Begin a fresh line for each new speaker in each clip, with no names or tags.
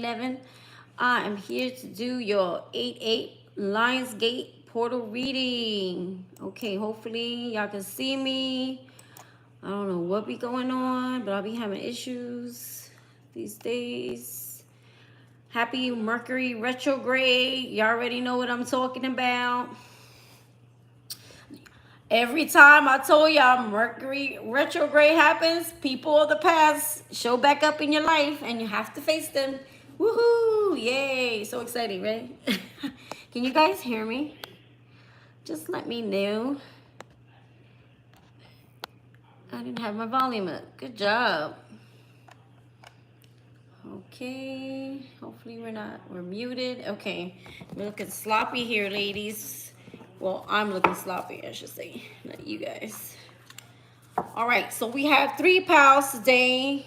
11. I am here to do your 8-8 Lionsgate portal reading. Okay, hopefully y'all can see me. I don't know what be going on, but I'll be having issues these days. Happy Mercury retrograde. Y'all already know what I'm talking about. Every time I told y'all Mercury retrograde happens, people of the past show back up in your life and you have to face them. Woohoo! Yay! So exciting, right? Can you guys hear me? Just let me know. I didn't have my volume up. Good job. Okay. Hopefully we're muted. Okay. We're looking sloppy here, ladies. Well, I'm looking sloppy, I should say, not you guys. All right, so we have 3 pals today.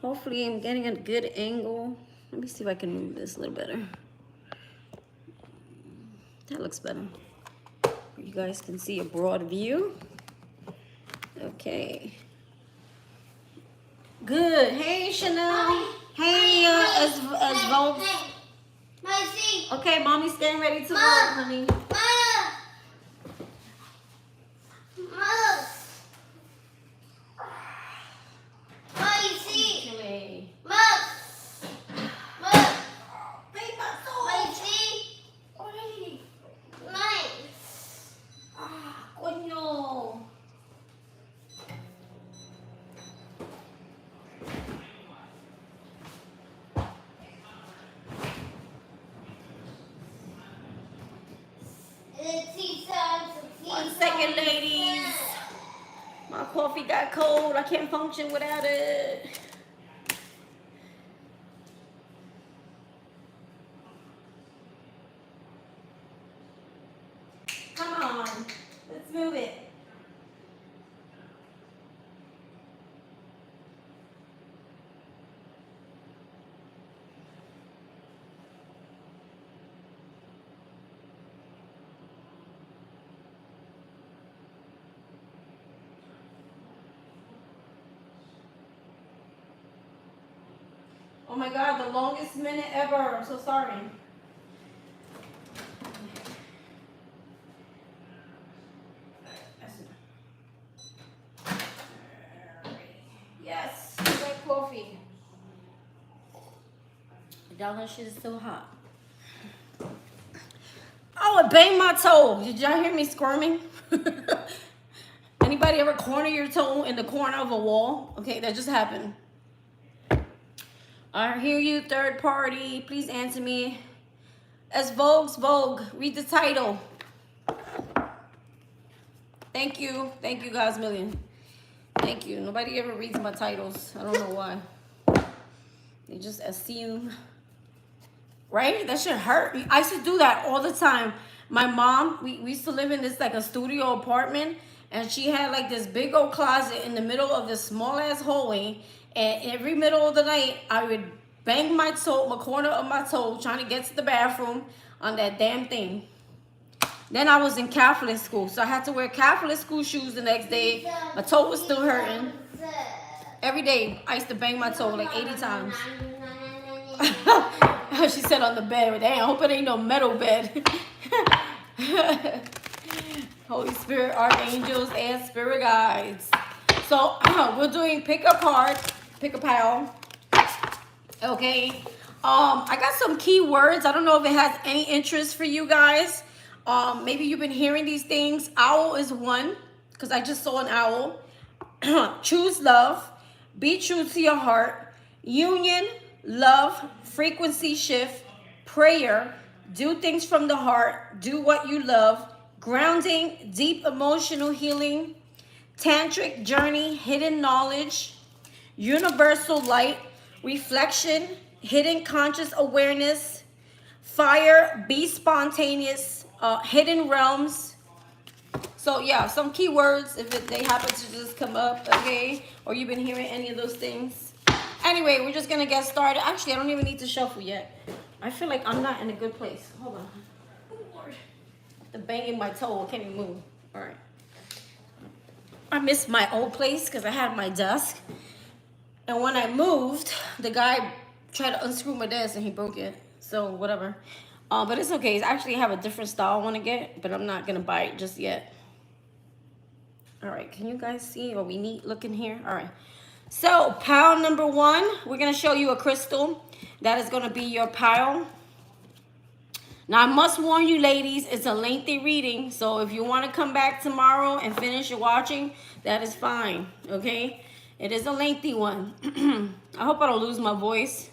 Hopefully I'm getting a good angle. Let me see if I can move this a little better. That looks better. You guys can see a broad view. Okay. Good. Hey, Chanel. Hey, Vogue. Okay, mommy's getting ready to work, honey. One second, ladies. My coffee got cold. I can't function without it. Come on. Let's move it. Oh my God, the longest minute ever. I'm so sorry. Yes, red coffee. Y'all, that shit is so hot. Oh, it banged my toe. Did y'all hear me squirming? Anybody ever corner your toe in the corner of a wall? Okay, that just happened. I hear you, third party. Please answer me. As Vogue, read the title. Thank you. Thank you, guys, million. Thank you. Nobody ever reads my titles. I don't know why. They just assume. Right? That should hurt. I used to do that all the time. My mom, we used to live in this like a studio apartment, and she had like this big old closet in the middle of this small ass hallway. And every middle of the night, I would bang my toe, my corner of my toe, trying to get to the bathroom on that damn thing. Then I was in Catholic school, so I had to wear Catholic school shoes the next day. My toe was still hurting. Every day, I used to bang my toe like 80 times. She said on the bed, damn, I hope it ain't no metal bed. Holy Spirit, archangels, and spirit guides. So we're doing pick a card, pick a pal. Okay. I got some key words. I don't know if it has any interest for you guys. Maybe you've been hearing these things. Owl is one, because I just saw an owl. Choose love. Be true to your heart. Union, love, frequency shift, prayer, do things from the heart, do what you love, grounding, deep emotional healing, tantric journey, hidden knowledge, universal light, reflection, hidden conscious awareness, fire, be spontaneous, hidden realms. So yeah, some keywords if they happen to just come up, okay, or you've been hearing any of those things. Anyway, we're just gonna get started. Actually, I don't even need to shuffle yet. I feel like I'm not in a good place. Hold on. Oh, Lord. The banging my toe, I can't even move. All right. I missed my old place because I had my desk. And when I moved, the guy tried to unscrew my desk and he broke it. So whatever. But it's okay. I actually have a different style I want to get, but I'm not gonna buy it just yet. All right, can you guys see? Are we neat looking here? All right. So pile number 1, we're gonna show you a crystal that is gonna be your pile. Now, I must warn you, ladies, it's a lengthy reading. So if you want to come back tomorrow and finish your watching, that is fine, okay? It is a lengthy one. I hope I don't lose my voice.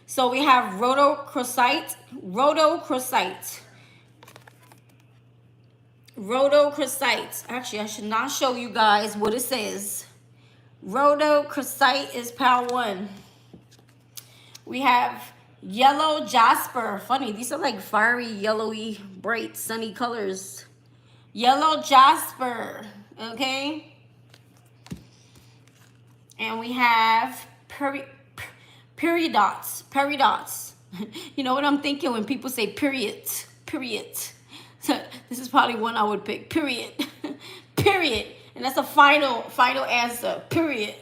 So we have rhodochrosite. Actually, I should not show you guys what it says. Rhodochrosite is pile 1. We have yellow jasper. Funny, these are like fiery, yellowy, bright, sunny colors. Yellow jasper, okay? And we have peridots. You know what I'm thinking when people say period. This is probably one I would pick, period. And that's a final answer, period.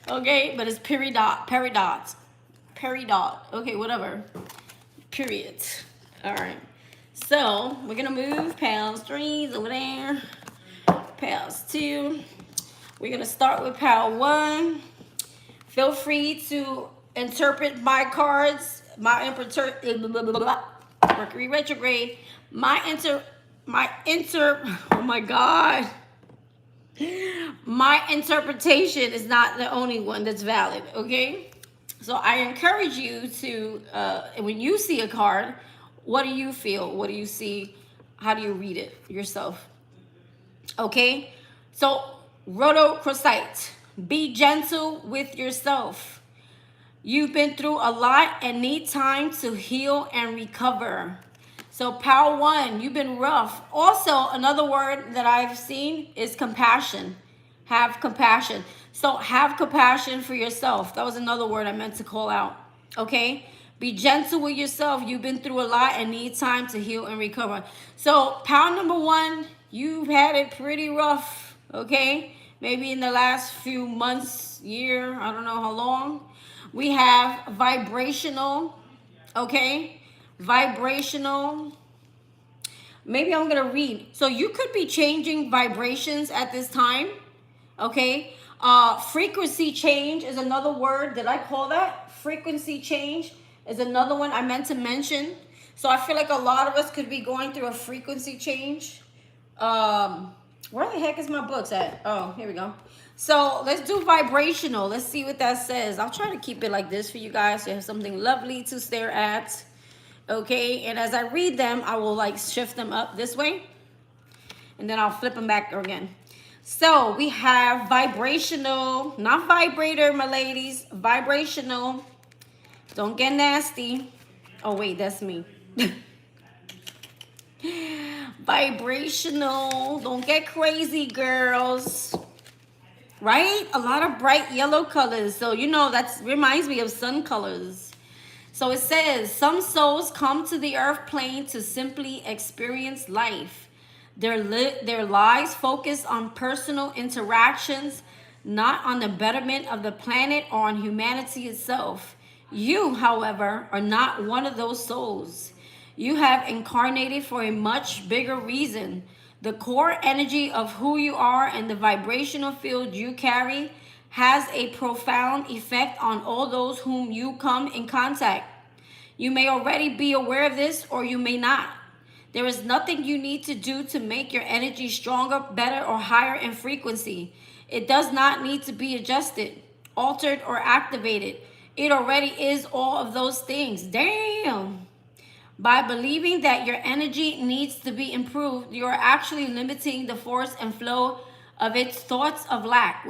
Okay, but it's peridot. Okay, whatever. Period. All right. So we're gonna move piles 3 over there. Piles 2. We're gonna start with pile 1. Feel free to interpret my cards. Mercury retrograde. Oh my God. My interpretation is not the only one that's valid, okay? So I encourage you to, when you see a card, what do you feel? What do you see? How do you read it yourself? Okay? So, rhodochrosite, be gentle with yourself. You've been through a lot and need time to heal and recover. So, pile 1, you've been rough. Also, another word that I've seen is compassion. Have compassion. So have compassion for yourself. That was another word I meant to call out. Okay? Be gentle with yourself. You've been through a lot and need time to heal and recover. So pile number 1, you've had it pretty rough. Okay? Maybe in the last few months, year, I don't know how long. We have vibrational. Okay? Vibrational. Maybe I'm going to read. So you could be changing vibrations at this time. Okay? Frequency change is another word that I call that. Frequency change is another one I meant to mention. So I feel like a lot of us could be going through a frequency change. Where the heck is my books at? Oh, here we go. So let's do vibrational. Let's see what that says. I'll try to keep it like this for you guys so you have something lovely to stare at. Okay, and as I read them, I will like shift them up this way. And then I'll flip them back again. So we have vibrational, not vibrator, my ladies. Vibrational. Don't get nasty. Oh, wait, that's me. Vibrational. Don't get crazy, girls. Right? A lot of bright yellow colors. So, you know, that reminds me of sun colors. So it says, some souls come to the earth plane to simply experience life. Their lives focus on personal interactions, not on the betterment of the planet or on humanity itself. You, however, are not one of those souls. You have incarnated for a much bigger reason. The core energy of who you are and the vibrational field you carry has a profound effect on all those whom you come in contact. You may already be aware of this, or you may not. There is nothing you need to do to make your energy stronger, better, or higher in frequency. It does not need to be adjusted, altered, or activated. It already is all of those things. Damn. By believing that your energy needs to be improved, you are actually limiting the force and flow of its thoughts of lack.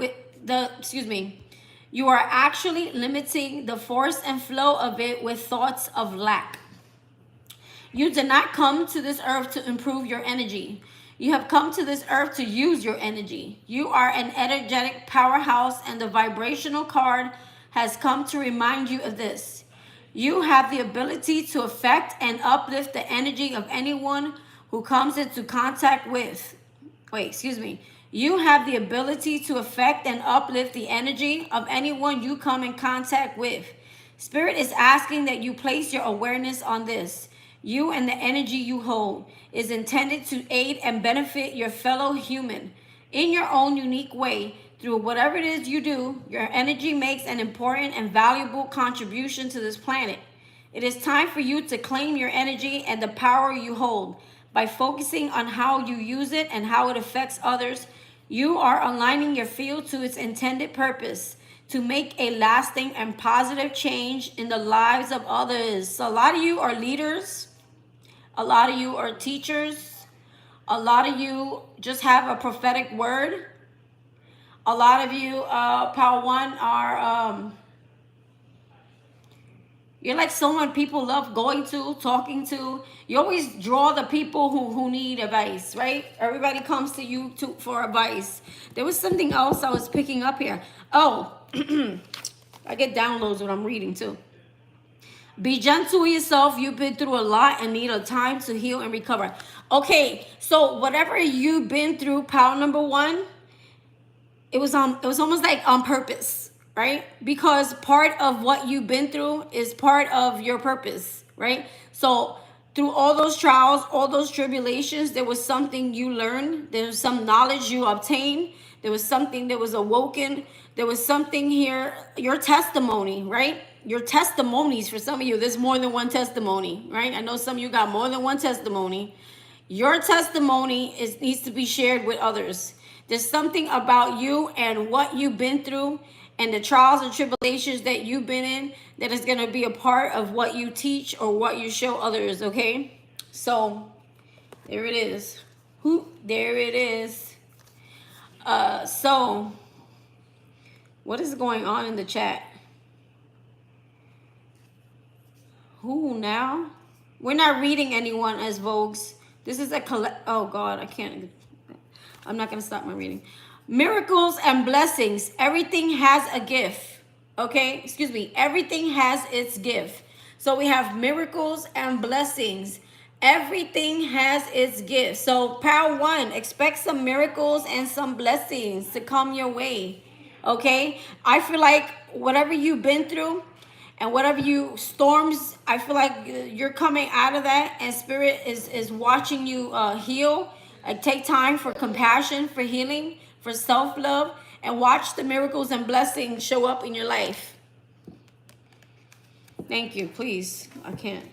You are actually limiting the force and flow of it with thoughts of lack. You did not come to this earth to improve your energy. You have come to this earth to use your energy. You are an energetic powerhouse, and the vibrational card has come to remind you of this. You have the ability to affect and uplift the energy of anyone who comes into contact with. You have the ability to affect and uplift the energy of anyone you come in contact with. Spirit is asking that you place your awareness on this. You and the energy you hold is intended to aid and benefit your fellow human in your own unique way. Through whatever it is you do, your energy makes an important and valuable contribution to this planet. It is time for you to claim your energy and the power you hold. By focusing on how you use it and how it affects others, you are aligning your field to its intended purpose to make a lasting and positive change in the lives of others. So a lot of you are leaders. A lot of you are teachers. A lot of you just have a prophetic word. A lot of you, Power One, are, you're like someone people love going to, talking to. You always draw the people who need advice, right? Everybody comes to you for advice. There was something else I was picking up here. Oh, I get downloads when I'm reading too. Be gentle with yourself. You've been through a lot and need a time to heal and recover. Okay, so whatever you've been through, pal number one, it was almost like on purpose, right? Because part of what you've been through is part of your purpose, right? So through all those trials, all those tribulations, there was something you learned. There was some knowledge you obtained. There was something that was awoken. There was something here, your testimony, right? Your testimonies, for some of you, there's more than one testimony, right? I know some of you got more than one testimony. Your testimony needs to be shared with others. There's something about you and what you've been through and the trials and tribulations that you've been in that is going to be a part of what you teach or what you show others, okay? So, there it is. There it is. So, what is going on in the chat? Who now? We're not reading anyone as Vogues. This is a oh God, I'm not going to stop my reading. Miracles and blessings. Everything has a gift. Okay? Excuse me. Everything has its gift. So we have miracles and blessings. Everything has its gift. So power one, expect some miracles and some blessings to come your way. Okay? I feel like whatever you've been through, and whatever storms, I feel like you're coming out of that, and Spirit is watching you heal. Take time for compassion, for healing, for self-love, and watch the miracles and blessings show up in your life. Thank you, please. I can't.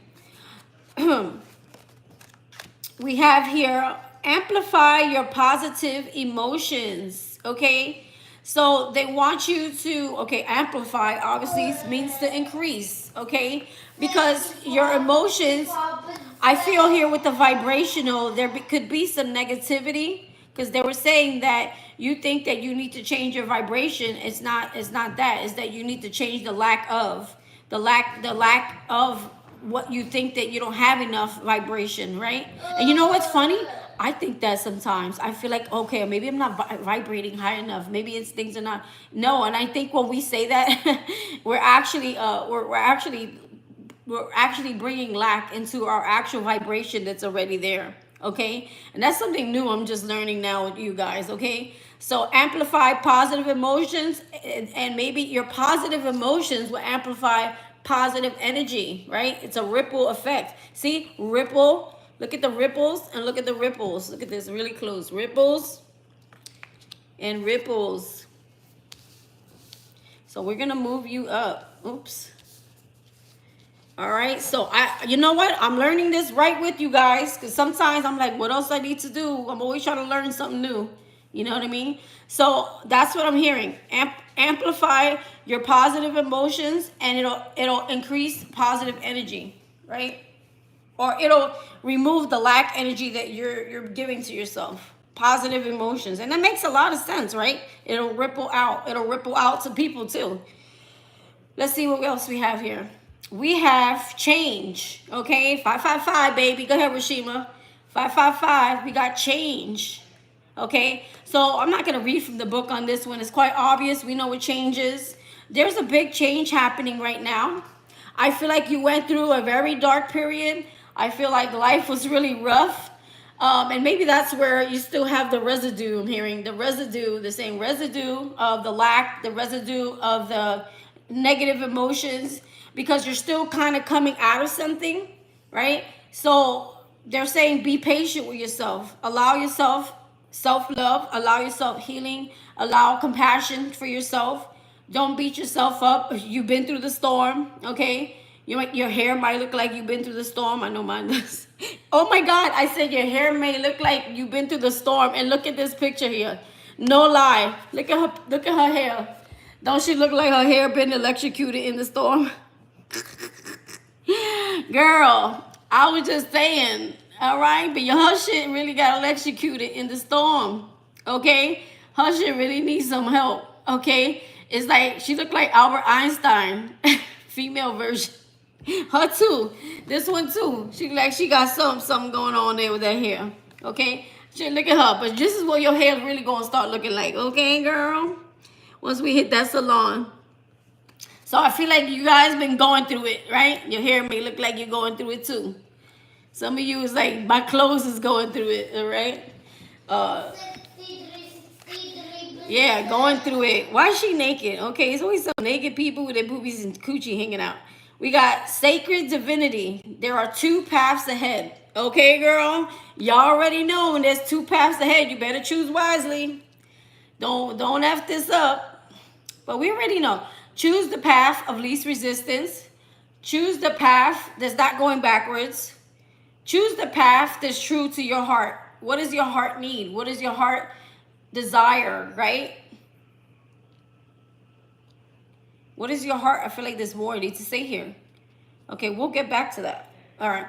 We have here, amplify your positive emotions, okay? So they want you to, okay, amplify obviously means to increase, okay? Because your emotions, I feel here with the vibrational, there could be some negativity because they were saying that you think that you need to change your vibration. It's not that. It's that you need to change the lack of what you think that you don't have enough vibration, right? And you know what's funny? I think that sometimes I feel like, okay, maybe I'm not vibrating high enough. Maybe it's things are not. No, and I think when we say that, we're actually bringing lack into our actual vibration that's already there. Okay, and that's something new I'm just learning now with you guys. Okay, so amplify positive emotions, and maybe your positive emotions will amplify positive energy, right? It's a ripple effect. See, ripple. Look at the ripples and look at the ripples. Look at this really close. Ripples and ripples. So we're going to move you up. Oops. All right. So you know what? I'm learning this right with you guys, because sometimes I'm like, what else I need to do? I'm always trying to learn something new. You know what I mean? So that's what I'm hearing. Amplify your positive emotions, and it'll increase positive energy, right? Or it'll remove the lack energy that you're giving to yourself. Positive emotions. And that makes a lot of sense, right? It'll ripple out. It'll ripple out to people too. Let's see what else we have here. We have change. Okay, 555, baby. Go ahead, Rashima. 555. We got change. Okay, so I'm not going to read from the book on this one. It's quite obvious. We know what change is. There's a big change happening right now. I feel like you went through a very dark period. I feel like life was really rough. And maybe that's where you still have the residue. I'm hearing the residue, the same residue of the lack, the residue of the negative emotions. because you're still kind of coming out of something, right? So they're saying be patient with yourself. Allow yourself self-love. Allow yourself healing. Allow compassion for yourself. Don't beat yourself up. You've been through the storm, okay? Your hair might look like you've been through the storm. I know mine does. Oh my God, I said your hair may look like you've been through the storm. And look at this picture here. No lie. Look at her hair. Don't she look like her hair been electrocuted in the storm? Girl, I was just saying, all right? But her shit really got electrocuted in the storm, okay? Her shit really needs some help, okay? It's like, she looked like Albert Einstein, female version. Her too. This one too. She like she got something going on there with that hair, okay? Look at her. But this is what your hair is really going to start looking like, okay, girl? Once we hit that salon. So I feel like you guys been going through it, right? Your hair may look like you're going through it too. Some of you is like, my clothes is going through it, all right? Yeah, going through it. Why is she naked? Okay, it's always some naked people with their boobies and coochie hanging out. We got sacred divinity. There are two paths ahead. Okay, girl? Y'all already know when there's two paths ahead. You better choose wisely. Don't F this up. But we already know. Choose the path of least resistance. Choose the path that's not going backwards. Choose the path that's true to your heart. What does your heart need? What does your heart desire, right? What is your heart? I feel like there's more I need to say here. Okay, we'll get back to that. All right.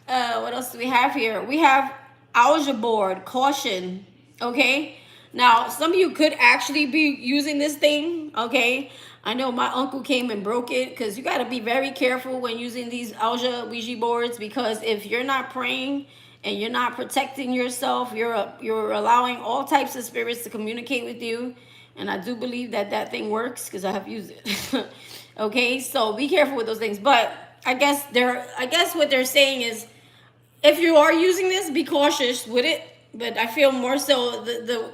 What else do we have here? We have algebra board, caution. Okay. Now, some of you could actually be using this thing. Okay. I know my uncle came and broke it because you got to be very careful when using these algebra Ouija boards, because if you're not praying and you're not protecting yourself, you're allowing all types of spirits to communicate with you. And I do believe that that thing works because I have used it. Okay, so be careful with those things. But I guess what they're saying is, if you are using this, be cautious with it. But I feel more so the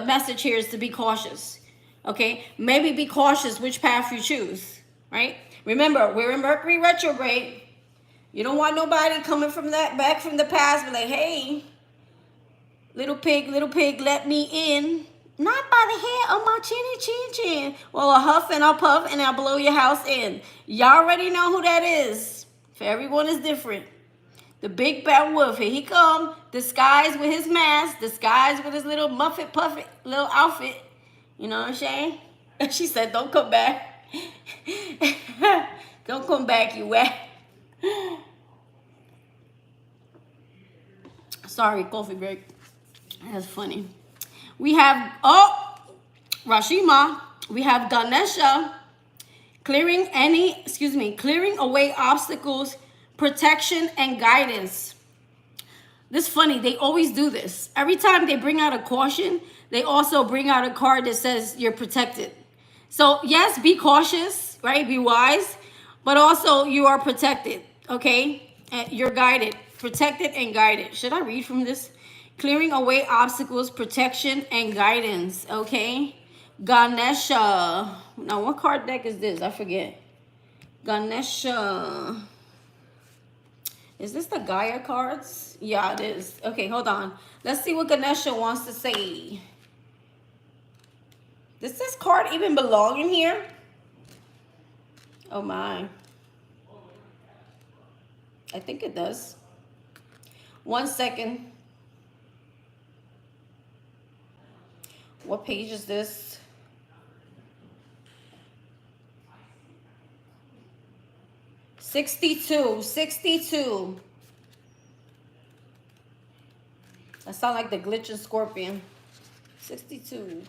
message here is to be cautious. Okay, maybe be cautious which path you choose. Right? Remember, we're in Mercury retrograde. You don't want nobody coming from back from the past, be like, hey, little pig, let me in. Not by the hair of my chinny chin chin. Well, I'll huff and I'll puff and I'll blow your house in. Y'all already know who that is. For everyone is different. The big bad wolf. Here he come. Disguised with his mask. Disguised with his little muffet puffet little outfit. You know what I'm saying? She said, don't come back. Don't come back, you wet. Sorry, coffee break. That's funny. We have, Rashima. We have Ganesha. Clearing away obstacles, protection, and guidance. This is funny. They always do this. Every time they bring out a caution, they also bring out a card that says you're protected. So, yes, be cautious, right? Be wise. But also, you are protected, okay? You're guided. Protected and guided. Should I read from this? Clearing away obstacles, protection, and guidance, okay? Ganesha. Now, what card deck is this? I forget. Ganesha. Is this the Gaia cards? Yeah, it is. Okay, hold on. Let's see what Ganesha wants to say. Does this card even belong in here? Oh, my. I think it does. 1 second. What page is this? $62. That sounds like the glitching scorpion. 62.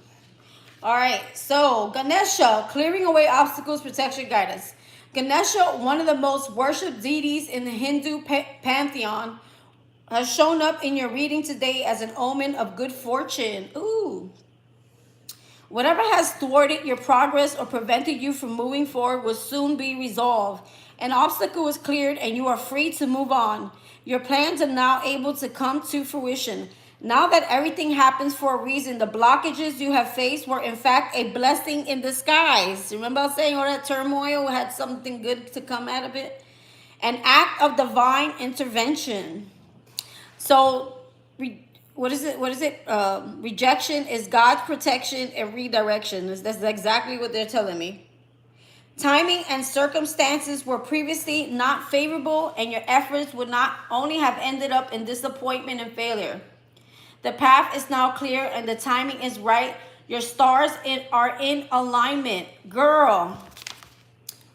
All right, so Ganesha, clearing away obstacles, protection, guidance. Ganesha, one of the most worshipped deities in the Hindu pantheon, has shown up in your reading today as an omen of good fortune. Ooh. Whatever has thwarted your progress or prevented you from moving forward will soon be resolved. An obstacle is cleared and you are free to move on. Your plans are now able to come to fruition. Now that everything happens for a reason, the blockages you have faced were in fact a blessing in disguise. Remember I was saying all that turmoil had something good to come out of it? An act of divine intervention. So, what is it? What is it? Rejection is God's protection and redirection. That's exactly what they're telling me. Timing and circumstances were previously not favorable, and your efforts would not only have ended up in disappointment and failure. The path is now clear and the timing is right. Your stars are in alignment. Girl,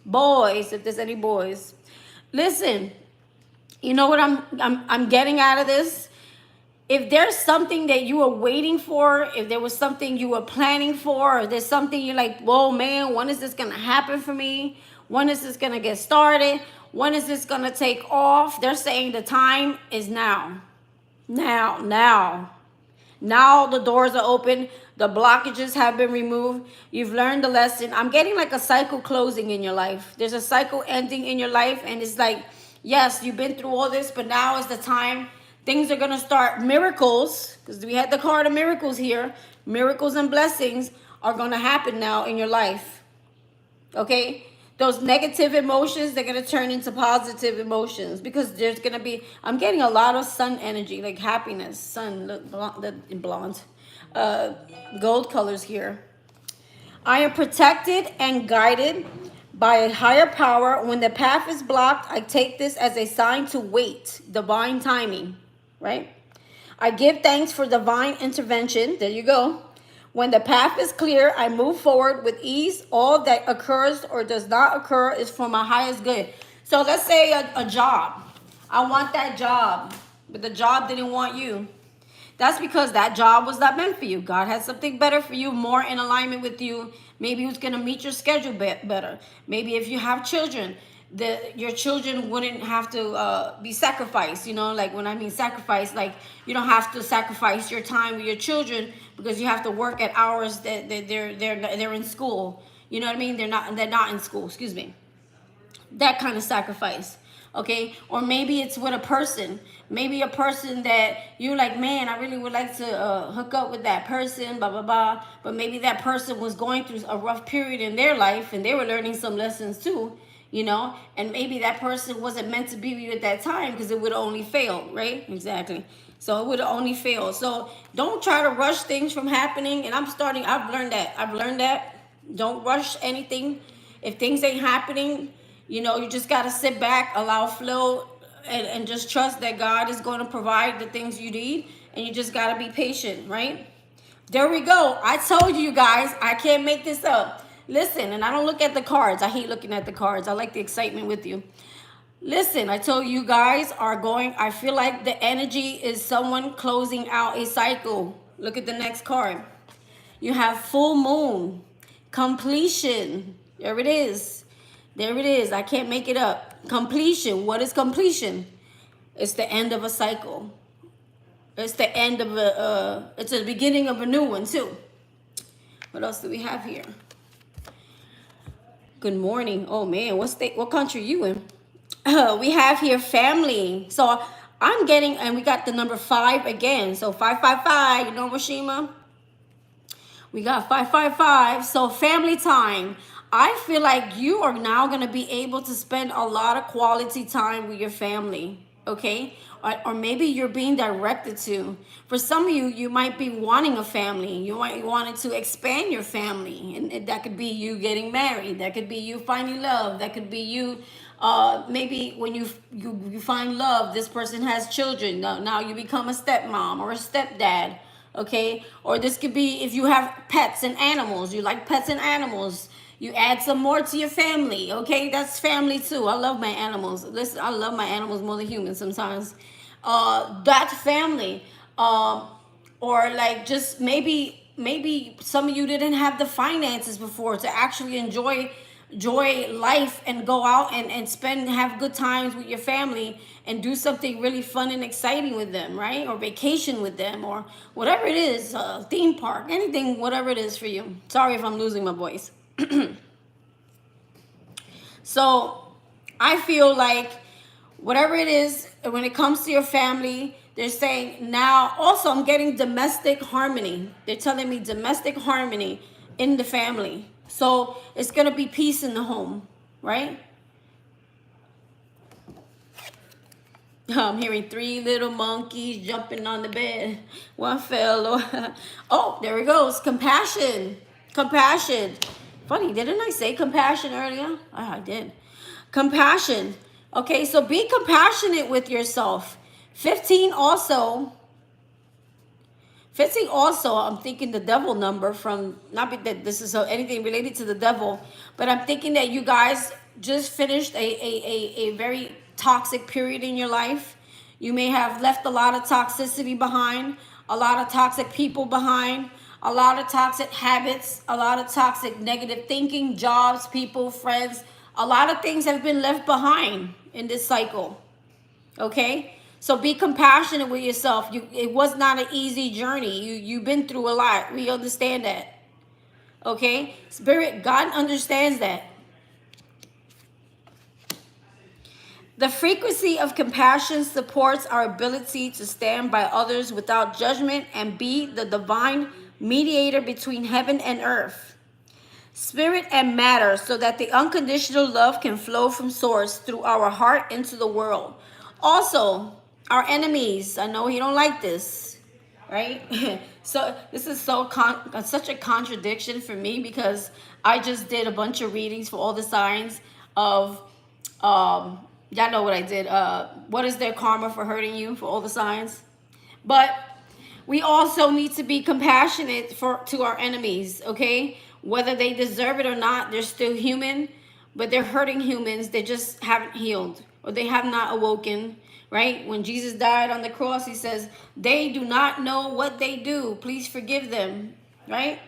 boys, if there's any boys. Listen, you know what I'm getting out of this? If there's something that you were waiting for, if there was something you were planning for, or there's something you're like, whoa, man, when is this going to happen for me? When is this going to get started? When is this going to take off? They're saying the time is now. Now the doors are open. The blockages have been removed. You've learned the lesson. I'm getting like a cycle closing in your life. There's a cycle ending in your life. And it's like, yes, you've been through all this, but now is the time. Things are going to start. Miracles, because we had the card of miracles here. Miracles and blessings are going to happen now in your life. Okay? Those negative emotions, they're going to turn into positive emotions, because there's going to be, I'm getting a lot of sun energy, like happiness. Sun, blonde, gold colors here. I am protected and guided by a higher power. When the path is blocked, I take this as a sign to wait. Divine timing, right? I give thanks for divine intervention. There you go. When the path is clear, I move forward with ease. All that occurs or does not occur is for my highest good. So let's say a job. I want that job, but the job didn't want you. That's because that job was not meant for you. God has something better for you, more in alignment with you. Maybe who's going to meet your schedule better. Maybe if you have children, your children wouldn't have to be sacrificed. You know, like when I mean sacrifice, like you don't have to sacrifice your time with your children because you have to work at hours that they're in school. You know what I mean? They're not in school. Excuse me. That kind of sacrifice. Okay, or maybe it's with a person. Maybe a person that you're like, man, I really would like to hook up with that person, blah, blah, blah. But maybe that person was going through a rough period in their life and they were learning some lessons too, you know. And maybe that person wasn't meant to be with you at that time because it would have only failed, right? Exactly. So it would have only failed. So don't try to rush things from happening. And I've learned that. Don't rush anything. If things ain't happening, you know, you just got to sit back, allow flow, and just trust that God is going to provide the things you need. And you just got to be patient, right? There we go. I told you guys, I can't make this up. Listen, and I don't look at the cards. I hate looking at the cards. I like the excitement with you. Listen, I told you guys are going, I feel like the energy is someone closing out a cycle. Look at the next card. You have full moon, completion. There it is. There it is. I can't make it up. Completion. What is completion? It's the end of a cycle. It's the end of it's the beginning of a new one too. What else do we have here? Good morning. Oh man, what country are you in? We have here family. So I'm getting, and we got the number 5 again. So 555, you know, Rashima? We got 555. So family time. I feel like you are now going to be able to spend a lot of quality time with your family, okay? Or maybe you're being directed to. For some of you, you might be wanting a family. You might be wanting to expand your family. And that could be you getting married. That could be you finding love. That could be you, maybe when you find love, this person has children. Now you become a stepmom or a stepdad, okay? Or this could be if you have pets and animals. You like pets and animals. You add some more to your family, okay? That's family too. I love my animals. Listen, I love my animals more than humans sometimes. That's family. Or like just maybe some of you didn't have the finances before to actually enjoy life and go out and have good times with your family and do something really fun and exciting with them, right? Or vacation with them or whatever it is, theme park, anything, whatever it is for you. Sorry if I'm losing my voice. So I feel like whatever it is, when it comes to your family, They're saying now, also I'm getting domestic harmony. They're telling me domestic harmony in the family. So it's going to be peace in the home, right? I'm hearing 3 little monkeys jumping on the bed. One fell. Oh, there it goes. Compassion. Compassion. Funny, didn't I say compassion earlier? I did. Compassion. Okay, so be compassionate with yourself. 15 also, I'm thinking the devil number from, not that this is anything related to the devil, but I'm thinking that you guys just finished a very toxic period in your life. You may have left a lot of toxicity behind, a lot of toxic people behind, a lot of toxic habits, a lot of toxic negative thinking, jobs, people, friends. A lot of things have been left behind in this cycle. Okay? So be compassionate with yourself. It was not an easy journey. You've been through a lot. We understand that. Okay? Spirit, God understands that. The frequency of compassion supports our ability to stand by others without judgment and be the divine mediator between heaven and earth, spirit and matter, so that the unconditional love can flow from source through our heart into the world. Also, our enemies, I know you don't like this, right? So this is such a contradiction for me, because I just did a bunch of readings for all the signs of, y'all know what I did. What is their karma for hurting you, for all the signs? But we also need to be compassionate to our enemies, okay? Whether they deserve it or not, they're still human, but they're hurting humans. They just haven't healed, or they have not awoken, right? When Jesus died on the cross, he says, they do not know what they do. Please forgive them, right?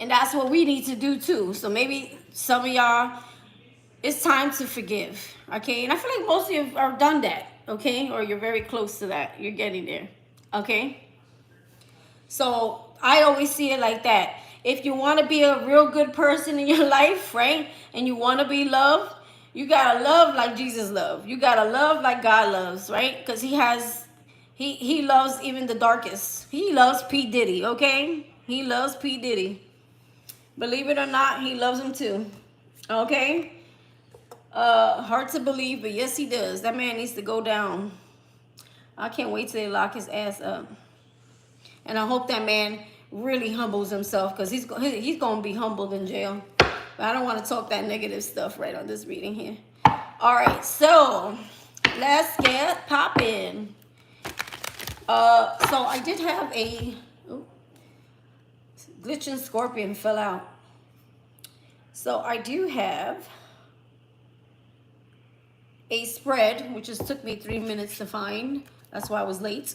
And that's what we need to do too. So maybe some of y'all, it's time to forgive, okay? And I feel like most of you have done that, okay? Or you're very close to that. You're getting there, okay? So I always see it like that. If you want to be a real good person in your life, right? And you want to be loved, you got to love like Jesus loved. You got to love like God loves, right? Because he loves even the darkest. He loves P. Diddy, okay? He loves P. Diddy. Believe it or not, he loves him too, okay? Hard to believe, but yes, he does. That man needs to go down. I can't wait till they lock his ass up. And I hope that man really humbles himself, because he's going to be humbled in jail. But I don't want to talk that negative stuff right on this reading here. All right, so let's get popping. So I did have a glitching scorpion fell out. So I do have a spread, which just took me 3 minutes to find. That's why I was late.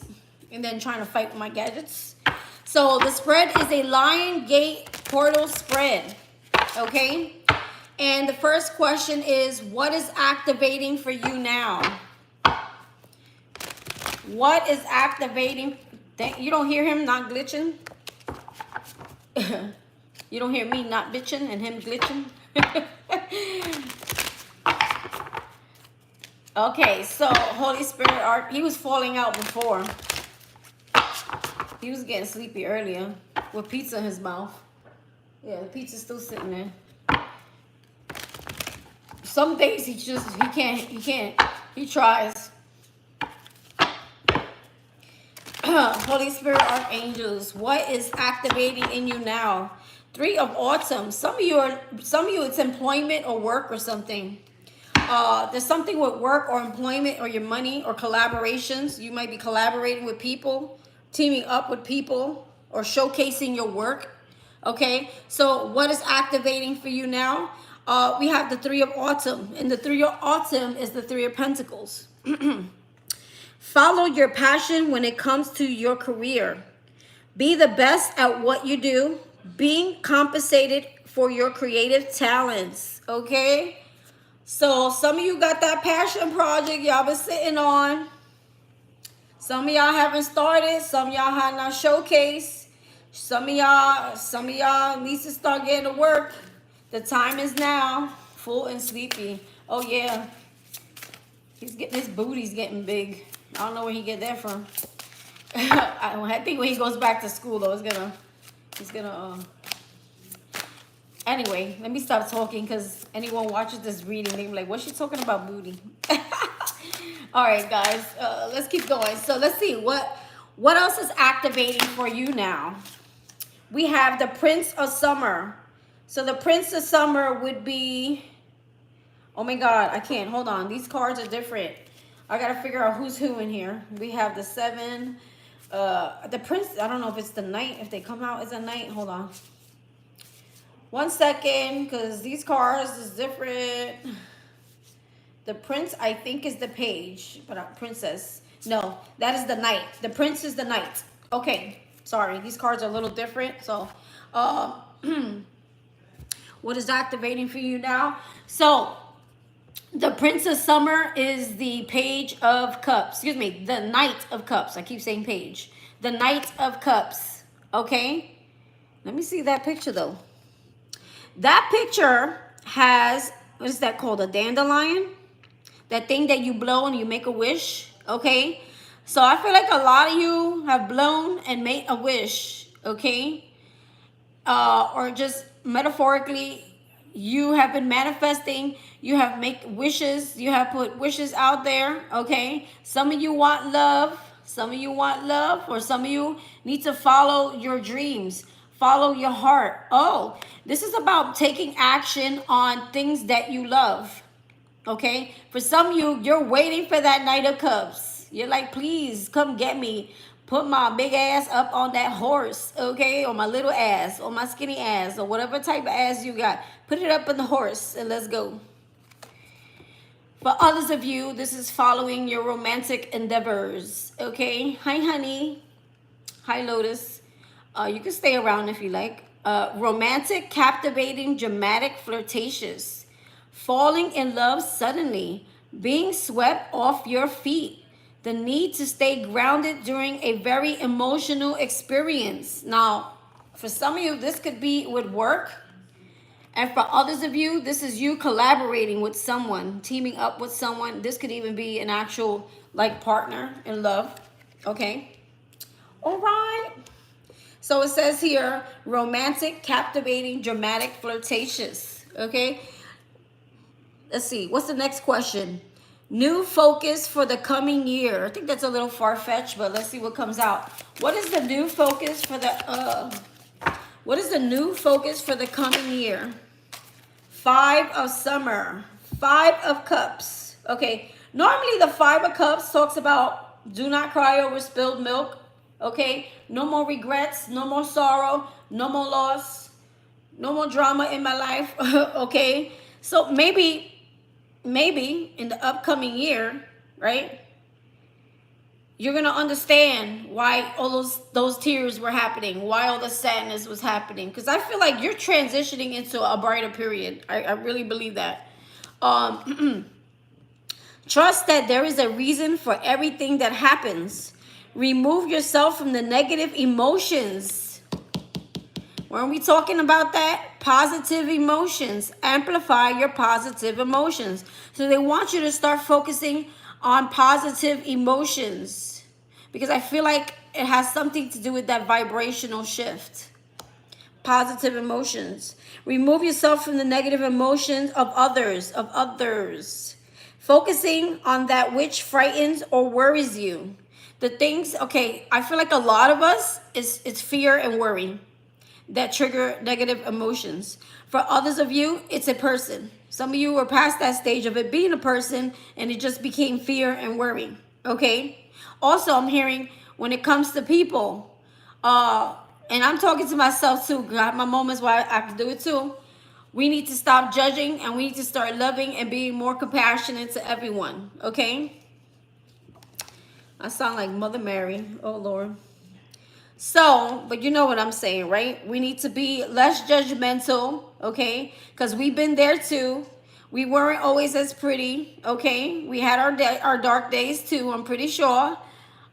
And then trying to fight with my gadgets. So the spread is a Lion Gate portal spread. Okay? And the first question is, what is activating for you now? What is activating? You don't hear him not glitching? You don't hear me not bitching and him glitching? Okay, so Holy Spirit, he was falling out before. He was getting sleepy earlier with pizza in his mouth. Yeah, the pizza's still sitting there. Some days he can't. He tries. Holy Spirit, archangels, what is activating in you now? 3 of Autumn. Some of you it's employment or work or something. There's something with work or employment or your money or collaborations. You might be collaborating with people, teaming up with people, or showcasing your work. Okay, so what is activating for you now? We have the 3 of Autumn, and the 3 of Autumn is the 3 of Pentacles. Follow your passion when it comes to your career. Be the best at what you do, being compensated for your creative talents. Okay, so some of you got that passion project y'all been sitting on. Some of y'all haven't started. Some of y'all have not showcased. Some of y'all need to start getting to work. The time is now. Full and sleepy. Oh yeah. His booty's getting big. I don't know where he get that from. I think when he goes back to school, though, he's gonna. Anyway, let me stop talking because anyone watches this reading, they be like, "What's she talking about, booty?" All right, guys, let's keep going. So let's see what else is activating for you now. We have the Prince of Summer. So the Prince of Summer would be. Oh my God, I can't. Hold on. These cards are different. I got to figure out who's who in here. We have the 7. The Prince, I don't know if it's the Knight. If they come out as a Knight. Hold on. 1 second, because these cards is different. The Prince, I think, is the Page. But Princess. No, that is the Knight. The Prince is the Knight. Okay. Sorry. These cards are a little different. So, what is activating for you now? So, the Prince of Summer is the Page of Cups. Excuse me, the Knight of Cups. I keep saying Page. The Knight of Cups. Okay? Let me see that picture, though. That picture has, what is that called? A dandelion? That thing that you blow and you make a wish. Okay? So I feel like a lot of you have blown and made a wish. Okay? Or just metaphorically, you have been manifesting. You have make wishes. You have put wishes out there. Okay? Some of you want love. Some of you want love. Or some of you need to follow your dreams. Follow your heart. Oh, this is about taking action on things that you love. Okay? For some of you, you're waiting for that Knight of Cups. You're like, please come get me. Put my big ass up on that horse, okay? Or my little ass, or my skinny ass, or whatever type of ass you got. Put it up on the horse and let's go. For others of you, this is following your romantic endeavors, okay? Hi, honey. Hi, Lotus. You can stay around if you like. Romantic, captivating, dramatic, flirtatious. Falling in love suddenly. Being swept off your feet. The need to stay grounded during a very emotional experience. Now, for some of you, this could be with work. And for others of you, this is you collaborating with someone, teaming up with someone. This could even be an actual, like, partner in love. Okay? All right. So it says here, romantic, captivating, dramatic, flirtatious. Okay? Let's see. What's the next question? New focus for the coming year. I think that's a little far-fetched, but let's see what comes out. What is the new focus for the what is the new focus for the coming year? 5 of Summer. 5 of Cups. Okay. Normally the 5 of Cups talks about do not cry over spilled milk. Okay? No more regrets, no more sorrow, no more loss, no more drama in my life. Okay? So maybe in the upcoming year, right, you're going to understand why all those tears were happening, why all the sadness was happening. Because I feel like you're transitioning into a brighter period. I really believe that. Trust that there is a reason for everything that happens. Remove yourself from the negative emotions. Weren't we talking about that? Positive emotions. Amplify your positive emotions. So they want you to start focusing on positive emotions. Because I feel like it has something to do with that vibrational shift. Positive emotions. Remove yourself from the negative emotions of others. Focusing on that which frightens or worries you. The things, okay, I feel like a lot of us, it's fear and worry that trigger negative emotions. For others of you, it's a person. Some of you were past that stage of it being a person and it just became fear and worry. Okay? Also, I'm hearing when it comes to people, and I'm talking to myself too, because I have my moments where I can do it too. We need to stop judging and we need to start loving and being more compassionate to everyone. Okay? I sound like Mother Mary. Oh, Lord. So, but you know what I'm saying, right? We need to be less judgmental, okay? Because we've been there too. We weren't always as pretty, okay? We had our dark days too, I'm pretty sure.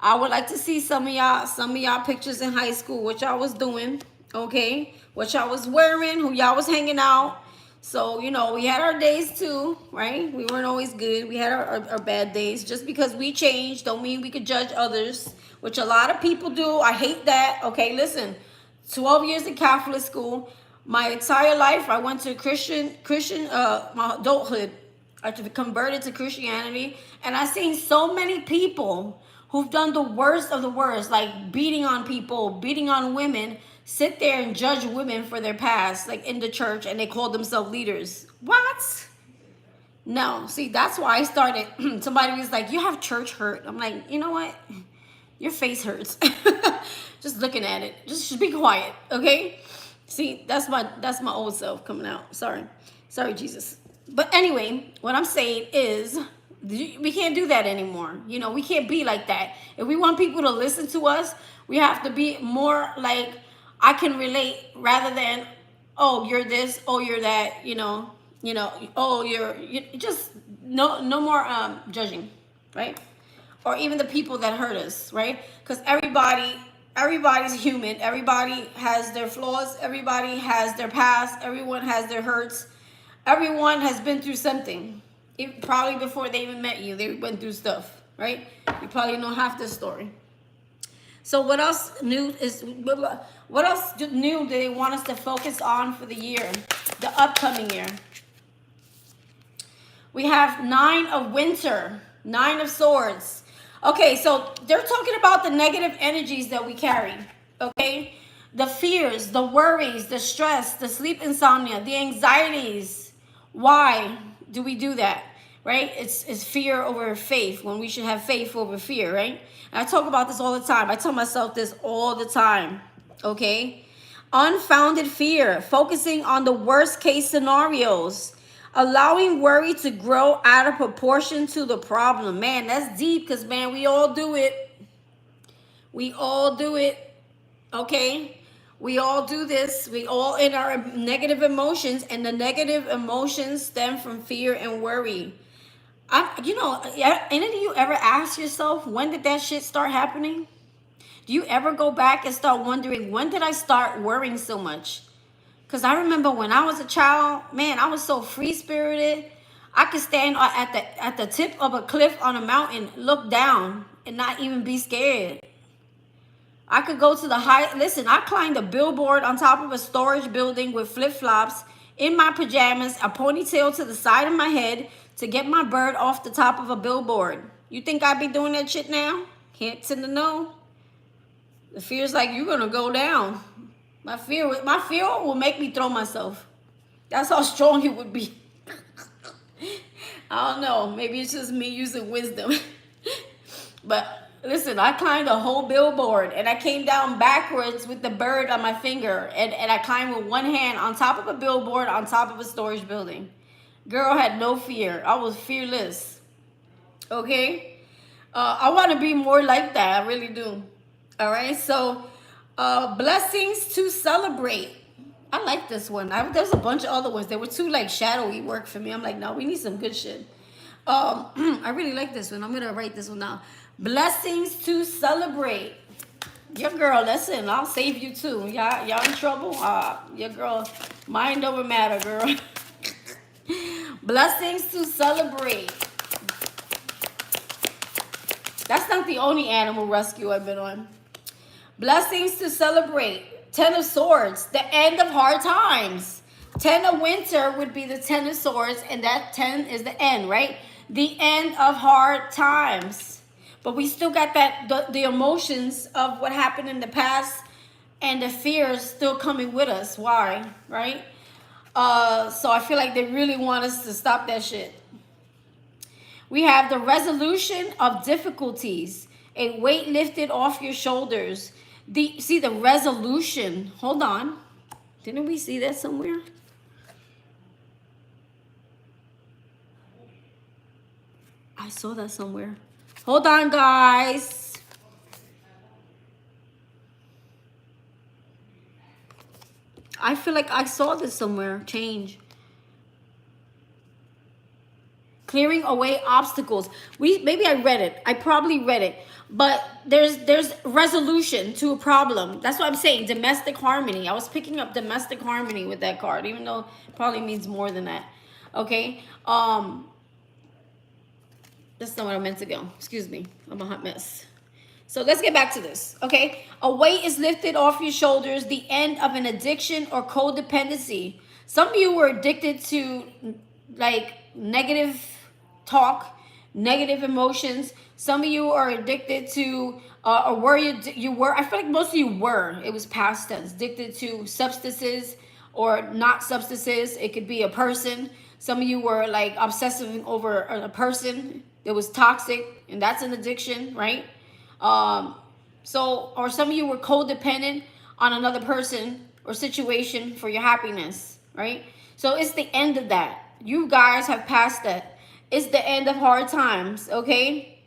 I would like to see some of y'all pictures in high school, what y'all was doing, okay? What y'all was wearing, who y'all was hanging out. So, you know, we had our days too, right? We weren't always good. We had our bad days. Just because we changed don't mean we could judge others, which a lot of people do. I hate that. Okay, listen, 12 years in Catholic school. My entire life, I went to my adulthood. I converted to Christianity. And I've seen so many people who've done the worst of the worst, like beating on people, beating on women, sit there and judge women for their past, like in the church, and they call themselves leaders. What? No. See, that's why I started. Somebody was like, you have church hurt. I'm like, you know what? Your face hurts. Just looking at it. Just be quiet, okay? See, that's my old self coming out. Sorry, Jesus. But anyway, what I'm saying is we can't do that anymore. You know, we can't be like that. If we want people to listen to us, we have to be more like I can relate rather than, oh, you're this, oh, you're that, oh, you just no more judging, right? Or even the people that hurt us, right? Because everybody's human. Everybody has their flaws. Everybody has their past. Everyone has their hurts. Everyone has been through something. Probably before they even met you, they went through stuff, right? You probably know half the story. So what else new do they want us to focus on for the year, the upcoming year? We have 9 of Winter, 9 of Swords. Okay, so they're talking about the negative energies that we carry, okay? The fears, the worries, the stress, the sleep insomnia, the anxieties. Why do we do that, right? It's fear over faith when we should have faith over fear, right? And I talk about this all the time. I tell myself this all the time, okay? Unfounded fear, focusing on the worst case scenarios. Allowing worry to grow out of proportion to the problem. Man, that's deep because, man, we all do it. We all do it, okay? We all do this. We all in our negative emotions, and the negative emotions stem from fear and worry. Any of you ever ask yourself, when did that shit start happening? Do you ever go back and start wondering, when did I start worrying so much? Because I remember when I was a child, man, I was so free-spirited. I could stand at the tip of a cliff on a mountain, look down, and not even be scared. I could go to the listen, I climbed a billboard on top of a storage building with flip-flops, in my pajamas, a ponytail to the side of my head to get my bird off the top of a billboard. You think I'd be doing that shit now? Can't tend to know. The fear's like, you're going to go down. My fear will make me throw myself. That's how strong it would be. I don't know. Maybe it's just me using wisdom. But listen, I climbed a whole billboard and I came down backwards with the bird on my finger. And I climbed with one hand on top of a billboard on top of a storage building. Girl had no fear. I was fearless. Okay? I want to be more like that. I really do. All right? So... blessings to celebrate. I like this one. There's a bunch of other ones. They were too like shadowy work for me. I'm like, no, we need some good shit. I really like this one. I'm gonna write this one down. Blessings to celebrate. Your girl, listen, I'll save you too. Y'all in trouble? Your girl, mind over matter, girl. Blessings to celebrate. That's not the only animal rescue I've been on. Blessings to celebrate. 10 of Swords, the end of hard times. 10 of Winter would be the 10 of Swords, and that 10 is the end, right? The end of hard times. But we still got the emotions of what happened in the past and the fears still coming with us. Why, right? So I feel like they really want us to stop that shit. We have the resolution of difficulties. A weight lifted off your shoulders. See the resolution. Hold on. Didn't we see that somewhere? I saw that somewhere. Hold on, guys. I feel like I saw this somewhere. Change. clearing away obstacles. Maybe I read it. I probably read it. But there's resolution to a problem. That's what I'm saying. Domestic harmony. I was picking up domestic harmony with that card, even though it probably means more than that. Okay. That's not what I meant to go. Excuse me. I'm a hot mess. So let's get back to this. Okay. A weight is lifted off your shoulders. The end of an addiction or codependency. Some of you were addicted to like negative talk, negative emotions. Some of you are addicted to, or were you were, I feel like most of you were, it was past tense, addicted to substances or not substances. It could be a person. Some of you were like obsessive over a person that was toxic, and that's an addiction, right? So, or some of you were codependent on another person or situation for your happiness, right? So it's the end of that. You guys have passed that. It's the end of hard times, okay?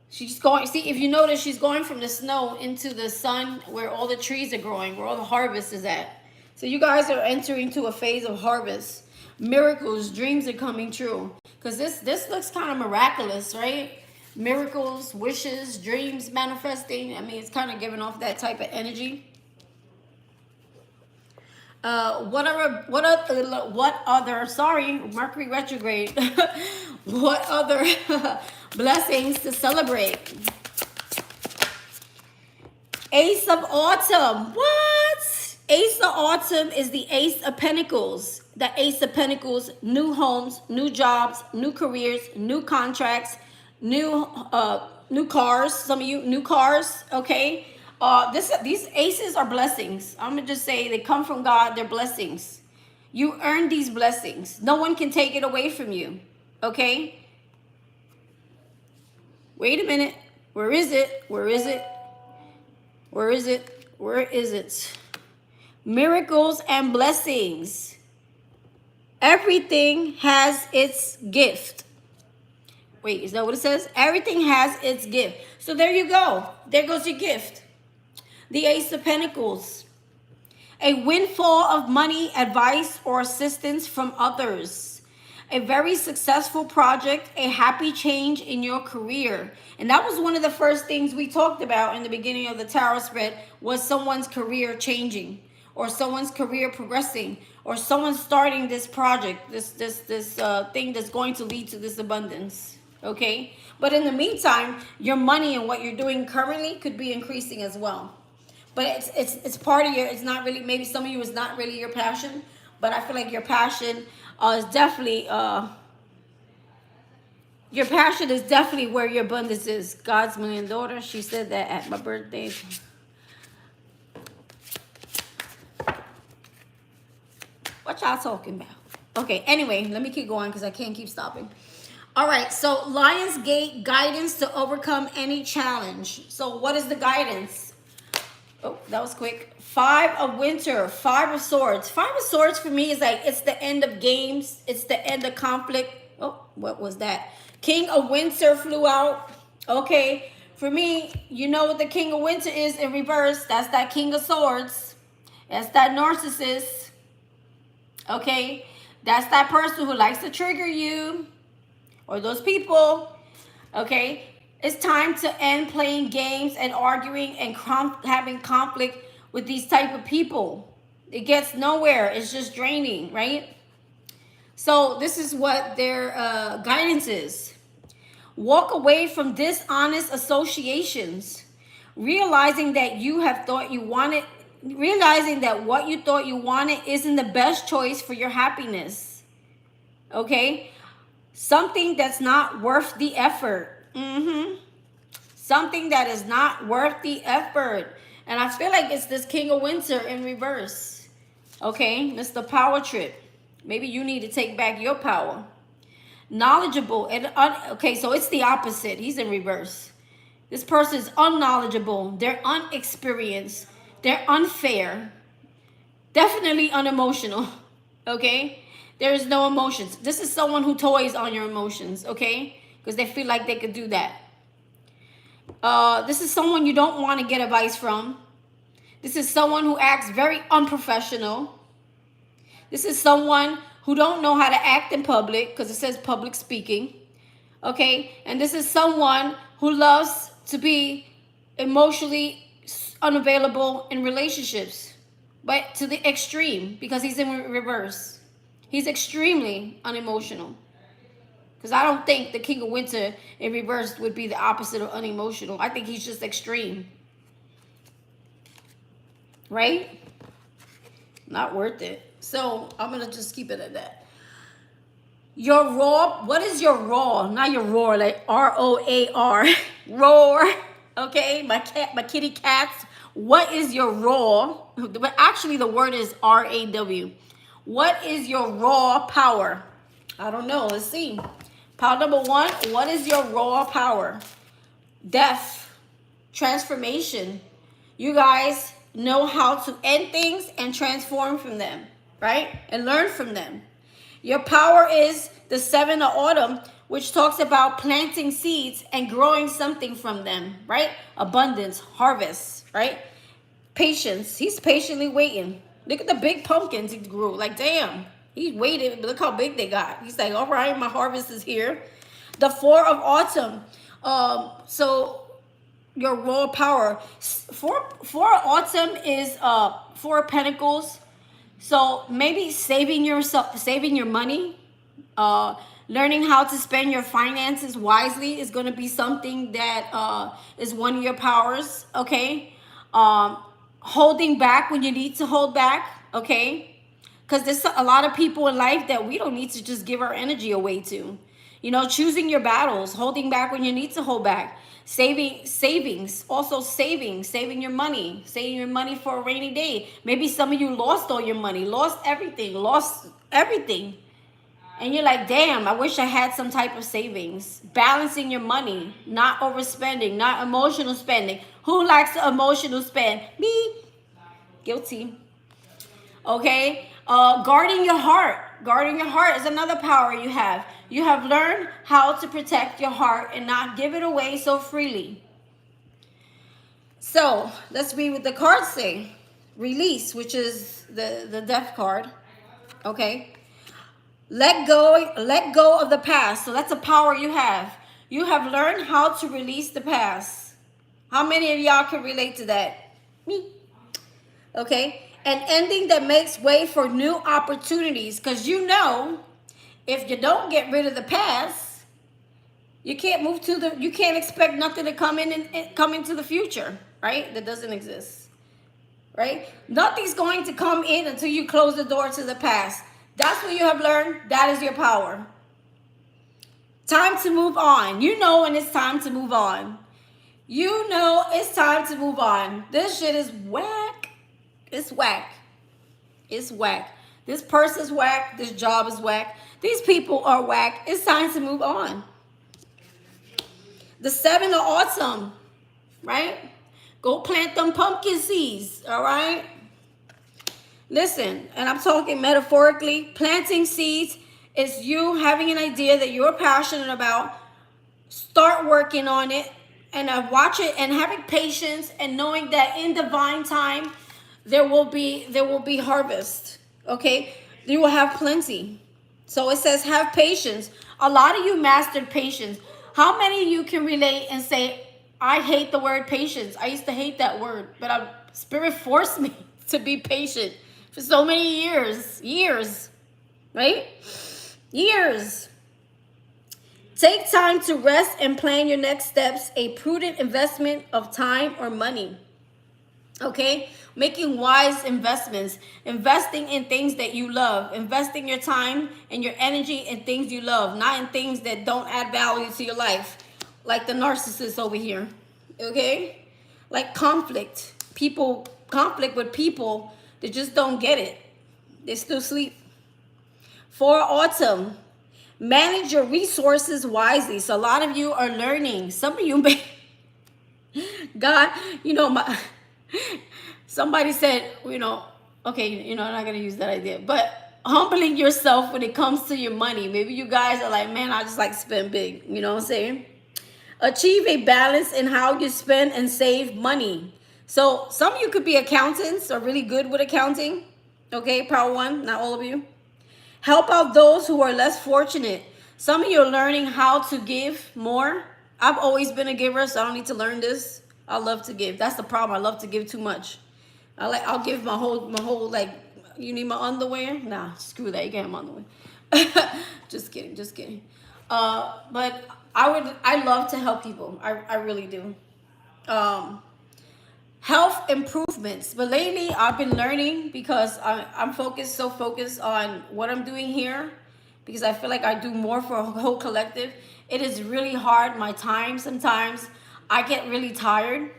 She's going, see, if you notice, she's going from the snow into the sun where all the trees are growing, where all the harvest is at. So you guys are entering to a phase of harvest. Miracles, dreams are coming true. Because this looks kind of miraculous, right? Miracles, wishes, dreams manifesting. I mean, it's kind of giving off that type of energy. What other, sorry, Mercury retrograde. What other blessings to celebrate? Ace of Autumn. What? Ace of Autumn is the Ace of Pentacles. The Ace of Pentacles, new homes, new jobs, new careers, new contracts, new cars. Some of you, new cars, okay? These aces are blessings. I'm gonna just say they come from God. They're blessings. You earn these blessings. No one can take it away from you. Okay? Wait a minute. Where is it? Where is it? Where is it? Where is it? Miracles and blessings. Everything has its gift. Wait, is that what it says? Everything has its gift. So there you go. There goes your gift. The Ace of Pentacles. A windfall of money, advice, or assistance from others. A very successful project, a happy change in your career. And that was one of the first things we talked about in the beginning of the tarot spread, was someone's career changing, or someone's career progressing, or someone starting this project, this thing that's going to lead to this abundance. Okay? But in the meantime, your money and what you're doing currently could be increasing as well. But it's part of your, it's not really, maybe some of you is not really your passion, but I feel like your passion is definitely, your passion is definitely where your abundance is. God's million daughter, she said that at my birthday. What y'all talking about? Okay, anyway, let me keep going because I can't keep stopping. All right, so Lionsgate, guidance to overcome any challenge. So what is the guidance? Oh, that was quick. 5 of Winter, 5 of Swords. 5 of Swords for me is like, it's the end of games. It's the end of conflict. Oh, what was that? King of Winter flew out. Okay, for me, you know what the King of Winter is in reverse. That's that King of Swords. That's that narcissist. Okay, that's that person who likes to trigger you, or those people. Okay, it's time to end playing games and arguing and having conflict with these type of people. It gets nowhere. It's just draining, right? So this is what their guidance is. Walk away from dishonest associations, realizing that you have thought you wanted, realizing that what you thought you wanted isn't the best choice for your happiness. Okay? Something that's not worth the effort. Something that is not worth the effort. And I feel like it's this King of Winter in reverse. Okay, Mr. Power Trip. Maybe you need to take back your power. Knowledgeable. And okay, so it's the opposite. He's in reverse. This person is unknowledgeable. They're unexperienced. They're unfair. Definitely unemotional. Okay? There is no emotions. This is someone who toys on your emotions. Okay? Because they feel like they could do that. This is someone you don't want to get advice from. This is someone who acts very unprofessional. This is someone who don't know how to act in public, because it says public speaking. Okay, and this is someone who loves to be emotionally unavailable in relationships, but to the extreme, because he's in reverse. He's extremely unemotional. Because I don't think the King of Winter in reverse would be the opposite of unemotional. I think he's just extreme. Right? Not worth it. So I'm going to just keep it at that. Your roar, what is your roar? Not your roar, like R-O-A-R. Roar. Okay, my kitty cats. What is your roar? But actually the word is R-A-W. What is your raw power? I don't know. Let's see. Power number one, what is your raw power? Death, transformation. You guys know how to end things and transform from them, right? And learn from them. Your power is the 7 of autumn, which talks about planting seeds and growing something from them, right? Abundance, harvest, right? Patience. He's patiently waiting. Look at the big pumpkins he grew. Like, damn. He waited, but look how big they got. He's like, all right, my harvest is here. The 4 of autumn. So your raw power. 4 of autumn is 4 of pentacles. So maybe saving yourself, saving your money, learning how to spend your finances wisely is going to be something that is one of your powers. Okay. Holding back when you need to hold back. Okay. Because there's a lot of people in life that we don't need to just give our energy away to. You know, choosing your battles, holding back when you need to hold back. Savings, also saving your money for a rainy day. Maybe some of you lost all your money, lost everything. And you're like, damn, I wish I had some type of savings. Balancing your money, not overspending, not emotional spending. Who likes to emotional spend? Me. Guilty. Okay. Guarding your heart. Guarding your heart is another power you have. You have learned how to protect your heart and not give it away so freely. So let's read what the cards say. Release, which is the death card. Okay. Let go of the past. So that's a power you have. You have learned how to release the past. How many of y'all can relate to that? Me. Okay. An ending that makes way for new opportunities. Because you know, if you don't get rid of the past, you can't move to you can't expect nothing to come in and come into the future, right? That doesn't exist, right? Nothing's going to come in until you close the door to the past. That's what you have learned. That is your power. Time to move on. You know when it's time to move on. You know it's time to move on. This shit is whack. It's whack. It's whack. This person's whack. This job is whack. These people are whack. It's time to move on. The 7 of autumn, right? Go plant them pumpkin seeds, all right? Listen, and I'm talking metaphorically. Planting seeds is you having an idea that you're passionate about. Start working on it and watch it and having patience and knowing that in divine time, there will be harvest. Okay, you will have plenty. So it says have patience. A lot of you mastered patience. How many of you can relate and say, I hate the word patience? I used to hate that word, but Spirit forced me to be patient for so many years, right? Years. Take time to rest and plan your next steps. A prudent investment of time or money. Okay, making wise investments, investing in things that you love, investing your time and your energy in things you love, not in things that don't add value to your life, like the narcissist over here. Okay, like conflict with people that just don't get it. They still sleep. For autumn, manage your resources wisely. So a lot of you are learning. Some of you may, God, you know, somebody said, you know, okay, you know, I'm not going to use that idea, but humbling yourself when it comes to your money. Maybe you guys are like, man, I just like to spend big. You know what I'm saying? Achieve a balance in how you spend and save money. So some of you could be accountants or really good with accounting. Okay, power 1, not all of you. Help out those who are less fortunate. Some of you are learning how to give more. I've always been a giver, so I don't need to learn this. I love to give. That's the problem. I love to give too much. I'll give my whole like, you need my underwear? Nah, screw that. You can have my underwear. Just kidding, just kidding. But I love to help people. I really do. Health improvements, but lately I've been learning because I'm so focused on what I'm doing here, because I feel like I do more for a whole collective. It is really hard. My time, sometimes I get really tired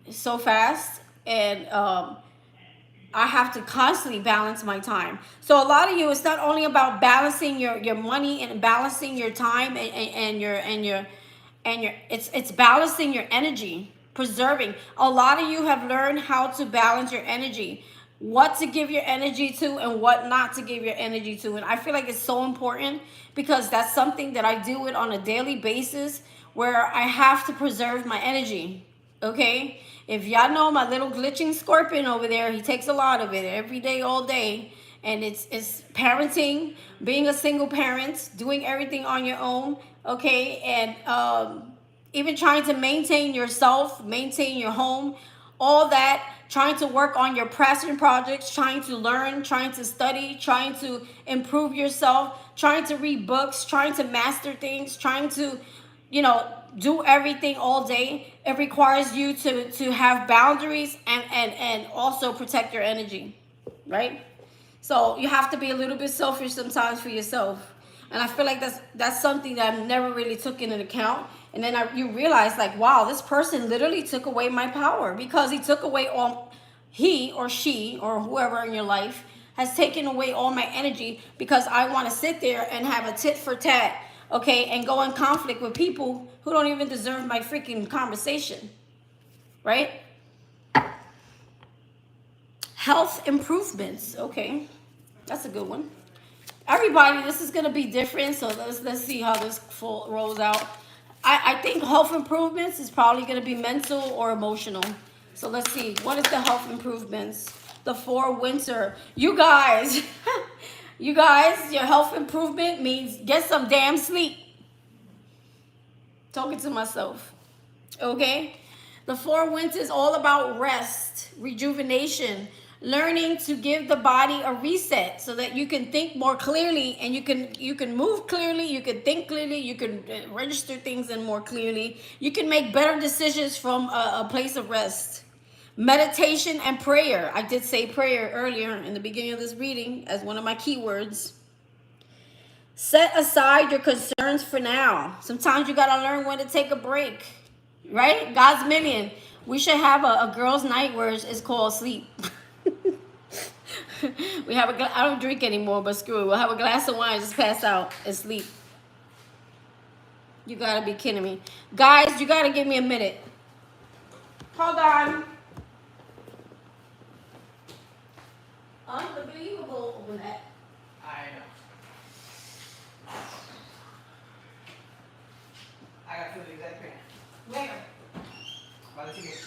so fast, and I have to constantly balance my time. So a lot of you, it's not only about balancing your money and balancing your time and your it's balancing your energy, preserving. A lot of you have learned how to balance your energy, what to give your energy to and what not to give your energy to. And I feel like it's so important, because that's something that I deal with on a daily basis, where I have to preserve my energy. Okay, if y'all know my little glitching scorpion over there, he takes a lot of it every day, all day. And it's parenting, being a single parent, doing everything on your own. Okay, and even trying to maintain yourself, maintain your home, all that, trying to work on your passion projects, trying to learn, trying to study, trying to improve yourself, trying to read books, trying to master things, trying to, do everything all day. It requires you to have boundaries and also protect your energy, right? So you have to be a little bit selfish sometimes for yourself. And I feel like that's something that I never really took into account. And then you realize, like, wow, this person literally took away my power, because he took away he or she or whoever in your life has taken away all my energy, because I want to sit there and have a tit for tat, okay, and go in conflict with people who don't even deserve my freaking conversation, right? Health improvements, okay, that's a good one. Everybody, this is gonna be different, so let's see how this rolls out. I think health improvements is probably gonna be mental or emotional. So let's see, what is the health improvements? The 4 winter. You guys, you guys, your health improvement means get some damn sleep. Talking to myself, okay? The 4 winter is all about rest, rejuvenation, learning to give the body a reset so that you can think more clearly, and you can move clearly, you can think clearly, you can register things in more clearly, you can make better decisions from a place of rest. Meditation and prayer. I did say prayer earlier in the beginning of this reading as one of my keywords. Set aside your concerns for now. Sometimes you gotta learn when to take a break, right? God's million. We should have a girls' night where it's called sleep. We have I don't drink anymore, but screw it. We'll have a glass of wine, just pass out and sleep. You gotta be kidding me. Guys, you gotta give me a minute. Hold on. Unbelievable with that.
I know. I got food exact pain.
Where?
By the ticket.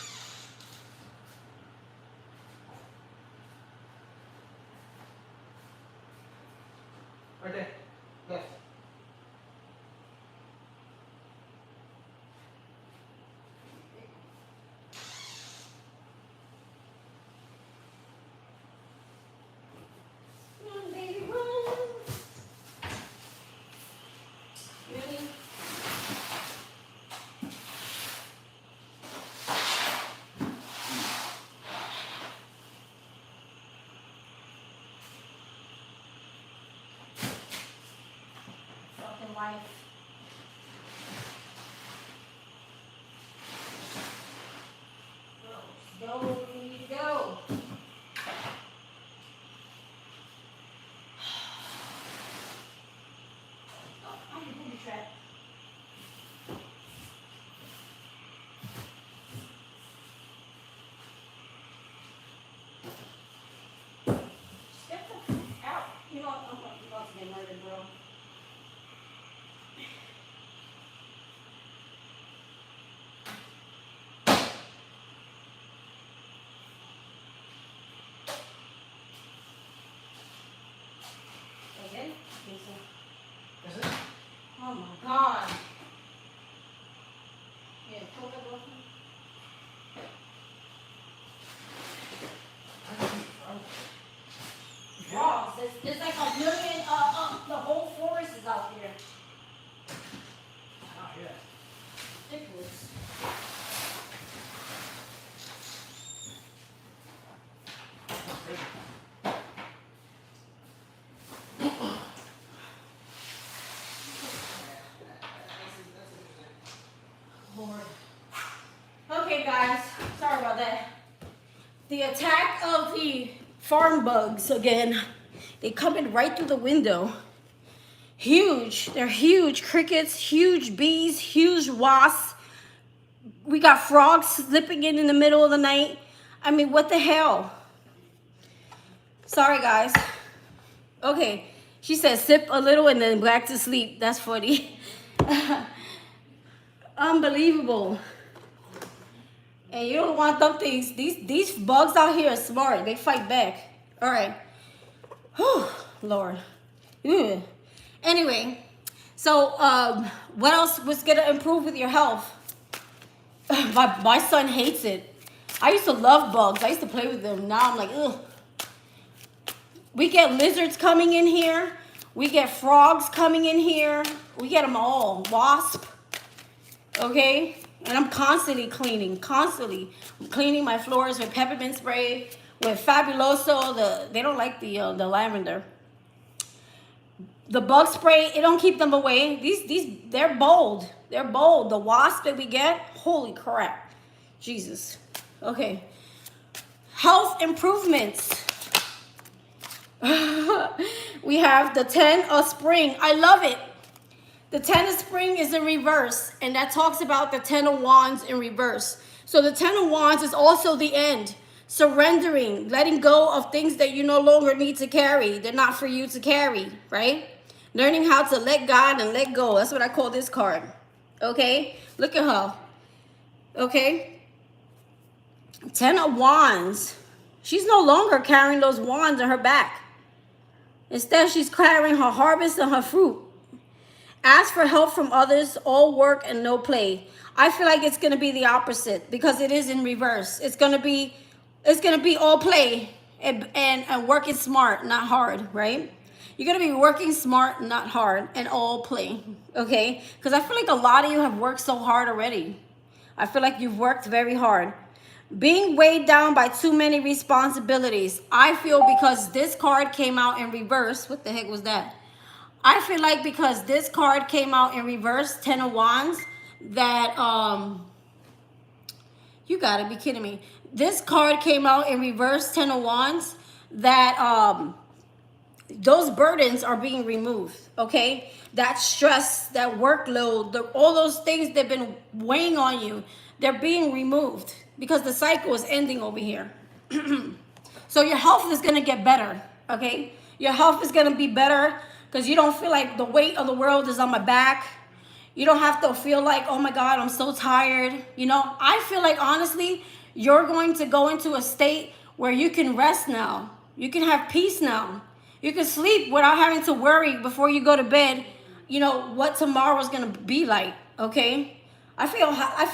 Right there. Left.
Come on, baby, run. Really? Fucking life. Go, we need to go. Oh, I'm a booby trap. Get the fuck out. You know what? I'm about to get murdered, bro.
Is it?
Oh my God. Yeah, pull that off. Wow, there's like a million, the whole forest is out here.
Oh, yeah.
Ridiculous. Lord. Okay, guys, sorry about that. The attack of the farm bugs again. They coming right through the window. Huge. They're huge crickets, huge bees, huge wasps. We got frogs slipping in the middle of the night. I mean, what the hell? Sorry, guys. Okay, she said sip a little and then back to sleep. That's funny. Unbelievable. And you don't want them things. These bugs out here are smart. They fight back. All right. Whew, Lord. Ew. Anyway, so what else was gonna improve with your health? My son hates it. I used to love bugs. I used to play with them. Now I'm like, ugh. We get lizards coming in here. We get frogs coming in here. We get them all. Wasp. Okay? And I'm constantly cleaning. Constantly. I'm cleaning my floors with peppermint spray, with Fabuloso. They don't like the lavender. The bug spray, it don't keep them away. They're bold. They're bold. The wasp that we get, holy crap. Jesus. Okay. Health improvements. We have the 10 of spring. I love it. The 10 of spring is in reverse, and that talks about the 10 of wands in reverse. So the 10 of wands is also the end. Surrendering, letting go of things that you no longer need to carry. They're not for you to carry, right? Learning how to let God and let go. That's what I call this card. Okay? Look at her. Okay? 10 of wands. She's no longer carrying those wands on her back. Instead, she's carrying her harvest and her fruit. Ask for help from others, all work and no play. I feel like it's going to be the opposite because it is in reverse. It's going to be all play and working smart, not hard, right? You're going to be working smart, not hard, and all play, okay? Because I feel like a lot of you have worked so hard already. I feel like you've worked very hard. Being weighed down by too many responsibilities. I feel because this card came out in reverse. What the heck was that? I feel like because this card came out in reverse, 10 of wands, that, you gotta be kidding me. This card came out in reverse, 10 of wands, that those burdens are being removed, okay? That stress, that workload, all those things that have been weighing on you, they're being removed because the cycle is ending over here. So your health is going to get better, okay? Your health is going to be better because you don't feel like the weight of the world is on my back. You don't have to feel like, oh my God, I'm so tired. You know, I feel like, honestly, you're going to go into a state where you can rest now. You can have peace now. You can sleep without having to worry before you go to bed, you know, what tomorrow's going to be like, okay? I feel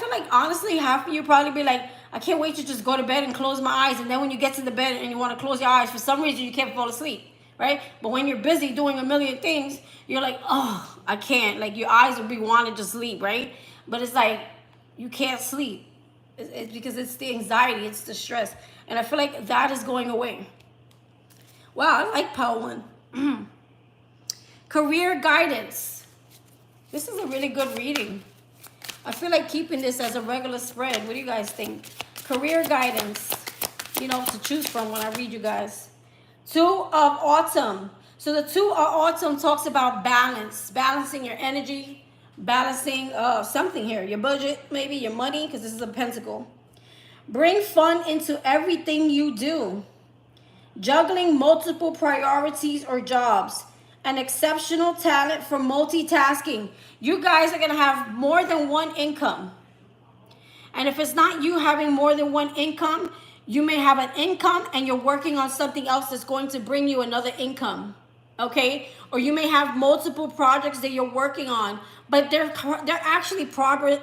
like, honestly, half of you probably be like, I can't wait to just go to bed and close my eyes. And then when you get to the bed and you want to close your eyes, for some reason you can't fall asleep, right? But when you're busy doing a million things, you're like, oh, I can't. Like, your eyes will be wanting to sleep, right? But it's like, you can't sleep. It's because it's the anxiety, it's the stress. And I feel like that is going away. Wow, I like Power One. Career guidance. This is a really good reading. I feel like keeping this as a regular spread. What do you guys think? Career guidance, you know, to choose from when I read you guys. 2 of autumn. So the 2 of autumn talks about balance, balancing your energy, balancing something here, your budget, maybe your money, because this is a pentacle. Bring fun into everything you do. Juggling multiple priorities or jobs. An exceptional talent for multitasking. You guys are going to have more than one income. And if it's not you having more than one income, you may have an income and you're working on something else that's going to bring you another income. okay? Or you may have multiple projects that you're working on, but they're actually progress.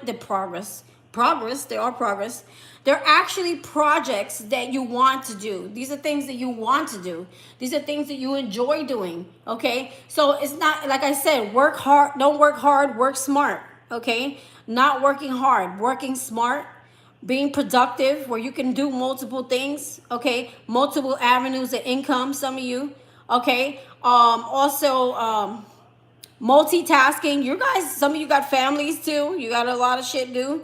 They are progress. They're actually projects that you want to do. These are things that you want to do. These are things that you enjoy doing, okay? So it's not, like I said, work hard, don't work hard, work smart, okay? Not working hard, working smart, being productive where you can do multiple things, okay? Multiple avenues of income, some of you, okay? Also, multitasking. You guys, some of you got families too. You got a lot of shit to do.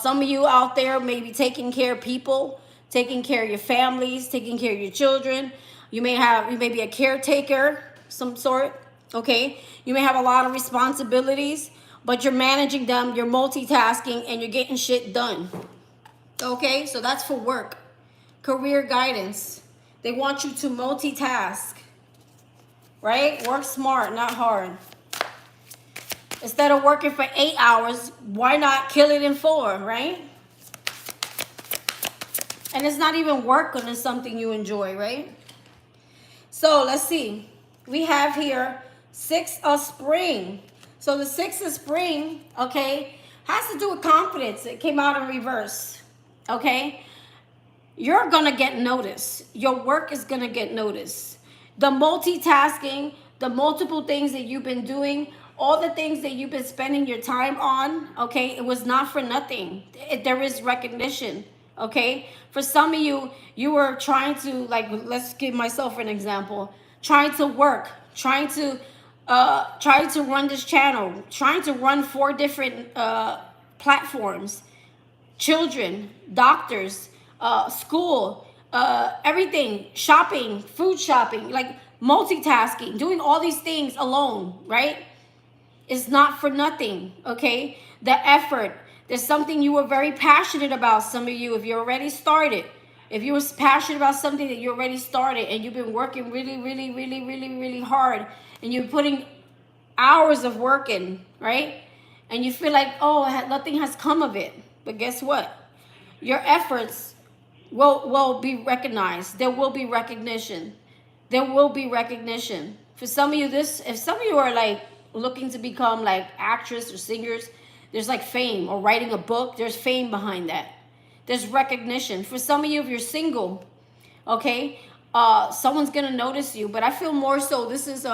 Some of you out there may be taking care of people, taking care of your families, taking care of your children. You may be a caretaker, some sort, okay? You may have a lot of responsibilities, but you're managing them, you're multitasking, and you're getting shit done. Okay, so that's for work. Career guidance. They want you to multitask, right? Work smart, not hard. Instead of working for 8 hours, why not kill it in 4, right? And it's not even work when it's something you enjoy, right? So let's see. We have here 6 of spring. So the 6 of spring, okay, has to do with confidence. It came out in reverse, okay? You're going to get noticed. Your work is going to get noticed. The multitasking, the multiple things that you've been doing, all the things that you've been spending your time on, okay, it was not for nothing. There is recognition, okay? For some of you, you were trying to, like, let's give myself an example, trying to work, trying to run this channel, trying to run 4 different platforms, children, doctors, school, everything, shopping, food shopping, like multitasking, doing all these things alone, right? It's not for nothing, okay? The effort, there's something you were very passionate about, some of you, if you already started. If you were passionate about something that you already started and you've been working really hard and you're putting hours of work in, right? And you feel like, oh, nothing has come of it. But guess what? Your efforts will be recognized. There will be recognition. There will be recognition. For some of you, if some of you are like looking to become like actors or singers, there's like fame, or writing a book, there's fame behind that. There's recognition. For some of you, if you're single, okay, someone's gonna notice you. But I feel more so this is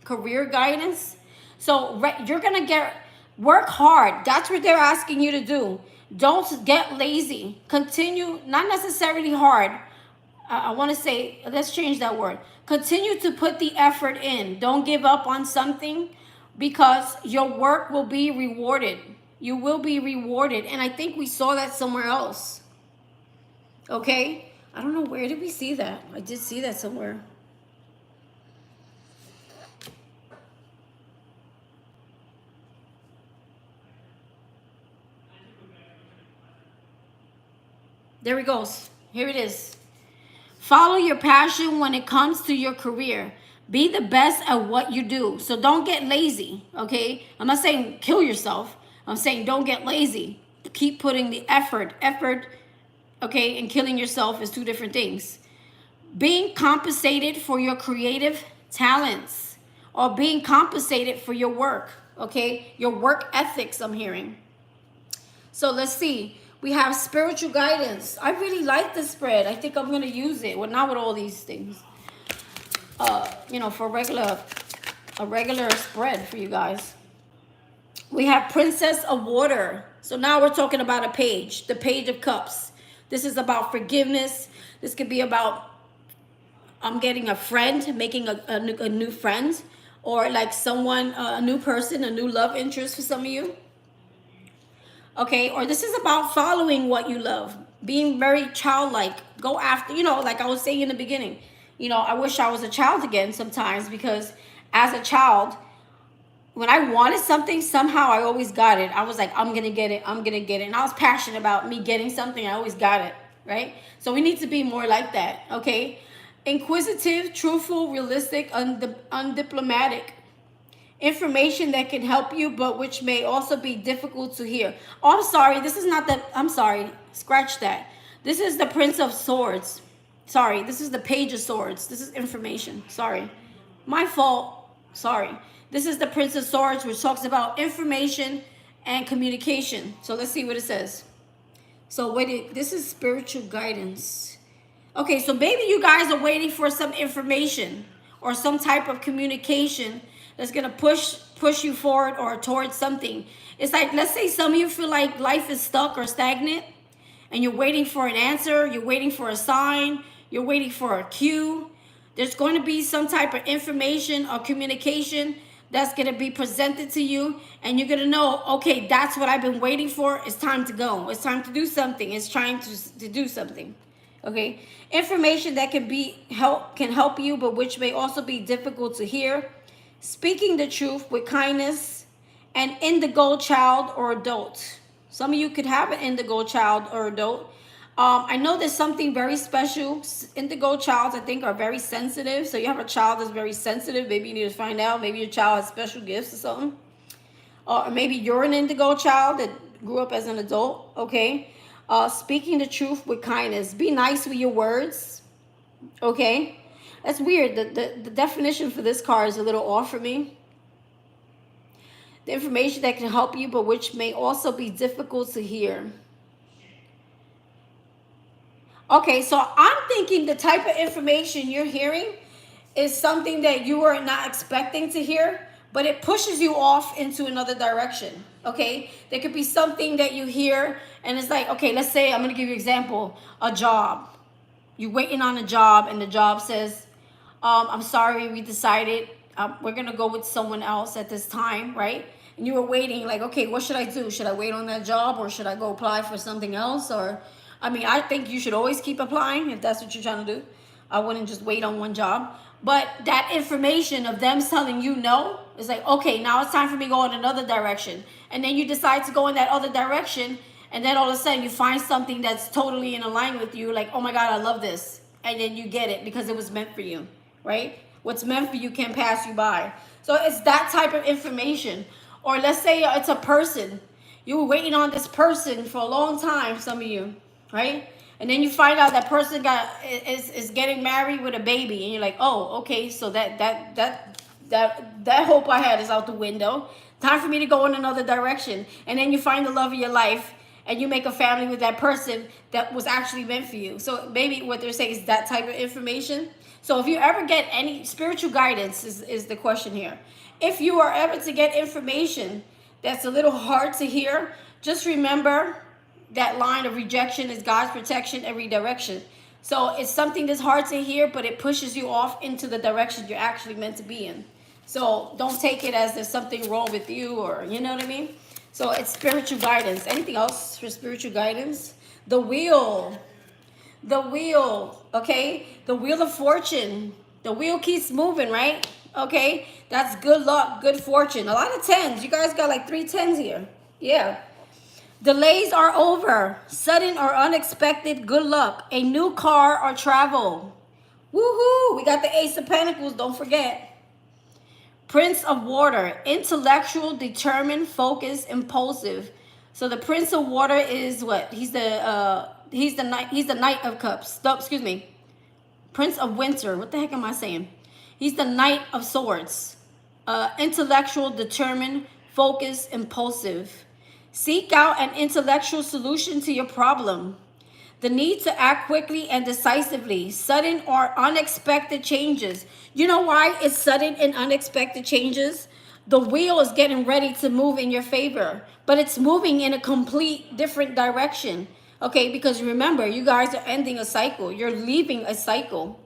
career guidance. So you're gonna work hard. That's what they're asking you to do. Don't get lazy. Continue, not necessarily hard. I want to say, let's change that word. Continue to put the effort in. Don't give up on something, because your work will be rewarded. You will be rewarded. And I think we saw that somewhere else. Okay? I don't know, where did we see that? I did see that somewhere. There it goes. Here it is. Follow your passion when it comes to your career. Be the best at what you do. So don't get lazy, okay? I'm not saying kill yourself. I'm saying don't get lazy. Keep putting the effort. Effort, okay, and killing yourself is 2 different things. Being compensated for your creative talents, or being compensated for your work, okay? Your work ethics, I'm hearing. So let's see. We have spiritual guidance. I really like this spread. I think I'm going to use it. Well, not with all these things. For a regular spread for you guys. We have Princess of Water. So now we're talking about a page. The Page of Cups. This is about forgiveness. This could be about I'm getting a friend, making a new friend. Or like someone, a new person, a new love interest for some of you. Okay, or this is about following what you love, being very childlike. Go after, like I was saying in the beginning, I wish I was a child again sometimes, because as a child, when I wanted something, somehow I always got it. I was like, I'm going to get it. I'm going to get it. And I was passionate about me getting something. I always got it, right? So we need to be more like that, okay? Inquisitive, truthful, realistic, undiplomatic. Information that can help you, but which may also be difficult to hear. Oh, I'm sorry. This is not the, I'm sorry. Scratch that. This is the Prince of Swords. Sorry. This is the Page of Swords. This is information. Sorry. My fault. Sorry. This is the Prince of Swords, which talks about information and communication. So let's see what it says. So this is spiritual guidance. Okay, so maybe you guys are waiting for some information or some type of communication that's gonna push you forward or towards something. It's like, let's say some of you feel like life is stuck or stagnant and you're waiting for an answer, you're waiting for a sign, you're waiting for a cue. There's going to be some type of information or communication that's going to be presented to you, and you're going to know, okay, that's what I've been waiting for. It's time to go. It's time to do something. It's trying to do something. Okay, information that can help you, but which may also be difficult to hear. Speaking the truth with kindness, and indigo child or adult. Some of you could have an indigo child or adult. I know there's something very special. Indigo childs, I think, are very sensitive. So you have a child that's very sensitive. Maybe you need to find out. Maybe your child has special gifts or something. Or maybe you're an indigo child that grew up as an adult. Okay. Speaking the truth with kindness. Be nice with your words. Okay. That's weird. The definition for this card is a little off for me. The information that can help you, but which may also be difficult to hear. Okay, so I'm thinking the type of information you're hearing is something that you were not expecting to hear, but it pushes you off into another direction. Okay, there could be something that you hear and it's like, okay, let's say, I'm going to give you an example, a job. You're waiting on a job and the job says, I'm sorry, we decided we're going to go with someone else at this time, right? And you were waiting like, okay, what should I do? Should I wait on that job or should I go apply for something else? Or, I mean, I think you should always keep applying if that's what you're trying to do. I wouldn't just wait on one job. But that information of them telling you no, is like, okay, now it's time for me to go in another direction. And then you decide to go in that other direction. And then all of a sudden you find something that's totally in alignment with you. Like, oh my God, I love this. And then you get it because it was meant for you, right? What's meant for you can't pass you by. So it's that type of information. Or let's say it's a person. You were waiting on this person for a long time, some of you, right? And then you find out that person is getting married with a baby, and you're like, oh, okay, so that hope I had is out the window. Time for me to go in another direction. And then you find the love of your life, and you make a family with that person that was actually meant for you. So maybe what they're saying is that type of information. So if you ever get any spiritual guidance is the question here. If you are ever to get information that's a little hard to hear, just remember that line of rejection is God's protection and redirection. So it's something that's hard to hear, but it pushes you off into the direction you're actually meant to be in. So don't take it as there's something wrong with you, or you know what I mean? So it's spiritual guidance. Anything else for spiritual guidance? The wheel. The wheel, okay? The wheel of fortune. The wheel keeps moving, right? Okay? That's good luck, good fortune. A lot of 10s. You guys got like 3 10s here. Yeah. Delays are over. Sudden or unexpected good luck. A new car or travel. Woohoo! We got the Ace of Pentacles, don't forget. Prince of Water. Intellectual, determined, focused, impulsive. So the Prince of Water is what? He's the Knight of Cups. No, excuse me. Prince of Winter. What the heck am I saying? He's the Knight of Swords. Intellectual, determined, focused, impulsive. Seek out an intellectual solution to your problem. The need to act quickly and decisively. Sudden or unexpected changes. You know why it's sudden and unexpected changes? The wheel is getting ready to move in your favor, but it's moving in a complete different direction. Okay, because remember, you guys are ending a cycle. You're leaving a cycle.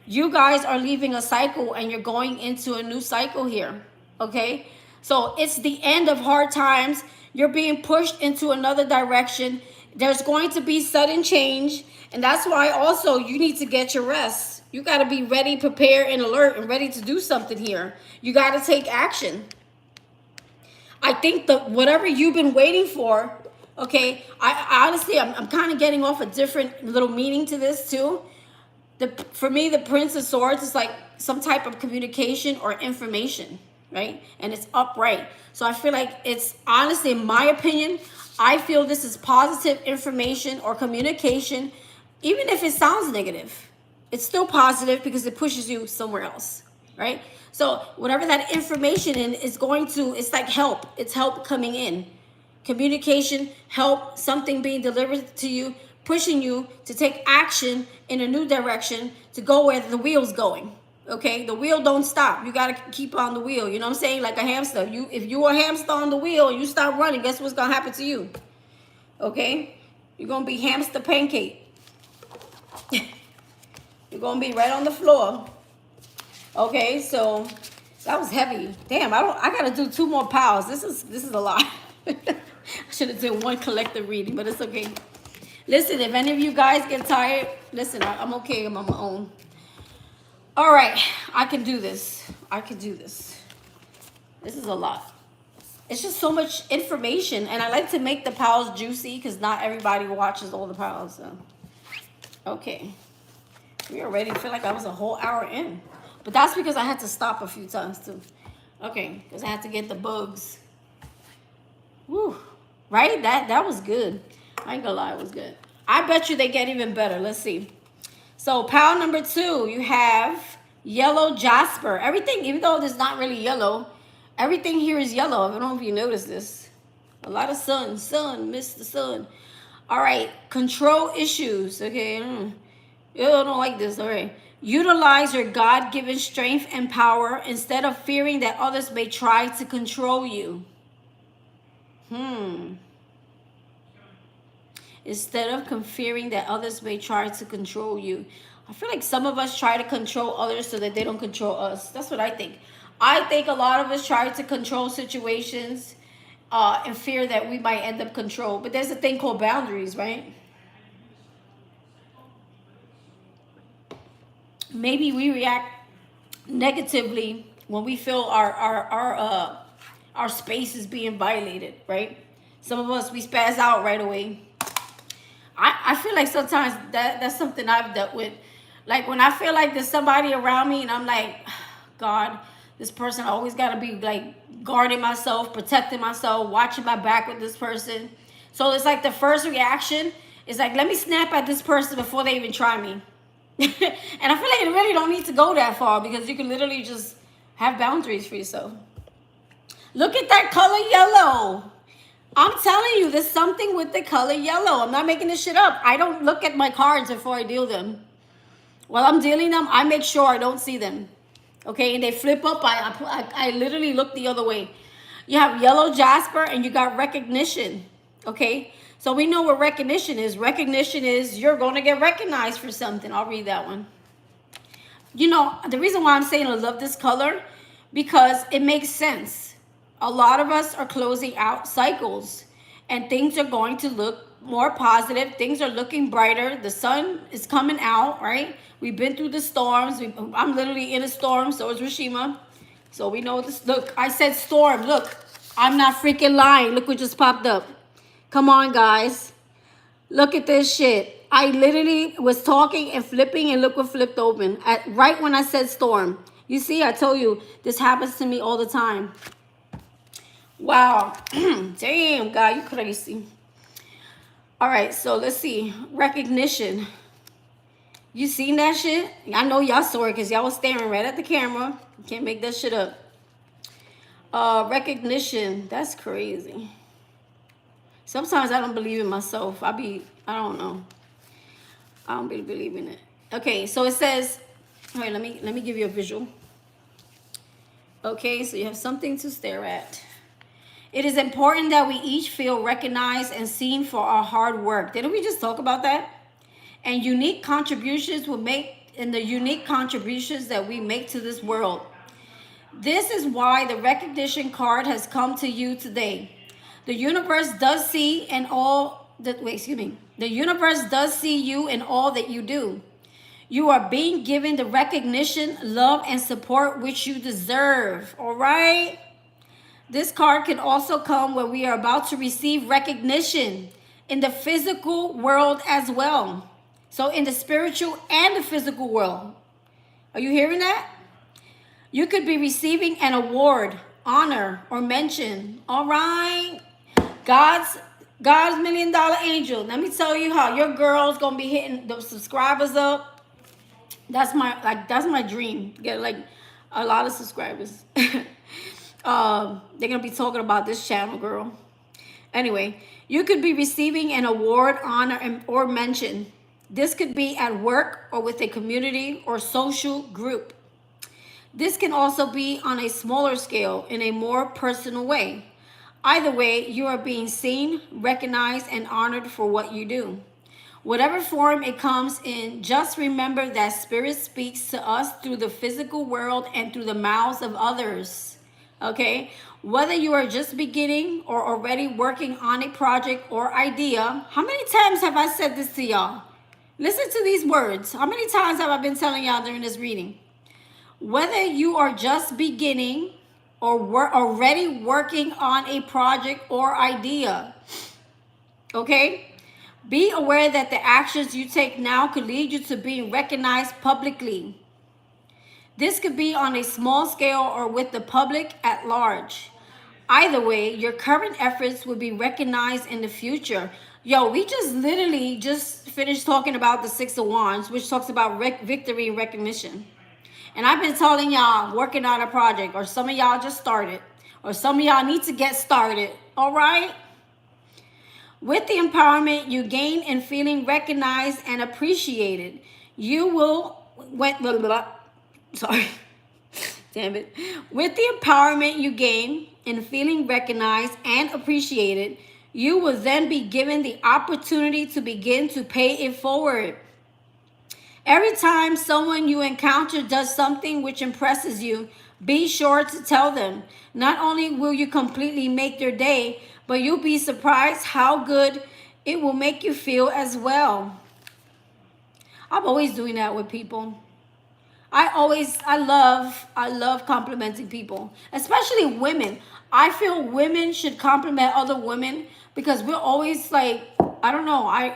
You guys are leaving a cycle and you're going into a new cycle here. Okay, so it's the end of hard times. You're being pushed into another direction. There's going to be sudden change. And that's why also you need to get your rest. You got to be ready, prepared, and alert and ready to do something here. You got to take action. I think that whatever you've been waiting for, okay, I honestly, I'm kind of getting off a different little meaning to this too. For me, the Prince of Swords is like some type of communication or information, right? And it's upright. So I feel like it's, honestly, in my opinion, I feel this is positive information or communication. Even if it sounds negative, it's still positive because it pushes you somewhere else. right? So whatever that information is going to, it's like help. It's help coming in. Communication, help, something being delivered to you, pushing you to take action in a new direction, to go where the wheel's going. Okay, the wheel don't stop. You got to keep on the wheel. You know what I'm saying? Like a hamster. If you are a hamster on the wheel, you stop running, guess what's gonna happen to you? Okay, you're gonna be hamster pancake. You're gonna be right on the floor. Okay, so that was heavy. Damn, I gotta do 2 more piles. This is a lot. I should have done one collective reading, but it's okay. Listen, if any of you guys get tired, listen, I'm okay. I'm on my own. All right, I can do this. I can do this. This is a lot. It's just so much information, and I like to make the piles juicy because not everybody watches all the piles. So. Okay, we already feel like I was a whole hour in, but that's because I had to stop a few times too. Okay, because I had to get the bugs. Woo, right? That was good. I ain't gonna lie, it was good. I bet you they get even better. Let's see. So pile number 2, you have yellow jasper. Everything, even though there's not really yellow, everything here is yellow. I don't know if you noticed this. A lot of sun, miss the sun. All right, control issues. Okay, I don't like this. All right. Utilize your God-given strength and power instead of fearing that others may try to control you. Instead of fearing that others may try to control you. I feel like some of us try to control others so that they don't control us. That's what I think. I think a lot of us try to control situations in fear that we might end up controlled. But there's a thing called boundaries, right? Maybe we react negatively when we feel our space is being violated, right? Some of us, we spaz out right away. I feel like sometimes that's something I've dealt with. Like when I feel like there's somebody around me and I'm like, God, this person, I always got to be like guarding myself, protecting myself, watching my back with this person. So it's like the first reaction is like, let me snap at this person before they even try me. And I feel like it really don't need to go that far because you can literally just have boundaries for yourself. Look at that color yellow. I'm telling you, there's something with the color yellow. I'm not making this shit up. I don't look at my cards before I deal them. While I'm dealing them, I make sure I don't see them. Okay, and they flip up. I literally look the other way. You have yellow jasper and you got recognition. Okay, so we know what recognition is. Recognition is you're going to get recognized for something. I'll read that one. You know, the reason why I'm saying I love this color, because it makes sense. A lot of us are closing out cycles and things are going to look more positive. Things are looking brighter. The sun is coming out, right? We've been through the storms. I'm literally in a storm. So is Rashima. So we know this. Look, I said storm. Look, I'm not freaking lying. Look what just popped up. Come on, guys. Look at this shit. I literally was talking and flipping and look what flipped open. Right when I said storm. You see, I told you this happens to me all the time. Wow. Damn, God, you crazy. All right, so let's see. Recognition. You seen that shit? I know y'all saw it because y'all was staring right at the camera. You can't make that shit up. Recognition. That's crazy. Sometimes I don't believe in myself. I don't know. I don't really believe in it. Okay, so it says, all right, let me give you a visual. Okay, so you have something to stare at. It is important that we each feel recognized and seen for our hard work. Didn't we just talk about that? And unique contributions the unique contributions that we make to this world. This is why the recognition card has come to you today. The universe does see The universe does see you in all that you do. You are being given the recognition, love, and support which you deserve. All right? This card can also come when we are about to receive recognition in the physical world as well. So in the spiritual and the physical world. Are you hearing that? You could be receiving an award, honor, or mention. All right? God's $1 million angel. Let me tell you how your girl's gonna be hitting the subscribers up. That's my dream. Get like A lot of subscribers. They're gonna be talking about this channel, girl. Anyway, you could be receiving an award, honor, or mention. This could be at work or with a community or social group. This can also be on a smaller scale in a more personal way. Either way, you are being seen, recognized, and honored for what you do. Whatever form it comes in, just remember that Spirit speaks to us through the physical world and through the mouths of others. Okay? Whether you are just beginning or already working on a project or idea, how many times have I said this to y'all? Listen to these words. How many times have I been telling y'all during this reading? Whether you are just beginning or already working on a project or idea, okay? Be aware that the actions you take now could lead you to being recognized publicly. This could be on a small scale or with the public at large. Either way, your current efforts will be recognized in the future. Yo, we just literally just finished talking about the Six of Wands, which talks about victory and recognition. And I've been telling y'all, working on a project, or some of y'all just started, or some of y'all need to get started, all right? With the empowerment you gain in feeling recognized and appreciated, you will, sorry, damn it. With the empowerment you gain in feeling recognized and appreciated, you will then be given the opportunity to begin to pay it forward. Every time someone you encounter does something which impresses you, be sure to tell them. Not only will you completely make their day, but you'll be surprised how good it will make you feel as well. I'm always doing that with people. I love complimenting people, especially women. I feel women should compliment other women because we're always like, I don't know, I've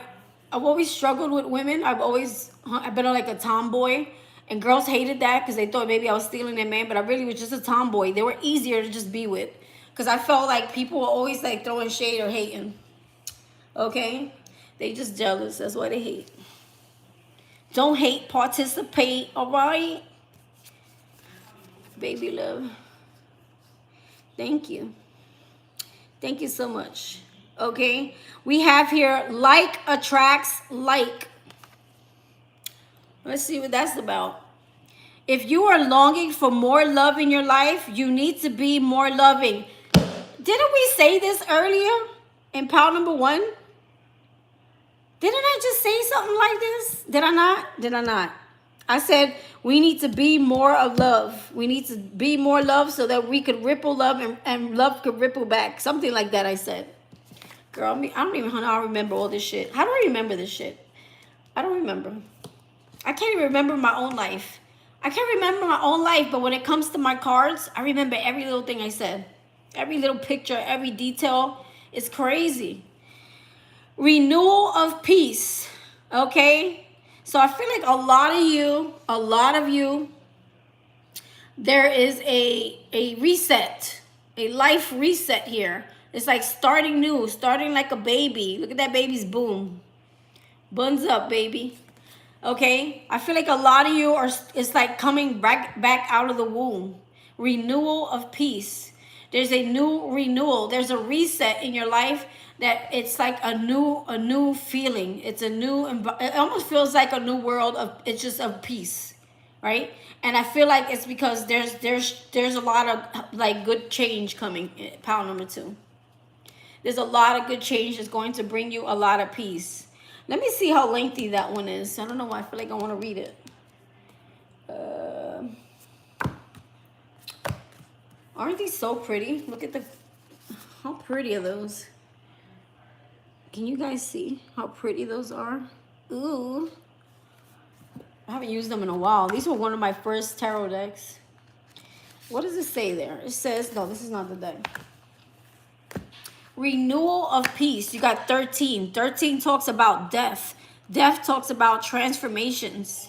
always struggled with women. I've been like a tomboy, and girls hated that because they thought maybe I was stealing their man, but I really was just a tomboy. They were easier to just be with because I felt like people were always like throwing shade or hating. Okay? They just jealous. That's why they hate. Don't hate, participate, all right? Baby love. Thank you. Thank you so much. Okay? We have here like attracts like. Let's see what that's about. If you are longing for more love in your life, you need to be more loving. Didn't we say this earlier in pile number 1? Didn't I just say something like this? Did I not? Did I not? I said we need to be more of love. We need to be more love so that we could ripple love and love could ripple back. Something like that I said. Girl, I don't even know how I remember all this shit. How do I remember this shit? I don't remember. I can't even remember my own life. I can't remember my own life, but when it comes to my cards, I remember every little thing I said. Every little picture, every detail. It's crazy. Renewal of peace. Okay? So I feel like a lot of you, there is a reset, a life reset here. It's like starting new, starting like a baby. Look at that baby's boom. Buns up, baby. Okay? I feel like a lot of you it's like coming back out of the womb. Renewal of peace. There's a new renewal. There's a reset in your life that it's like a new feeling. It's a new, it almost feels like a new world it's just of peace, right? And I feel like it's because there's a lot of like good change coming in pile number 2. There's a lot of good change that's going to bring you a lot of peace. Let me see how lengthy that one is. I don't know why I feel like I want to read it. Aren't these so pretty? Look at how pretty are those? Can you guys see how pretty those are? Ooh. I haven't used them in a while. These were one of my first tarot decks. What does it say there? It says, no, this is not the deck. Renewal of peace. You got 13. 13 talks about death. Death talks about transformations.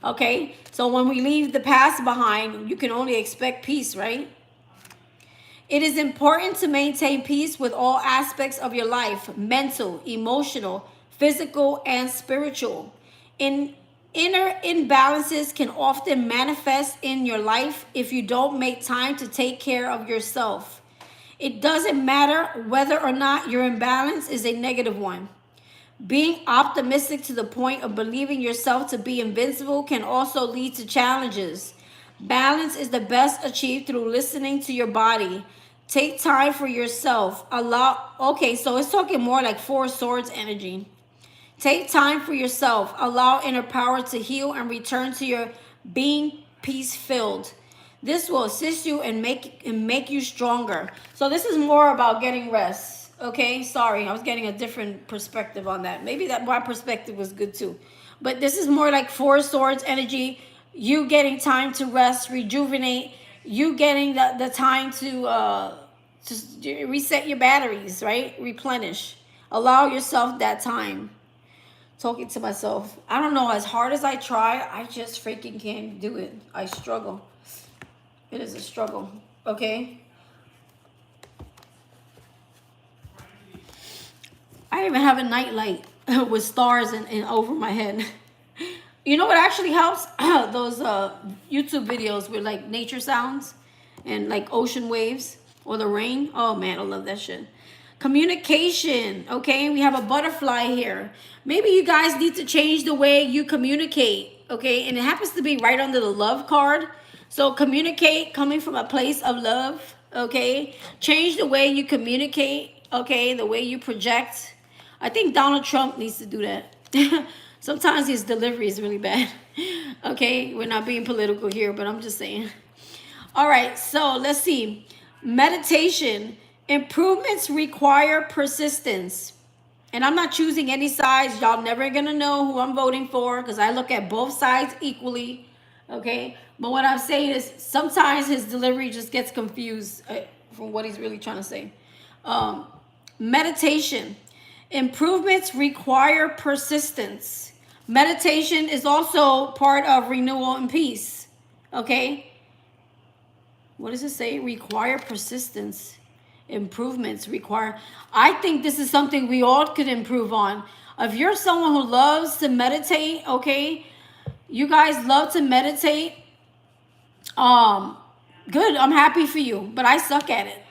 Okay? So when we leave the past behind, you can only expect peace, right? It is important to maintain peace with all aspects of your life, mental, emotional, physical, and spiritual. In Inner imbalances can often manifest in your life if you don't make time to take care of yourself. It doesn't matter whether or not your imbalance is a negative one. Being optimistic to the point of believing yourself to be invincible can also lead to challenges. Balance is the best achieved through listening to your body. Take time for yourself. Okay, so it's talking more like Four Swords energy. Take time for yourself. Allow inner power to heal and return to your being peace filled. This will assist you and make you stronger. So this is more about getting rest. Okay, sorry, I was getting a different perspective on that. Maybe that my perspective was good too. But this is more like Four Swords energy. You getting time to rest, rejuvenate. You getting the time to just reset your batteries, right? Replenish. Allow yourself that time. Talking to myself. I don't know, as hard as I try, I just freaking can't do it. I struggle. It is a struggle, okay? I even have a nightlight with stars in over my head. You know what actually helps? Those YouTube videos with like nature sounds and like ocean waves or the rain. Oh man, I love that shit. Communication, okay? We have a butterfly here. Maybe you guys need to change the way you communicate, okay? And it happens to be right under the love card. So communicate coming from a place of love, okay? Change the way you communicate, okay? The way you project. I think Donald Trump needs to do that. Sometimes his delivery is really bad. Okay, we're not being political here, but I'm just saying. All right, so let's see. Meditation. Improvements require persistence. And I'm not choosing any sides. Y'all never gonna know who I'm voting for because I look at both sides equally. Okay? But what I'm saying is sometimes his delivery just gets confused from what he's really trying to say. Meditation. Improvements require persistence. Meditation is also part of renewal and peace. Okay? What does it say? Require persistence. Improvements require. I think this is something we all could improve on. If you're someone who loves to meditate, okay, you guys love to meditate, good, I'm happy for you, but I suck at it.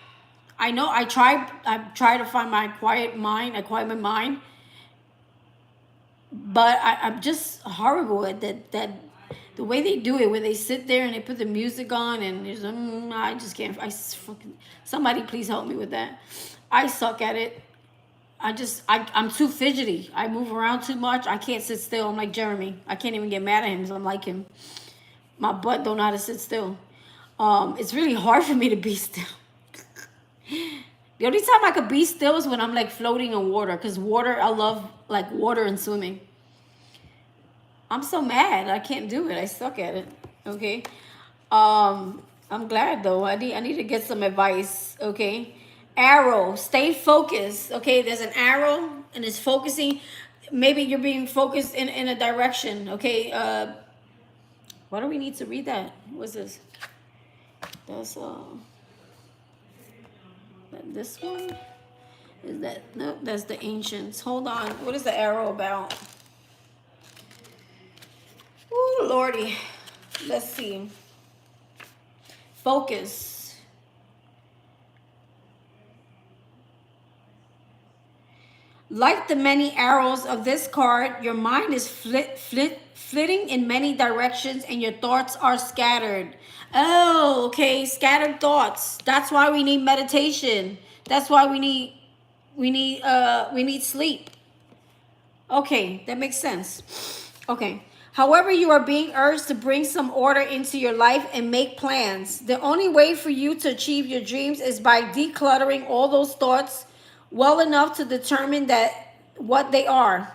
I know I try to find my quiet mind, I quiet my mind, but I'm just horrible at that the way they do it, where they sit there and they put the music on and there's I just can't. Somebody please help me with that. I suck at it. I'm too fidgety. I move around too much. I can't sit still. I'm like Jeremy. I can't even get mad at him because I'm like him. My butt don't know how to sit still. It's really hard for me to be still. The only time I could be still is when I'm like floating in water, because water, I love like water and swimming. I'm so mad. I can't do it. I suck at it. Okay. I'm glad though. I need to get some advice. Okay. Arrow. Stay focused. Okay. There's an arrow and it's focusing. Maybe you're being focused in a direction. Okay. Why do we need to read that? What's this? That's this one? Is that no? That's the ancients. Hold on. What is the arrow about? Ooh, Lordy. Let's see. Focus. Like the many arrows of this card, your mind is flitting in many directions and your thoughts are scattered. Oh, okay. Scattered thoughts. That's why we need meditation. That's why we need sleep. Okay, that makes sense. Okay. However, you are being urged to bring some order into your life and make plans. The only way for you to achieve your dreams is by decluttering all those thoughts well enough to determine that what they are.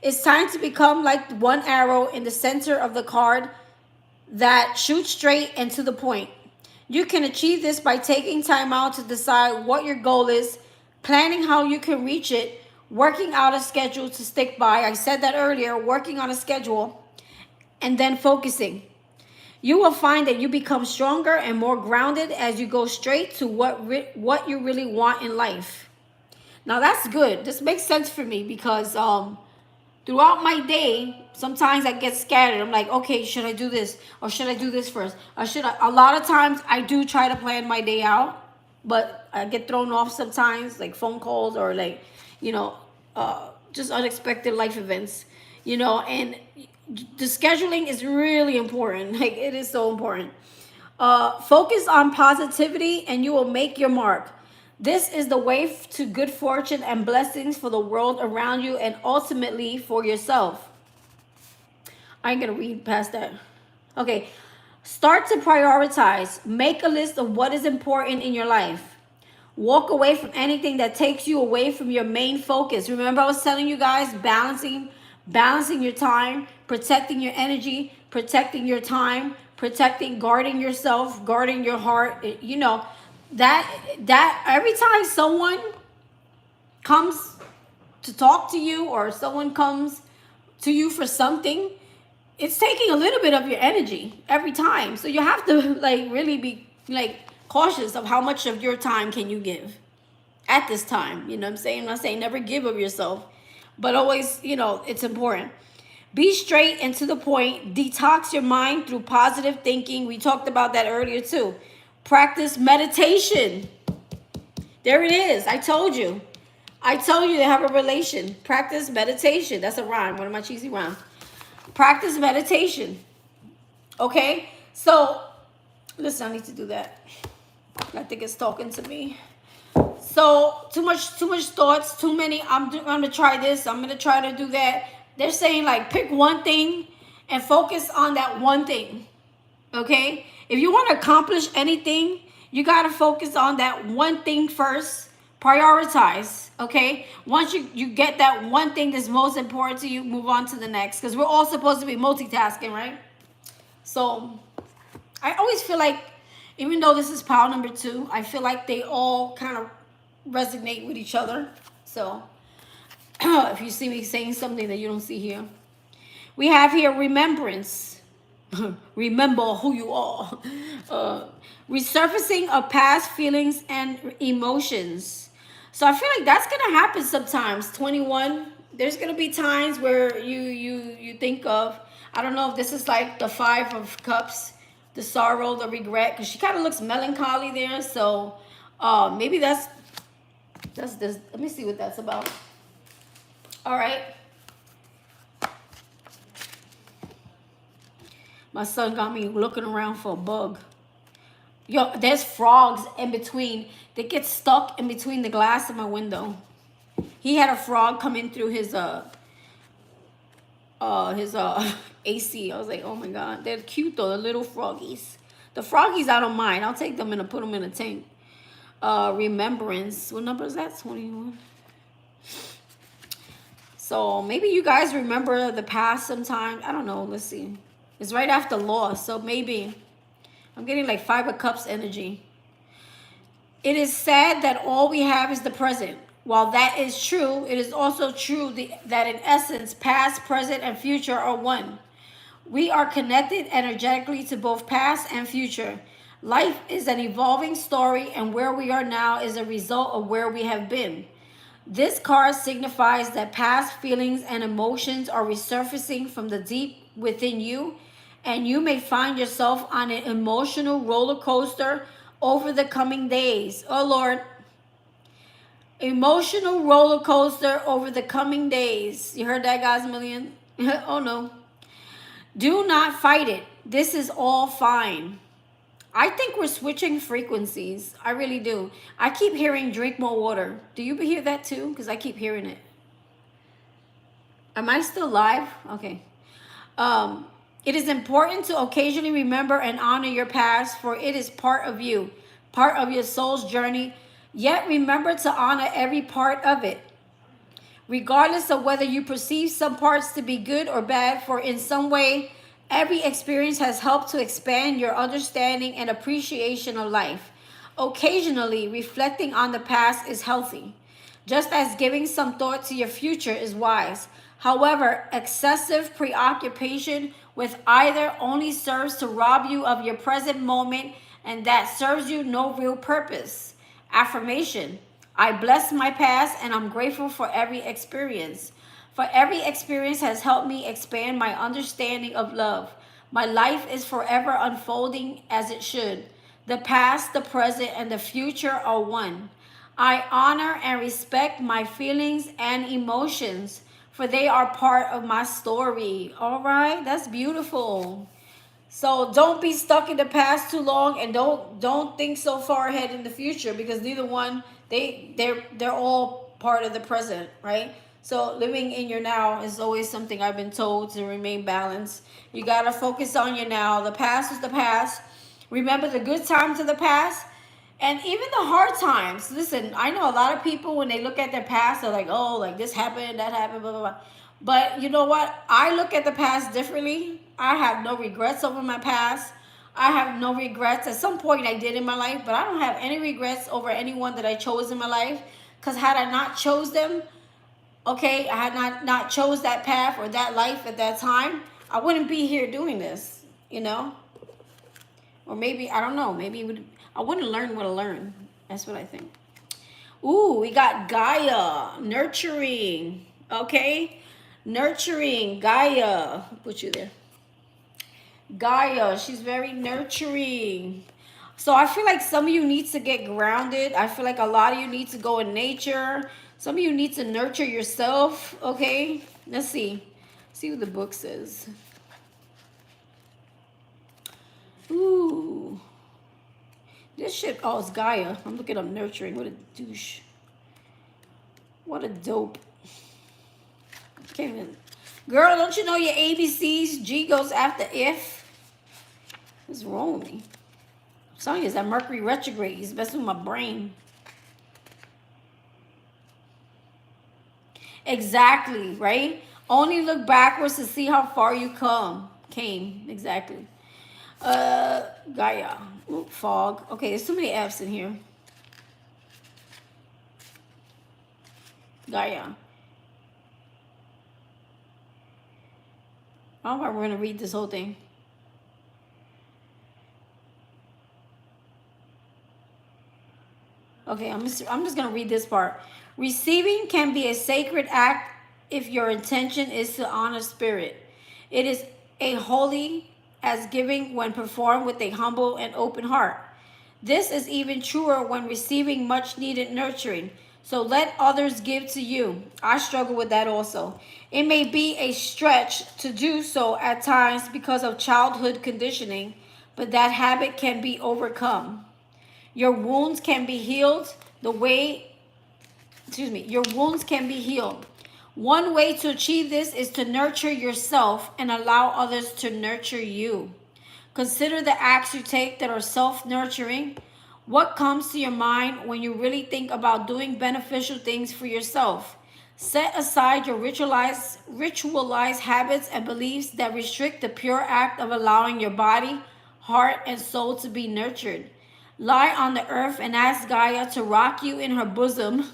It's time to become like one arrow in the center of the card that shoots straight and to the point. You can achieve this by taking time out to decide what your goal is, planning how you can reach it, working out a schedule to stick by. I said that earlier, working on a schedule, and then focusing. You will find that you become stronger and more grounded as you go straight to what you really want in life. Now that's good. This makes sense for me because throughout my day, sometimes I get scattered. I'm like, okay, should I do this? Or should I do this first? Or should I? A lot of times I do try to plan my day out, but I get thrown off sometimes, like phone calls or like, you know, just unexpected life events, you know, and the scheduling is really important. Like, it is so important. Focus on positivity and you will make your mark. This is the way to good fortune and blessings for the world around you and ultimately for yourself. I ain't gonna read past that. Okay. Start to prioritize. Make a list of what is important in your life. Walk away from anything that takes you away from your main focus. Remember I was telling you guys, balancing your time, protecting your energy, protecting your time, guarding yourself, guarding your heart. You know, that every time someone comes to talk to you or someone comes to you for something, it's taking a little bit of your energy every time. So you have to like really be like cautious of how much of your time can you give at this time. You know what I'm saying? I'm not saying never give of yourself, but always, you know, it's important. Be straight and to the point. Detox your mind through positive thinking. We talked about that earlier too. Practice meditation. There it is. I told you they have a relation. Practice meditation. That's a rhyme. One of my cheesy rhymes. Practice meditation. Okay? So, listen, I need to do that. I think it's talking to me. So, too much thoughts, too many. I'm going to try this. I'm going to try to do that. They're saying, like, pick one thing and focus on that one thing. Okay? If you want to accomplish anything, you got to focus on that one thing first. Prioritize. Okay? Once you get that one thing that's most important to you, move on to the next. Because we're all supposed to be multitasking, right? So, I always feel like, even though this is pile number 2, I feel like they all kind of resonate with each other. So, if you see me saying something that you don't see here. We have here remembrance. Remember who you are. Resurfacing of past feelings and emotions. So I feel like that's going to happen sometimes. 21, there's going to be times where you think of, I don't know if this is like the 5 of Cups, the sorrow, the regret, because she kind of looks melancholy there. So maybe that's this. Let me see what that's about. All right. My son got me looking around for a bug. Yo, there's frogs in between. They get stuck in between the glass of my window. He had a frog come in through his AC. I was like, oh my God. They're cute though, the little froggies. The froggies I don't mind. I'll take them and put them in a tank. Remembrance. What number is that? 21. So maybe you guys remember the past sometime. I don't know. Let's see. It's right after loss. So maybe I'm getting like 5 of Cups energy. It is sad that all we have is the present. While that is true, it is also true that in essence, past, present, and future are one. We are connected energetically to both past and future. Life is an evolving story, and where we are now is a result of where we have been. This card signifies that past feelings and emotions are resurfacing from the deep within you, and you may find yourself on an emotional roller coaster over the coming days. Oh, Lord. Emotional roller coaster over the coming days. You heard that, guys? Million? Oh, no. Do not fight it. This is all fine. I think we're switching frequencies. I really do. I keep hearing drink more water. Do you hear that too? Because I keep hearing it. Am I still live? Okay. It is important to occasionally remember and honor your past, for it is part of you, part of your soul's journey. Yet remember to honor every part of it, regardless of whether you perceive some parts to be good or bad, for in some way, every experience has helped to expand your understanding and appreciation of life. Occasionally, reflecting on the past is healthy, just as giving some thought to your future is wise. However, excessive preoccupation with either only serves to rob you of your present moment, and that serves you no real purpose. Affirmation: I bless my past and I'm grateful for every experience. For every experience has helped me expand my understanding of love. My life is forever unfolding as it should. The past, the present, and the future are one. I honor and respect my feelings and emotions, for they are part of my story. All right, that's beautiful. So don't be stuck in the past too long, and don't think so far ahead in the future, because neither one, they're all part of the present, right? So living in your now is always something I've been told to remain balanced. You gotta focus on your now. The past is the past. Remember the good times of the past, and even the hard times. Listen, I know a lot of people, when they look at their past, they're like, oh, like this happened, that happened, blah, blah, blah. But you know what? I look at the past differently. I have no regrets over my past. I have no regrets. At some point I did in my life, but I don't have any regrets over anyone that I chose in my life. Because had I not chose them, okay, I had not chose that path or that life at that time, I wouldn't be here doing this, you know? Or maybe, I don't know, maybe I wouldn't learn what I learned. That's what I think. Ooh, we got Gaia, nurturing, okay? Nurturing, Gaia. Put you there. Gaia, she's very nurturing. So I feel like some of you need to get grounded. I feel like a lot of you need to go in nature. Some of you need to nurture yourself, okay? Let's see. See what the book says. Ooh. This shit, oh, it's Gaia. I'm looking up nurturing. What a douche. What a dope. Can't even. Girl, don't you know your ABCs? G goes after if. What's wrong with me? I'm telling you, it's that Mercury retrograde. It's messing with my brain. Exactly, right? Only look backwards to see how far you came. Exactly. Gaia. Ooh, fog. Okay, there's too many F's in here. Gaia. I don't know if we're going to read this whole thing. Okay, I'm just going to read this part. Receiving can be a sacred act if your intention is to honor spirit. It is a holy as giving when performed with a humble and open heart. This is even truer when receiving much needed nurturing. So let others give to you. I struggle with that also. It may be a stretch to do so at times because of childhood conditioning, but that habit can be overcome. Your wounds can be healed your wounds can be healed. One way to achieve this is to nurture yourself and allow others to nurture you. Consider the acts you take that are self-nurturing. What comes to your mind when you really think about doing beneficial things for yourself? Set aside your ritualized habits and beliefs that restrict the pure act of allowing your body, heart, and soul to be nurtured. Lie on the earth and ask Gaia to rock you in her bosom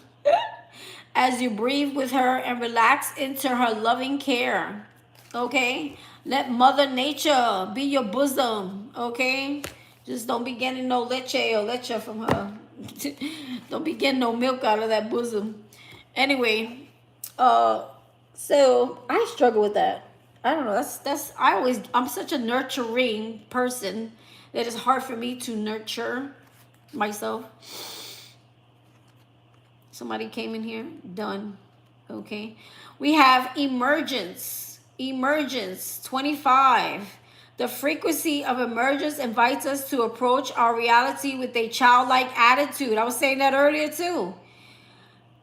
as you breathe with her and relax into her loving care. Okay? Let Mother Nature be your bosom. Okay? Just don't be getting no leche from her. Don't be getting no milk out of that bosom. Anyway, so I struggle with that. I don't know. I'm such a nurturing person that it's hard for me to nurture myself. Somebody came in here. Done. Okay. We have emergence. Emergence 25. The frequency of emergence invites us to approach our reality with a childlike attitude. I was saying that earlier too.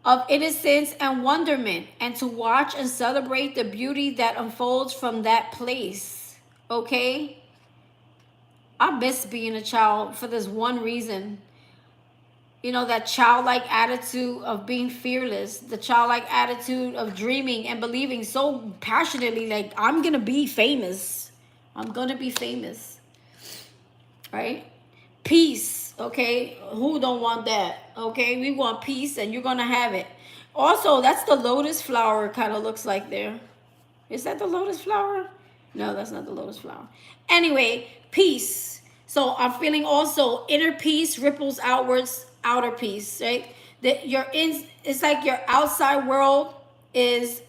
Of innocence and wonderment, and to watch and celebrate the beauty that unfolds from that place. Okay? I miss being a child for this one reason. You know, that childlike attitude of being fearless, the childlike attitude of dreaming and believing so passionately, like, I'm going to be famous. I'm going to be famous. Right? Peace. Okay? Who don't want that? Okay? We want peace and you're going to have it. Also, that's the lotus flower kind of looks like there. Is that the lotus flower? No, that's not the lotus flower. Anyway, peace. So I'm feeling also inner peace ripples outwards, outer peace, right? That it's like your outside world is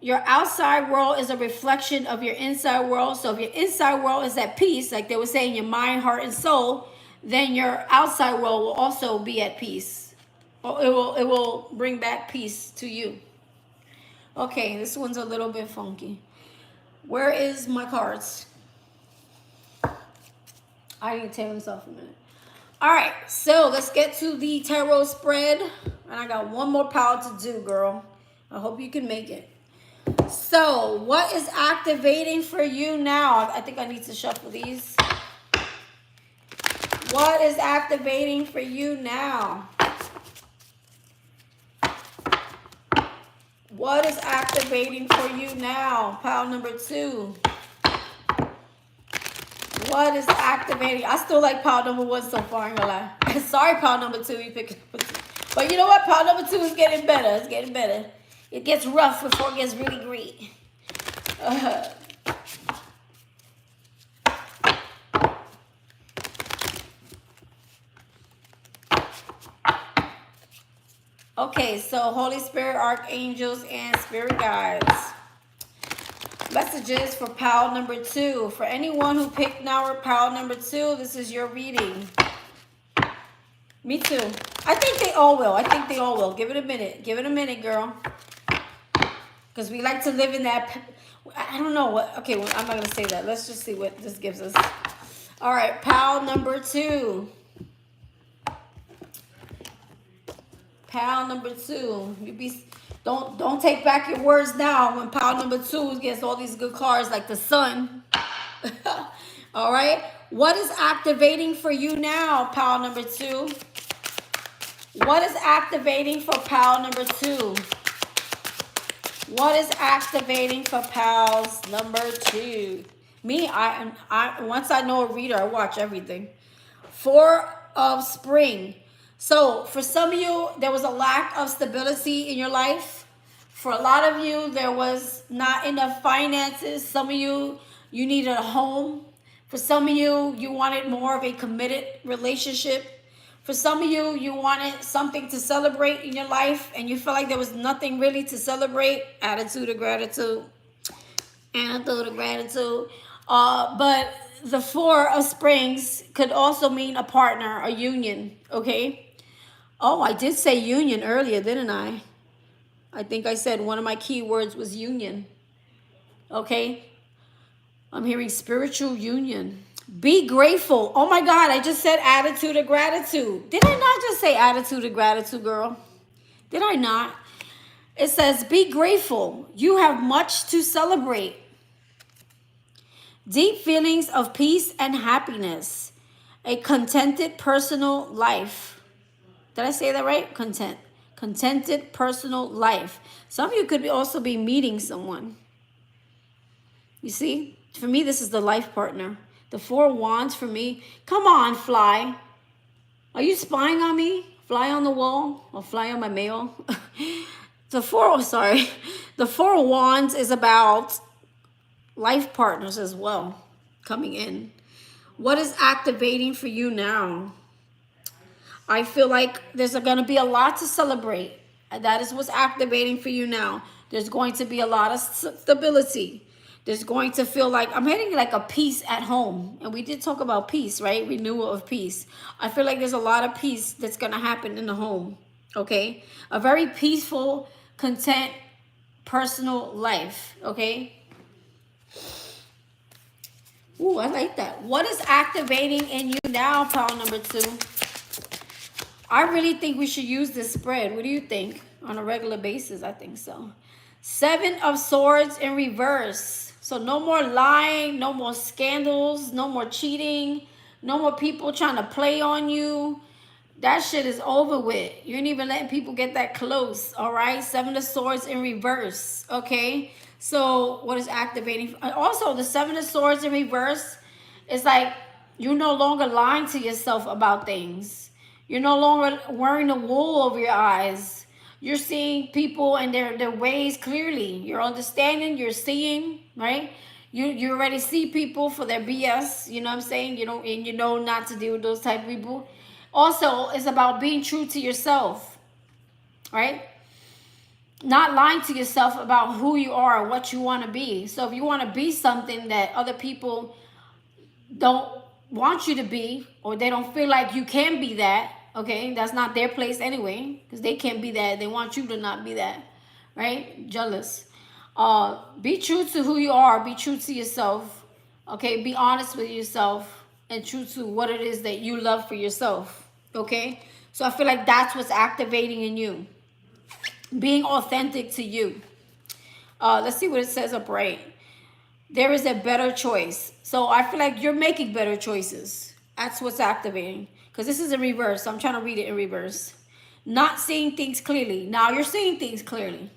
your outside world is a reflection of your inside world. So if your inside world is at peace, like they were saying, your mind, heart, and soul, then your outside world will also be at peace. Or it will bring back peace to you. Okay, this one's a little bit funky. Where is my cards? I need to take this off a minute. All right, so let's get to the tarot spread. And I got one more pile to do, girl. I hope you can make it. So, what is activating for you now? I think I need to shuffle these. What is activating for you now? What is activating for you now? Pile number 2. What is activating? I still like pile number 1 so far, I'm gonna lie. Sorry, pile number 2, you picked number 2. But you know what? Pile number 2 is getting better. It's getting better. It gets rough before it gets really great. Okay, so Holy Spirit, archangels, and spirit guides. Messages for pile number 2. For anyone who picked now pile number 2, this is your reading. Me too. I think they all will. I think they all will. Give it a minute. Give it a minute, girl. Because we like to live in that. I don't know what. Okay, well, I'm not going to say that. Let's just see what this gives us. All right, pile number 2. Pile number 2. Don't take back your words now when pile number 2 gets all these good cards like the sun. All right. What is activating for you now, pile number 2? What is activating for pile number 2? What is activating for piles number 2? Me, I once I know a reader, I watch everything. 4 of spring. So for some of you, there was a lack of stability in your life. For a lot of you, there was not enough finances. Some of you, you needed a home. For some of you, you wanted more of a committed relationship. For some of you, you wanted something to celebrate in your life and you feel like there was nothing really to celebrate. Attitude of gratitude. Attitude of gratitude. But the 4 of springs could also mean a partner, a union, okay? Oh, I did say union earlier, didn't I? I think I said one of my key words was union. Okay? I'm hearing spiritual union. Be grateful. Oh my God, I just said attitude of gratitude. Did I not just say attitude of gratitude, girl? Did I not? It says, be grateful. You have much to celebrate. Deep feelings of peace and happiness. A contented personal life. Did I say that right? Contented personal life. Some of you could also be meeting someone. You see? For me, this is the life partner. The 4 wands for me. Come on, fly. Are you spying on me? Fly on the wall or fly on my mail? The 4 wands is about life partners as well coming in. What is activating for you now? I feel like there's going to be a lot to celebrate. That is what's activating for you now. There's going to be a lot of stability. There's going to feel like, I'm hitting like a peace at home. And we did talk about peace, right? Renewal of peace. I feel like there's a lot of peace that's going to happen in the home. Okay? A very peaceful, content, personal life. Okay? Ooh, I like that. What is activating in you now, pile number 2? I really think we should use this spread. What do you think? On a regular basis, I think so. 7 of swords in reverse. So no more lying, no more scandals, no more cheating, no more people trying to play on you. That shit is over with. You ain't even letting people get that close, all right? 7 of swords in reverse, okay? So what is activating? Also, the 7 of swords in reverse is like you're no longer lying to yourself about things. You're no longer wearing the wool over your eyes. You're seeing people and their ways clearly. You're understanding, you're seeing, right? You already see people for their BS, you know what I'm saying? And you know not to deal with those type of people. Also, it's about being true to yourself, right? not lying to yourself about who you are or what you want to be. So if you want to be something that other people don't want you to be, or they don't feel like you can be that, okay, that's not their place anyway, because they can't be that. They want you to not be that, right? Jealous. Be true to who you are. Be true to yourself. Okay, be honest with yourself and true to what it is that you love for yourself. Okay, so I feel like that's what's activating in you. Being authentic to you. Let's see what it says up right. There is a better choice. So I feel like you're making better choices. That's what's activating. Because this is in reverse. So I'm trying to read it in reverse. Not seeing things clearly. Now you're seeing things clearly.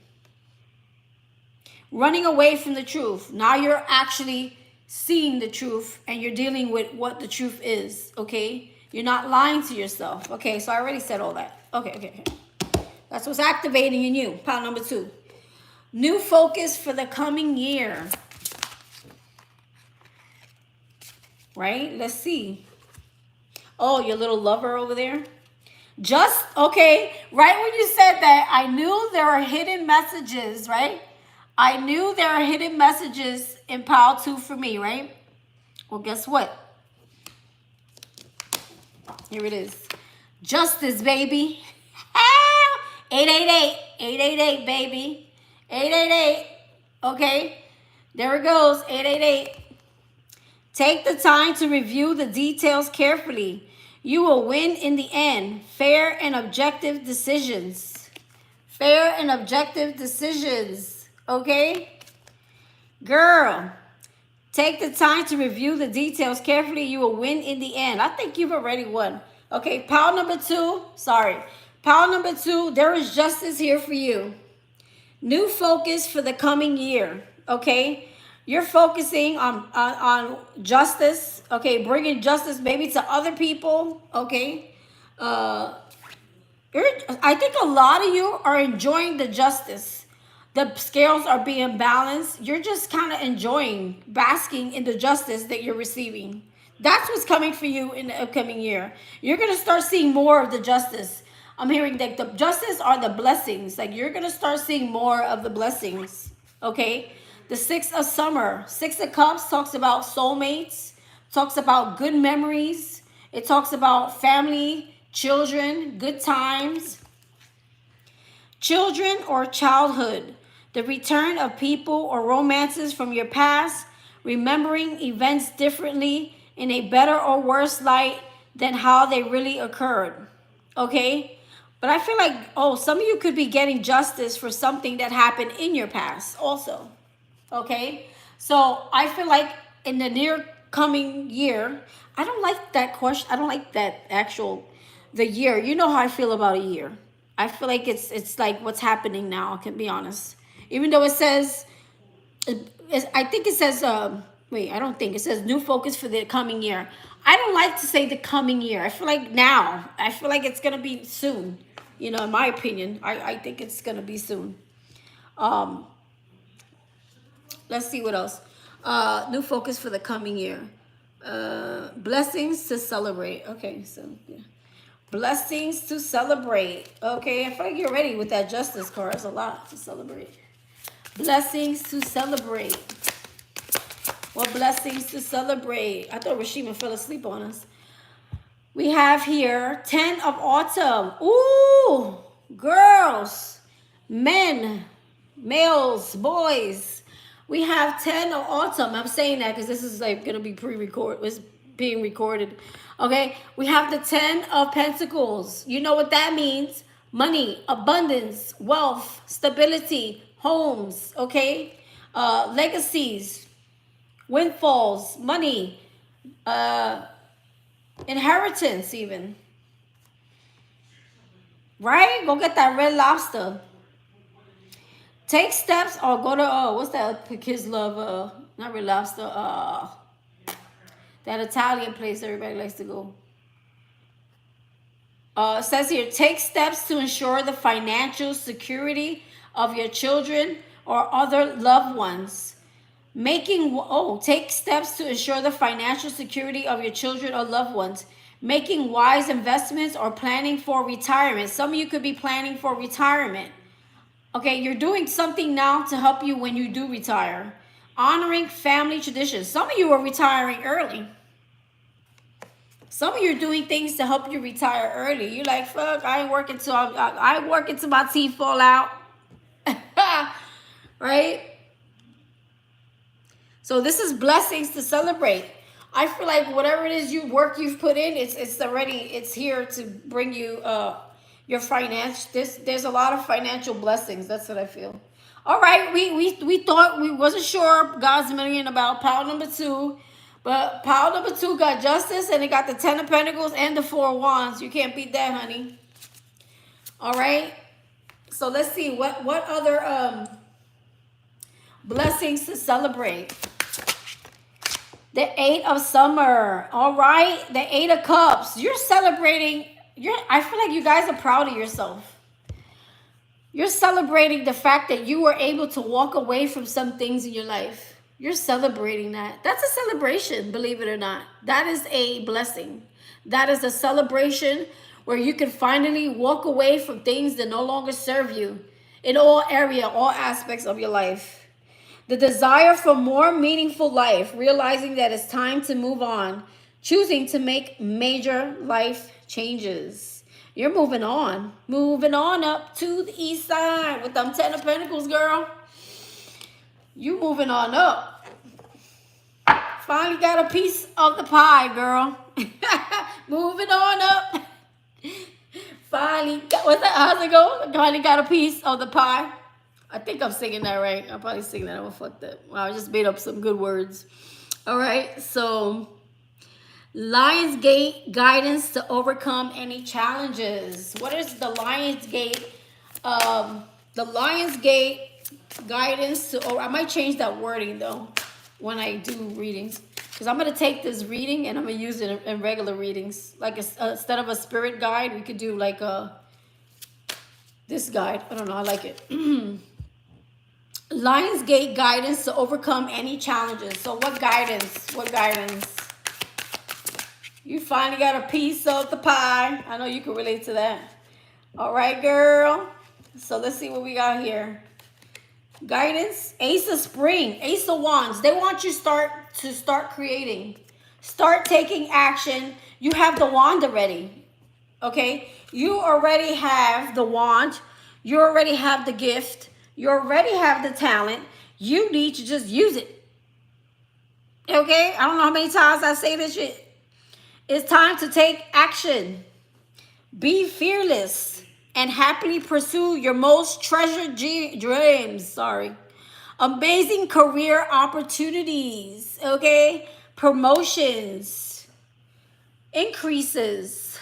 Running away from the truth. Now you're actually seeing the truth and you're dealing with what the truth is. Okay? You're not lying to yourself. Okay, so I already said all that. Okay. That's what's activating in you. Pile number 2. New focus for the coming year. Right? Let's see. Oh, your little lover over there. Just, okay. Right when you said that, I knew there are hidden messages, right? I knew there are hidden messages in pile 2 for me, right? Well, guess what? Here it is. Justice, baby. 888. 888, baby. 888. Okay. There it goes. 888. Take the time to review the details carefully. You will win in the end. Fair and objective decisions. Fair and objective decisions. Okay? Girl, take the time to review the details carefully. You will win in the end. I think you've already won. Okay, pile number 2. Sorry. Pile number 2, there is justice here for you. New focus for the coming year. Okay? You're focusing on justice, okay, bringing justice maybe to other people, okay. I think a lot of you are enjoying the justice. The scales are being balanced. You're just kind of enjoying, basking in the justice that you're receiving. That's what's coming for you in the upcoming year. You're going to start seeing more of the justice. I'm hearing that the justice are the blessings. Like you're going to start seeing more of the blessings, okay. The 6 of summer, 6 of cups talks about soulmates, talks about good memories. It talks about family, children, good times. Children or childhood, the return of people or romances from your past, remembering events differently in a better or worse light than how they really occurred. Okay? But I feel like, some of you could be getting justice for something that happened in your past also. Okay, so I feel like in the near coming year, I don't like that question. I don't like that the year. You know how I feel about a year. I feel like it's like what's happening now. I can be honest. Even though it says, I think it says, I don't think it says new focus for the coming year. I don't like to say the coming year. I feel like now. I feel like it's gonna be soon. You know, in my opinion, I think it's gonna be soon. Let's see what else. New focus for the coming year. Blessings to celebrate. Okay, so yeah. Blessings to celebrate. Okay, I feel like you're ready with that justice card. There's a lot to celebrate. Blessings to celebrate. What blessings to celebrate? I thought Rashima fell asleep on us. We have here 10 of autumn. Ooh, girls, men, males, boys. We have 10 of autumn. I'm saying that because this is like going to be pre-recorded. It's being recorded. Okay. We have the 10 of pentacles. You know what that means. Money, abundance, wealth, stability, homes. Okay. Legacies, windfalls, money, inheritance even. Right? Go get that red lobster. Take steps or go to, what's that kids love? Not Red Lobster. That Italian place everybody likes to go. It says here, take steps to ensure the financial security of your children or other loved ones. Take steps to ensure the financial security of your children or loved ones. Making wise investments or planning for retirement. Some of you could be planning for retirement. Okay, you're doing something now to help you when you do retire. Honoring family traditions. Some of you are retiring early. Some of you are doing things to help you retire early. You're like, fuck, I ain't working till I work until my teeth fall out. Right? So this is blessings to celebrate. I feel like whatever it is you've put in, it's already, it's here to bring you your finance. There's a lot of financial blessings. That's what I feel. All right, we thought, we wasn't sure God's million about pile number 2, but pile number 2 got justice, and it got the 10 of Pentacles and the 4 of Wands. You can't beat that, honey. All right. So let's see what other blessings to celebrate. The 8 of Summer. All right. The 8 of Cups. You're celebrating. I feel like you guys are proud of yourself. You're celebrating the fact that you were able to walk away from some things in your life. You're celebrating that. That's a celebration, believe it or not. That is a blessing. That is a celebration where you can finally walk away from things that no longer serve you in all aspects of your life. The desire for more meaningful life, realizing that it's time to move on, choosing to make major life changes. You're moving on up to the east side with them 10 of Pentacles, girl. You moving on up. Finally got a piece of the pie, girl. Moving on up. Finally got, how's it go? Finally got a piece of the pie. I think I'm singing that right. I'm probably singing that. I'm fucked up. Wow, I just made up some good words. All right, so Lionsgate guidance to overcome any challenges. What is the Lionsgate? The Lionsgate guidance to, I might change that wording though when I do readings, because I'm going to take this reading and I'm going to use it in regular readings. Like instead of a spirit guide, we could do like this guide. I don't know. I like it. Lionsgate guidance to overcome any challenges. So what guidance? What guidance? You finally got a piece of the pie. I know you can relate to that. All right, girl. So let's see what we got here. Guidance, Ace of Spring, Ace of Wands. They want you to start creating. Start taking action. You have the wand already. Okay? You already have the wand. You already have the gift. You already have the talent. You need to just use it. Okay? I don't know how many times I say this shit. It's time to take action. Be fearless and happily pursue your most treasured dreams. Sorry. Amazing career opportunities. Okay? Promotions. Increases.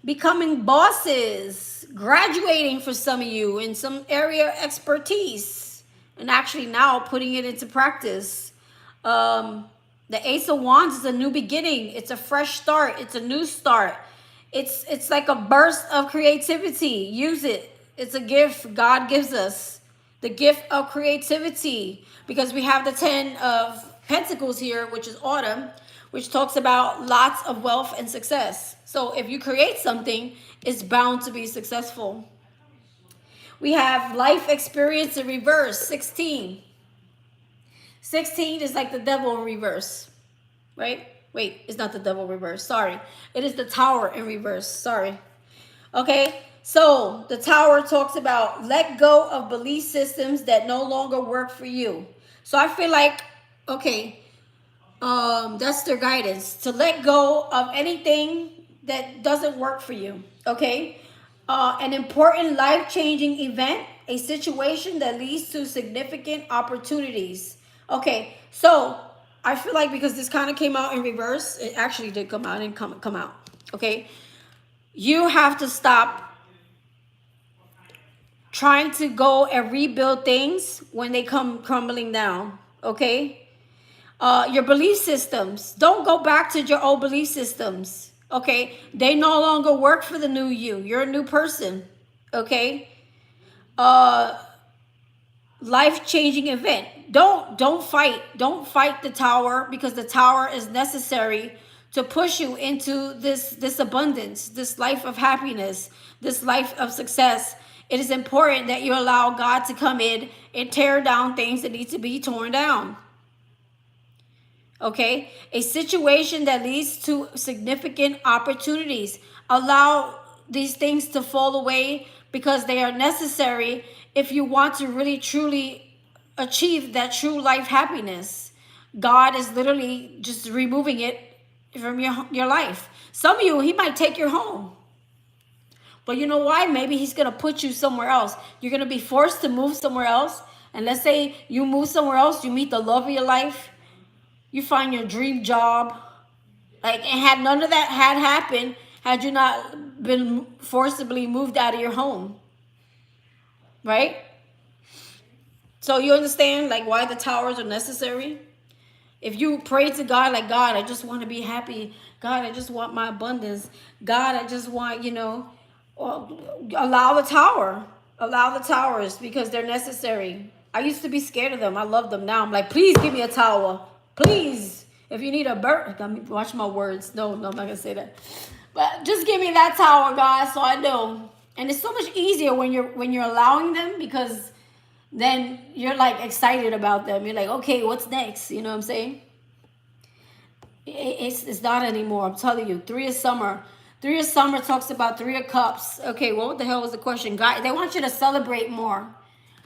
Becoming bosses. Graduating for some of you in some area of expertise. And actually now putting it into practice. The Ace of Wands is a new beginning. It's a fresh start. It's a new start. It's like a burst of creativity. Use it. It's a gift God gives us. The gift of creativity. Because we have the 10 of Pentacles here, which is autumn, which talks about lots of wealth and success. So if you create something, it's bound to be successful. We have life experience in reverse, 16. 16 is like the devil in reverse, right? Wait, it's not the devil in reverse. Sorry. It is the tower in reverse. Sorry. Okay. So the tower talks about let go of belief systems that no longer work for you. So I feel like, okay, that's their guidance, to let go of anything that doesn't work for you. Okay. An important life-changing event, a situation that leads to significant opportunities. Okay, so I feel like because this kind of came out in reverse, it actually did come out and come out. Okay, you have to stop trying to go and rebuild things when they come crumbling down. Okay, your belief systems, don't go back to your old belief systems. Okay, they no longer work for the new you. You're a new person. Okay, life-changing event. Don't fight the tower, because the tower is necessary to push you into this abundance, this life of happiness, this life of success. it is important that you allow God to come in and tear down things that need to be torn down. Okay? A situation that leads to significant opportunities. Allow these things to fall away because they are necessary if you want to really truly achieve that true life happiness. God is literally just removing it from your life. Some of you, he might take your home. But you know why? Maybe he's going to put you somewhere else. You're going to be forced to move somewhere else. And let's say you move somewhere else, you meet the love of your life, you find your dream job. Like, and had none of that had happened had you not been forcibly moved out of your home. Right? So you understand like why the towers are necessary? If you pray to God, like, God, I just want to be happy. God, I just want my abundance. God, I just want, you know, allow the tower. Allow the towers because they're necessary. I used to be scared of them. I love them now. I'm like, please give me a tower. Please. If you need a bird, watch my words. No, I'm not going to say that. But just give me that tower, God, so I know. And it's so much easier when you're allowing them because then you're like excited about them. You're like, okay, what's next? You know what I'm saying? It's not anymore. I'm telling you. 3 of Summer. 3 of Summer talks about 3 of Cups. Okay, well, what the hell was the question? God, they want you to celebrate more.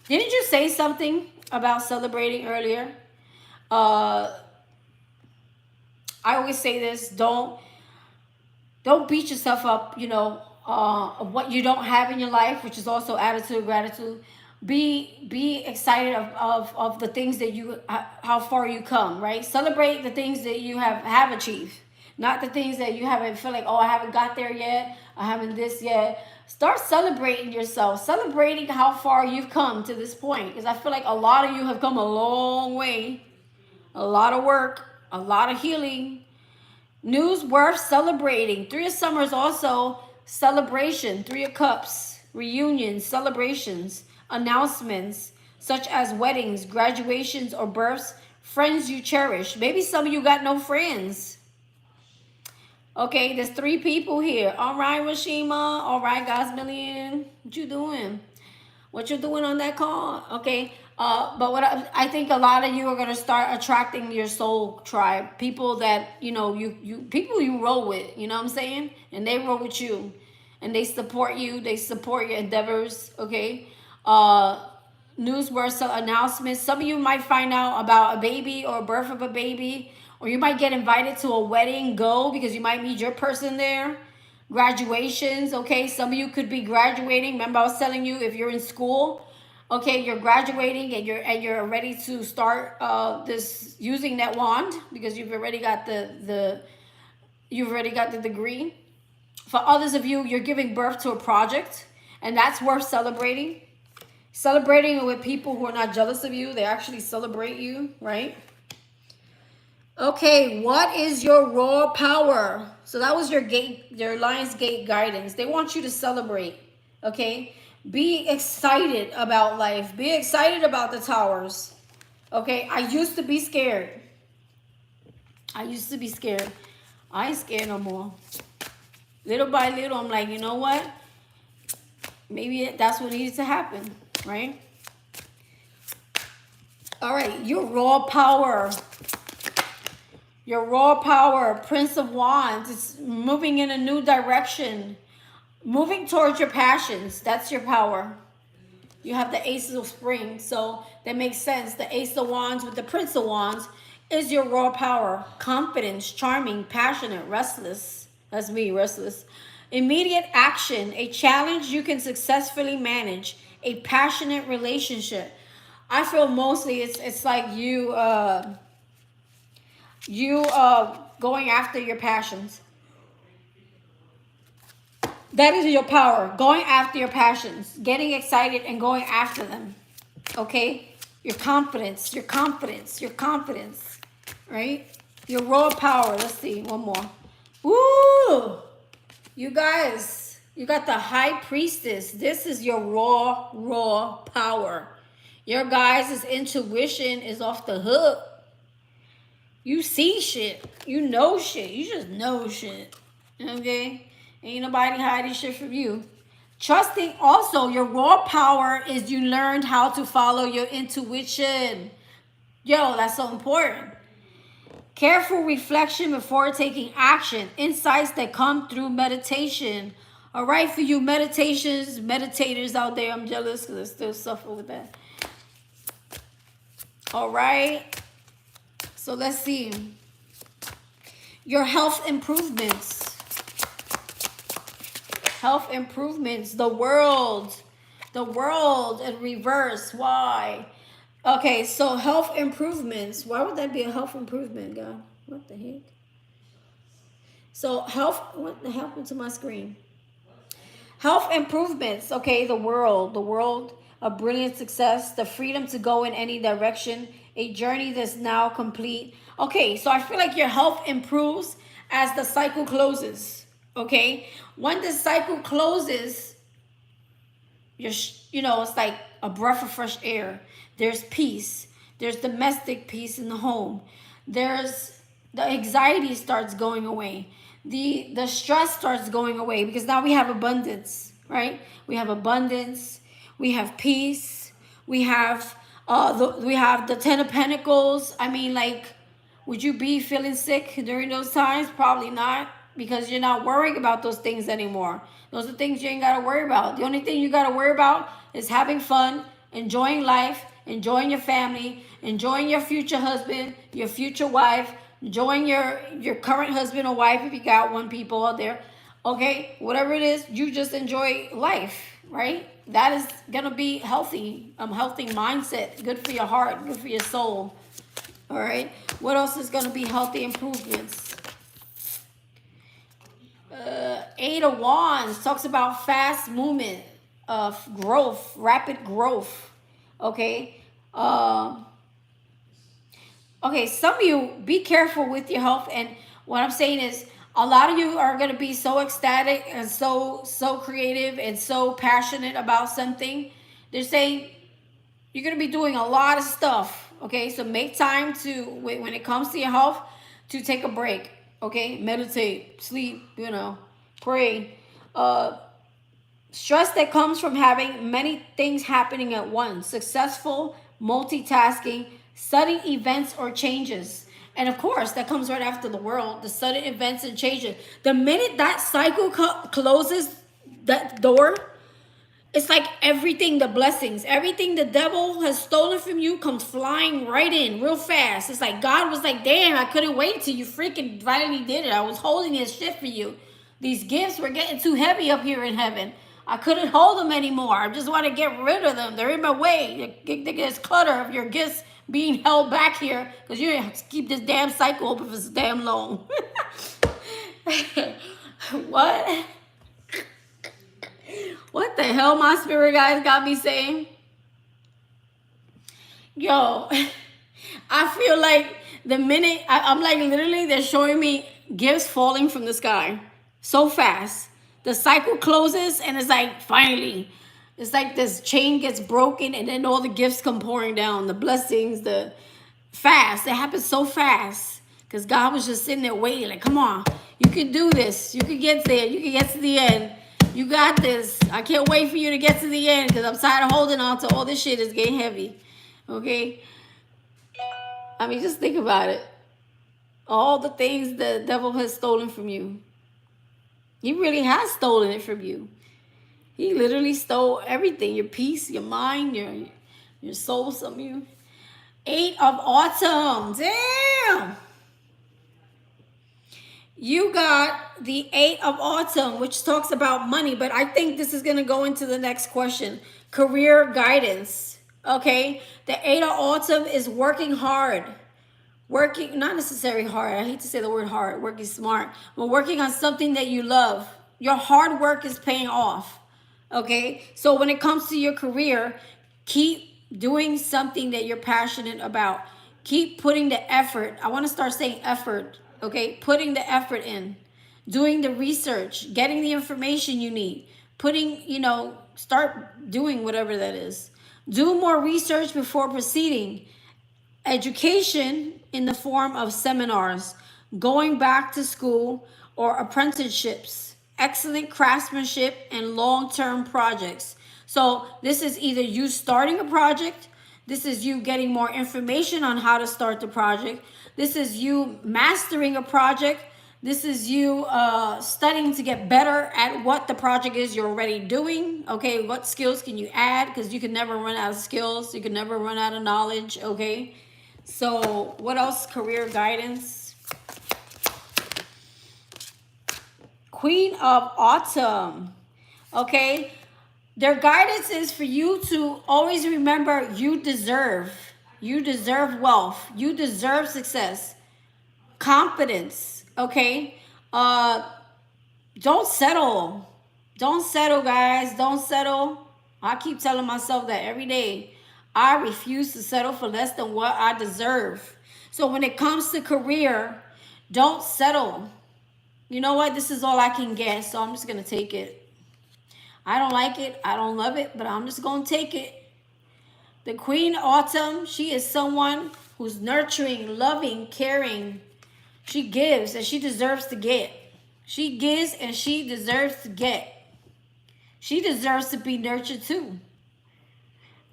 Didn't you say something about celebrating earlier? I always say this. Don't beat yourself up, you know, of what you don't have in your life, which is also attitude, gratitude. Be excited of the things that you, how far you come, right? Celebrate the things that you have achieved, not the things that you haven't feel like, oh, I haven't got there yet, I haven't this yet. Start celebrating yourself, celebrating how far you've come to this point, because I feel like a lot of you have come a long way, a lot of work, a lot of healing. News worth celebrating. 3 of Summer is also celebration. 3 of Cups, reunions, celebrations, announcements, such as weddings, graduations, or births, friends you cherish. Maybe some of you got no friends. Okay, there's 3 people here. All right, Rashima. All right, God's Million. What you doing? What you doing on that call? Okay. But what I think a lot of you are gonna start attracting your soul tribe, people that you know people you roll with. You know what I'm saying? And they roll with you, and they support you. They support your endeavors. Okay. Newsworthy announcements. Some of you might find out about a baby or birth of a baby, or you might get invited to a wedding. Go, because you might meet your person there. Graduations. Okay, some of you could be graduating. Remember, I was telling you, if you're in school, okay, you're graduating and you're ready to start this using that wand because you've already got the degree. For others of you, you're giving birth to a project, and that's worth celebrating. Celebrating with people who are not jealous of you. They actually celebrate you, right? Okay, what is your raw power? So that was your Lion's Gate guidance. They want you to celebrate, okay? Be excited about life. Be excited about the towers, okay? I used to be scared. I ain't scared no more. Little by little, I'm like, you know what? Maybe that's what needs to happen, right? All right, your raw power. Your raw power, Prince of Wands, it's moving in a new direction. Moving towards your passions, that's your power. You have the Ace of Spring, so that makes sense. The Ace of Wands with the Prince of Wands is your raw power. Confidence, charming, passionate, restless. That's me, restless. Immediate action, a challenge you can successfully manage. A passionate relationship. I feel mostly it's like you going after your passions. That is your power. Going after your passions. Getting excited and going after them. Okay? Your confidence. Right? Your raw power. Let's see. One more. Ooh! You guys. You got the High Priestess. This is your raw power. Your guys' intuition is off the hook. You see shit. You know shit. You just know shit. Okay? Ain't nobody hiding shit from you. Trusting also your raw power is you learned how to follow your intuition. Yo, that's so important. Careful reflection before taking action. Insights that come through meditation. All right, for you meditators out there, I'm jealous because I still suffer with that. All right. So let's see. Your health improvements. Health improvements. The world in reverse. Why? Okay, so health improvements. Why would that be a health improvement, God? What the heck? So health, what the hell happened to my screen? Health improvements. Okay, the world, a brilliant success, the freedom to go in any direction, a journey that's now complete. Okay, so I feel like your health improves as the cycle closes. Okay, when the cycle closes, it's like a breath of fresh air. There's peace. There's domestic peace in the home. There's the anxiety starts going away. The stress starts going away because now we have abundance, right? We have abundance. We have peace. We have the 10 of Pentacles. I mean, like, would you be feeling sick during those times? Probably not, because you're not worrying about those things anymore. Those are things you ain't got to worry about. The only thing you got to worry about is having fun, enjoying life, enjoying your family, enjoying your future husband, your future wife, enjoying your current husband or wife if you got one, people out there. Okay, whatever it is, you just enjoy life, right? That is going to be healthy. Healthy mindset. Good for your heart. Good for your soul. All right. What else is going to be healthy improvements? 8 of Wands talks about fast movement of growth, rapid growth. Okay. Okay, some of you, be careful with your health. And what I'm saying is, a lot of you are going to be so ecstatic and so creative and so passionate about something. They're saying you're going to be doing a lot of stuff. Okay, so make time to, when it comes to your health, to take a break. Okay, meditate, sleep, pray. Stress that comes from having many things happening at once. Successful multitasking, sudden events or changes. And of course, that comes right after the world, the sudden events and changes. The minute that cycle closes, that door, it's like everything, the blessings, everything the devil has stolen from you comes flying right in real fast. It's like God was like, damn, I couldn't wait till you freaking finally did it. I was holding this shit for you. These gifts were getting too heavy up here in heaven. I couldn't hold them anymore. I just want to get rid of them. They're in my way. There's clutter of your gifts being held back here because you have to keep this damn cycle open for so damn long. What? What the hell my spirit guys got me saying? Yo, I feel like the minute, I'm like literally they're showing me gifts falling from the sky so fast. The cycle closes and it's like finally, it's like this chain gets broken and then all the gifts come pouring down. The blessings, it happens so fast because God was just sitting there waiting like, come on, you can do this. You can get there. You can get to the end. You got this. I can't wait for you to get to the end because I'm tired of holding on to all this shit. It's getting heavy. Okay? I mean, just think about it. All the things the devil has stolen from you. He really has stolen it from you. He literally stole everything. Your peace, your mind, your soul, some of you. 8 of Autumn. Damn. You got the 8 of Autumn, which talks about money, but I think this is going to go into the next question. Career guidance. Okay? The 8 of Autumn is working hard. Working, not necessarily hard. I hate to say the word hard. Working smart. But working on something that you love. Your hard work is paying off. Okay? So when it comes to your career, keep doing something that you're passionate about. Keep putting the effort. I want to start saying effort. Okay? Putting the effort in. Doing the research. Getting the information you need. Start doing whatever that is. Do more research before proceeding. Education in the form of seminars, going back to school, or apprenticeships. excellent craftsmanship, and long-term projects. So this is either you starting a project, this is you getting more information on how to start the project, this is you mastering a project, this is you studying to get better at what the project is you're already doing. Okay, what skills can you add? Because you can never run out of skills. You can never run out of knowledge. Okay, so what else? Career guidance. Queen of Autumn. Okay, their guidance is for you to always remember you deserve wealth, you deserve success, confidence. Okay, don't settle, guys, don't settle. I keep telling myself that every day. I refuse to settle for less than what I deserve. So when it comes to career, don't settle. You know what? This is all I can get, so I'm just going to take it. I don't like it. I don't love it, but I'm just going to take it. The Queen Autumn, she is someone who's nurturing, loving, caring. She gives and she deserves to get. She gives and she deserves to get. She deserves to be nurtured too.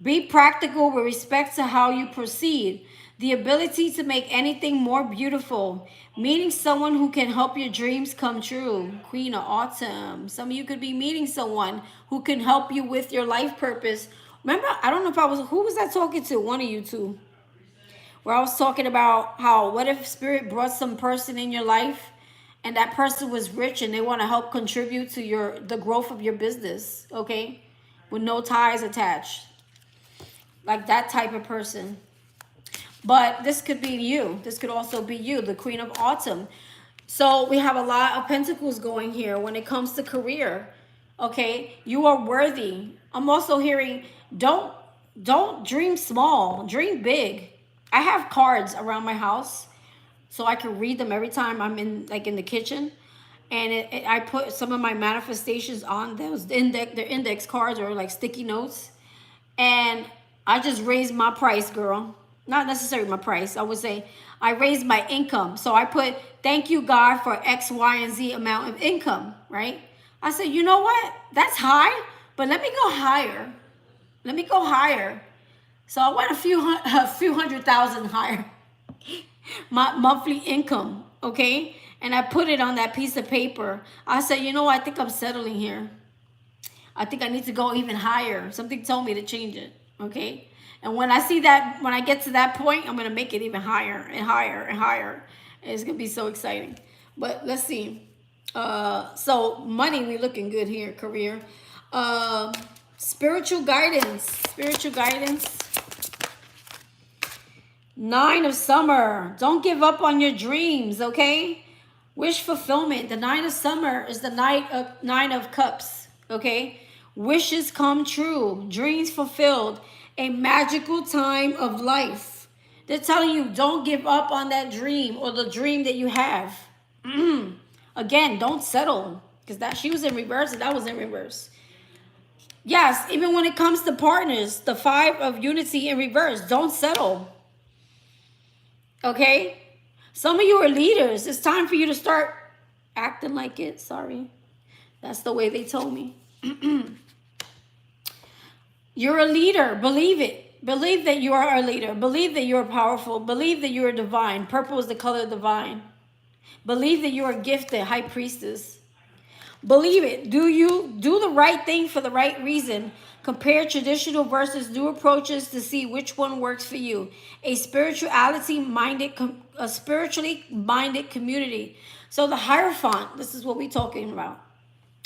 Be practical with respect to how you proceed. The ability to make anything more beautiful. Meeting someone who can help your dreams come true. Queen of Autumn. Some of you could be meeting someone who can help you with your life purpose. Remember, I don't know if I was, who was I talking to? One of you two. Where I was talking about how, what if Spirit brought some person in your life and that person was rich and they want to help contribute to the growth of your business, okay? With no ties attached. Like that type of person. But this could be you. This could also be you, the Queen of Autumn. So we have a lot of pentacles going here when it comes to career. Okay, you are worthy. I'm also hearing, don't dream small, dream big. I have cards around my house so I can read them every time I'm in the kitchen. And I put some of my manifestations on those index cards or like sticky notes. And I just raised my price, girl. Not necessarily my price. I would say I raised my income. So I put, thank you, God, for X, Y, and Z amount of income, right? I said, you know what? That's high, but let me go higher. Let me go higher. So I went a few $100,000 higher. My monthly income, okay? And I put it on that piece of paper. I said, you know what? I think I'm settling here. I think I need to go even higher. Something told me to change it, okay? And when I see that, when I get to that point, I'm going to make it even higher and higher and higher. And it's going to be so exciting. But let's see. So money, we looking good here, career. Spiritual guidance. Spiritual guidance. 9 of Summer. Don't give up on your dreams, okay? Wish fulfillment. The 9 of Summer is the 9 of Cups, okay? Wishes come true. Dreams fulfilled. A magical time of life. They're telling you, don't give up on that dream or the dream that you have. Again, don't settle. Because she was in reverse and that was in reverse. Yes, even when it comes to partners, the 5 of Unity in reverse, don't settle. Okay? Some of you are leaders. It's time for you to start acting like it. Sorry. That's the way they told me. You're a leader. Believe it. Believe that you are a leader. Believe that you are powerful. Believe that you are divine. Purple is the color of divine. Believe that you are gifted. High priestess. Believe it. Do the right thing for the right reason. Compare traditional versus new approaches to see which one works for you. A spiritually minded community. So the Hierophant, this is what we're talking about.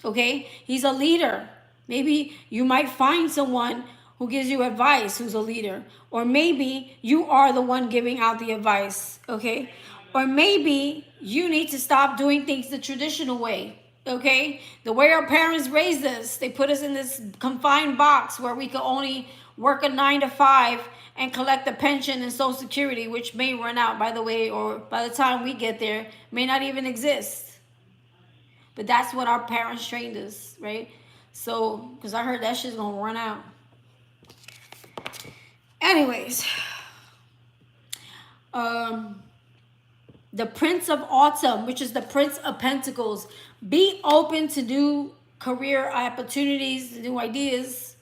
Okay? He's a leader. Maybe you might find someone who gives you advice who's a leader. Or maybe you are the one giving out the advice. Okay? Or maybe you need to stop doing things the traditional way. Okay? The way our parents raised us. They put us in this confined box where we could only work a 9 to 5 and collect a pension and Social Security, which may run out, by the way, or by the time we get there, may not even exist. But that's what our parents trained us, right? So, because I heard that shit's going to run out. Anyways. The Prince of Autumn, which is the Prince of Pentacles. Be open to new career opportunities, new ideas,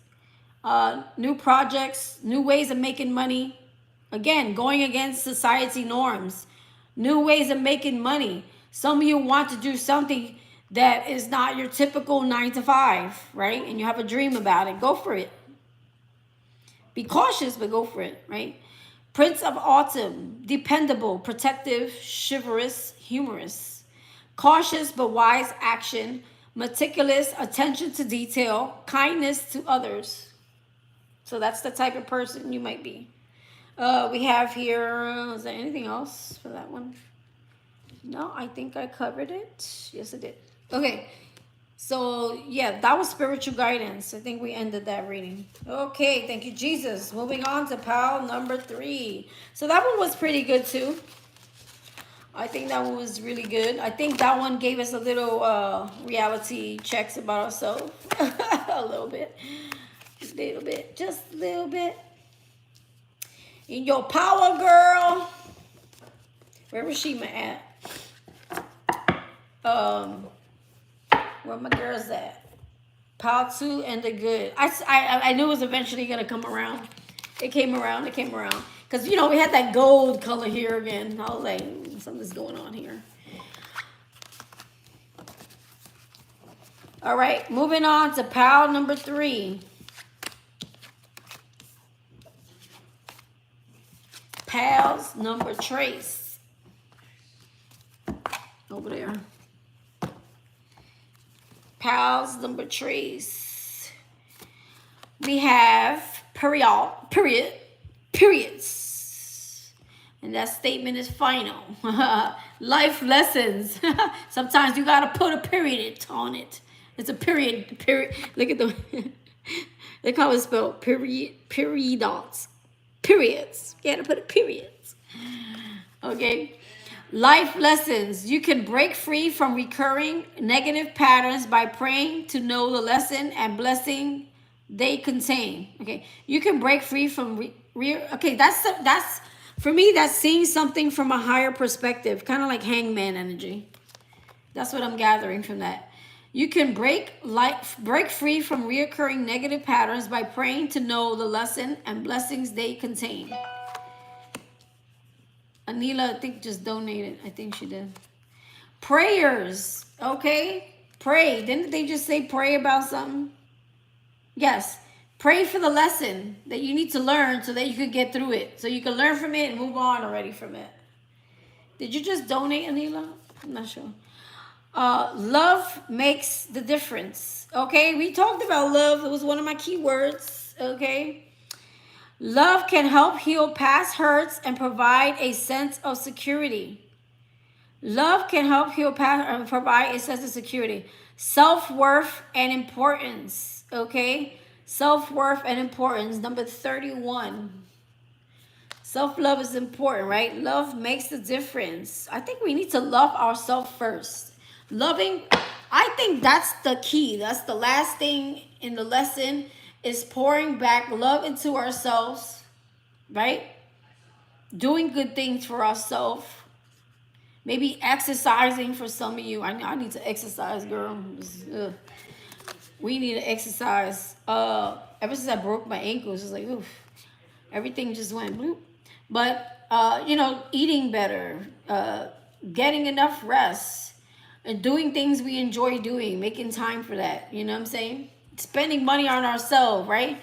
new projects, new ways of making money. Again, going against society norms, new ways of making money. Some of you want to do something that is not your typical 9 to 5, right? And you have a dream about it. Go for it. Be cautious, but go for it, right? Prince of Autumn, dependable, protective, chivalrous, humorous. Cautious but wise action, meticulous, attention to detail, kindness to others. So that's the type of person you might be. We have here, is there anything else for that one? No, I think I covered it. Yes, I did. Okay. So, yeah, that was spiritual guidance. I think we ended that reading. Okay, thank you, Jesus. Moving on to pile number 3. So that one was pretty good, too. I think that one was really good. I think that one gave us a little reality checks about ourselves. A little bit. Just a little bit. Just a little bit. In your power, girl. Where was Shima at? Where my girls at? Pile 2 and the good. I knew it was eventually going to come around. It came around. It came around. Because, you know, we had that gold color here again. I was like, something's going on here. All right. Moving on to pile number 3. Pals number trace. Over there. Pals number trace. We have periods. And that statement is final. Life lessons. Sometimes you gotta put a period on it. It's a period. Look at the look how it's spelled. Periods. Periods. You gotta put a periods. Okay. Life lessons. You can break free from recurring negative patterns by praying to know the lesson and blessing they contain. Okay. You can break free from okay, that's for me, that's seeing something from a higher perspective, kind of like hangman energy. That's what I'm gathering from that. You can break free from reoccurring negative patterns by praying to know the lesson and blessings they contain. Anila, I think, just donated. I think she did. Prayers, okay? Pray. Didn't they just say pray about something? Yes. Pray for the lesson that you need to learn so that you can get through it. So you can learn from it and move on already from it. Did you just donate, Anila? I'm not sure. Love makes the difference. Okay? We talked about love. It was one of my key words. Okay? Love can help heal past hurts and provide a sense of security. Love can help heal past and provide a sense of security. Self-worth and importance. Okay? Self-worth and importance. Number 31. Self-love is important, right? Love makes the difference. I think we need to love ourselves first. Loving, I think that's the key. That's the last thing in the lesson, is pouring back love into ourselves, right? Doing good things for ourselves. Maybe exercising for some of you. I need to exercise, girl. We need to exercise. Ever since I broke my ankles, it's like, oof. Everything just went bloop. But, you know, eating better, getting enough rest, and doing things we enjoy doing, making time for that. You know what I'm saying? Spending money on ourselves, right?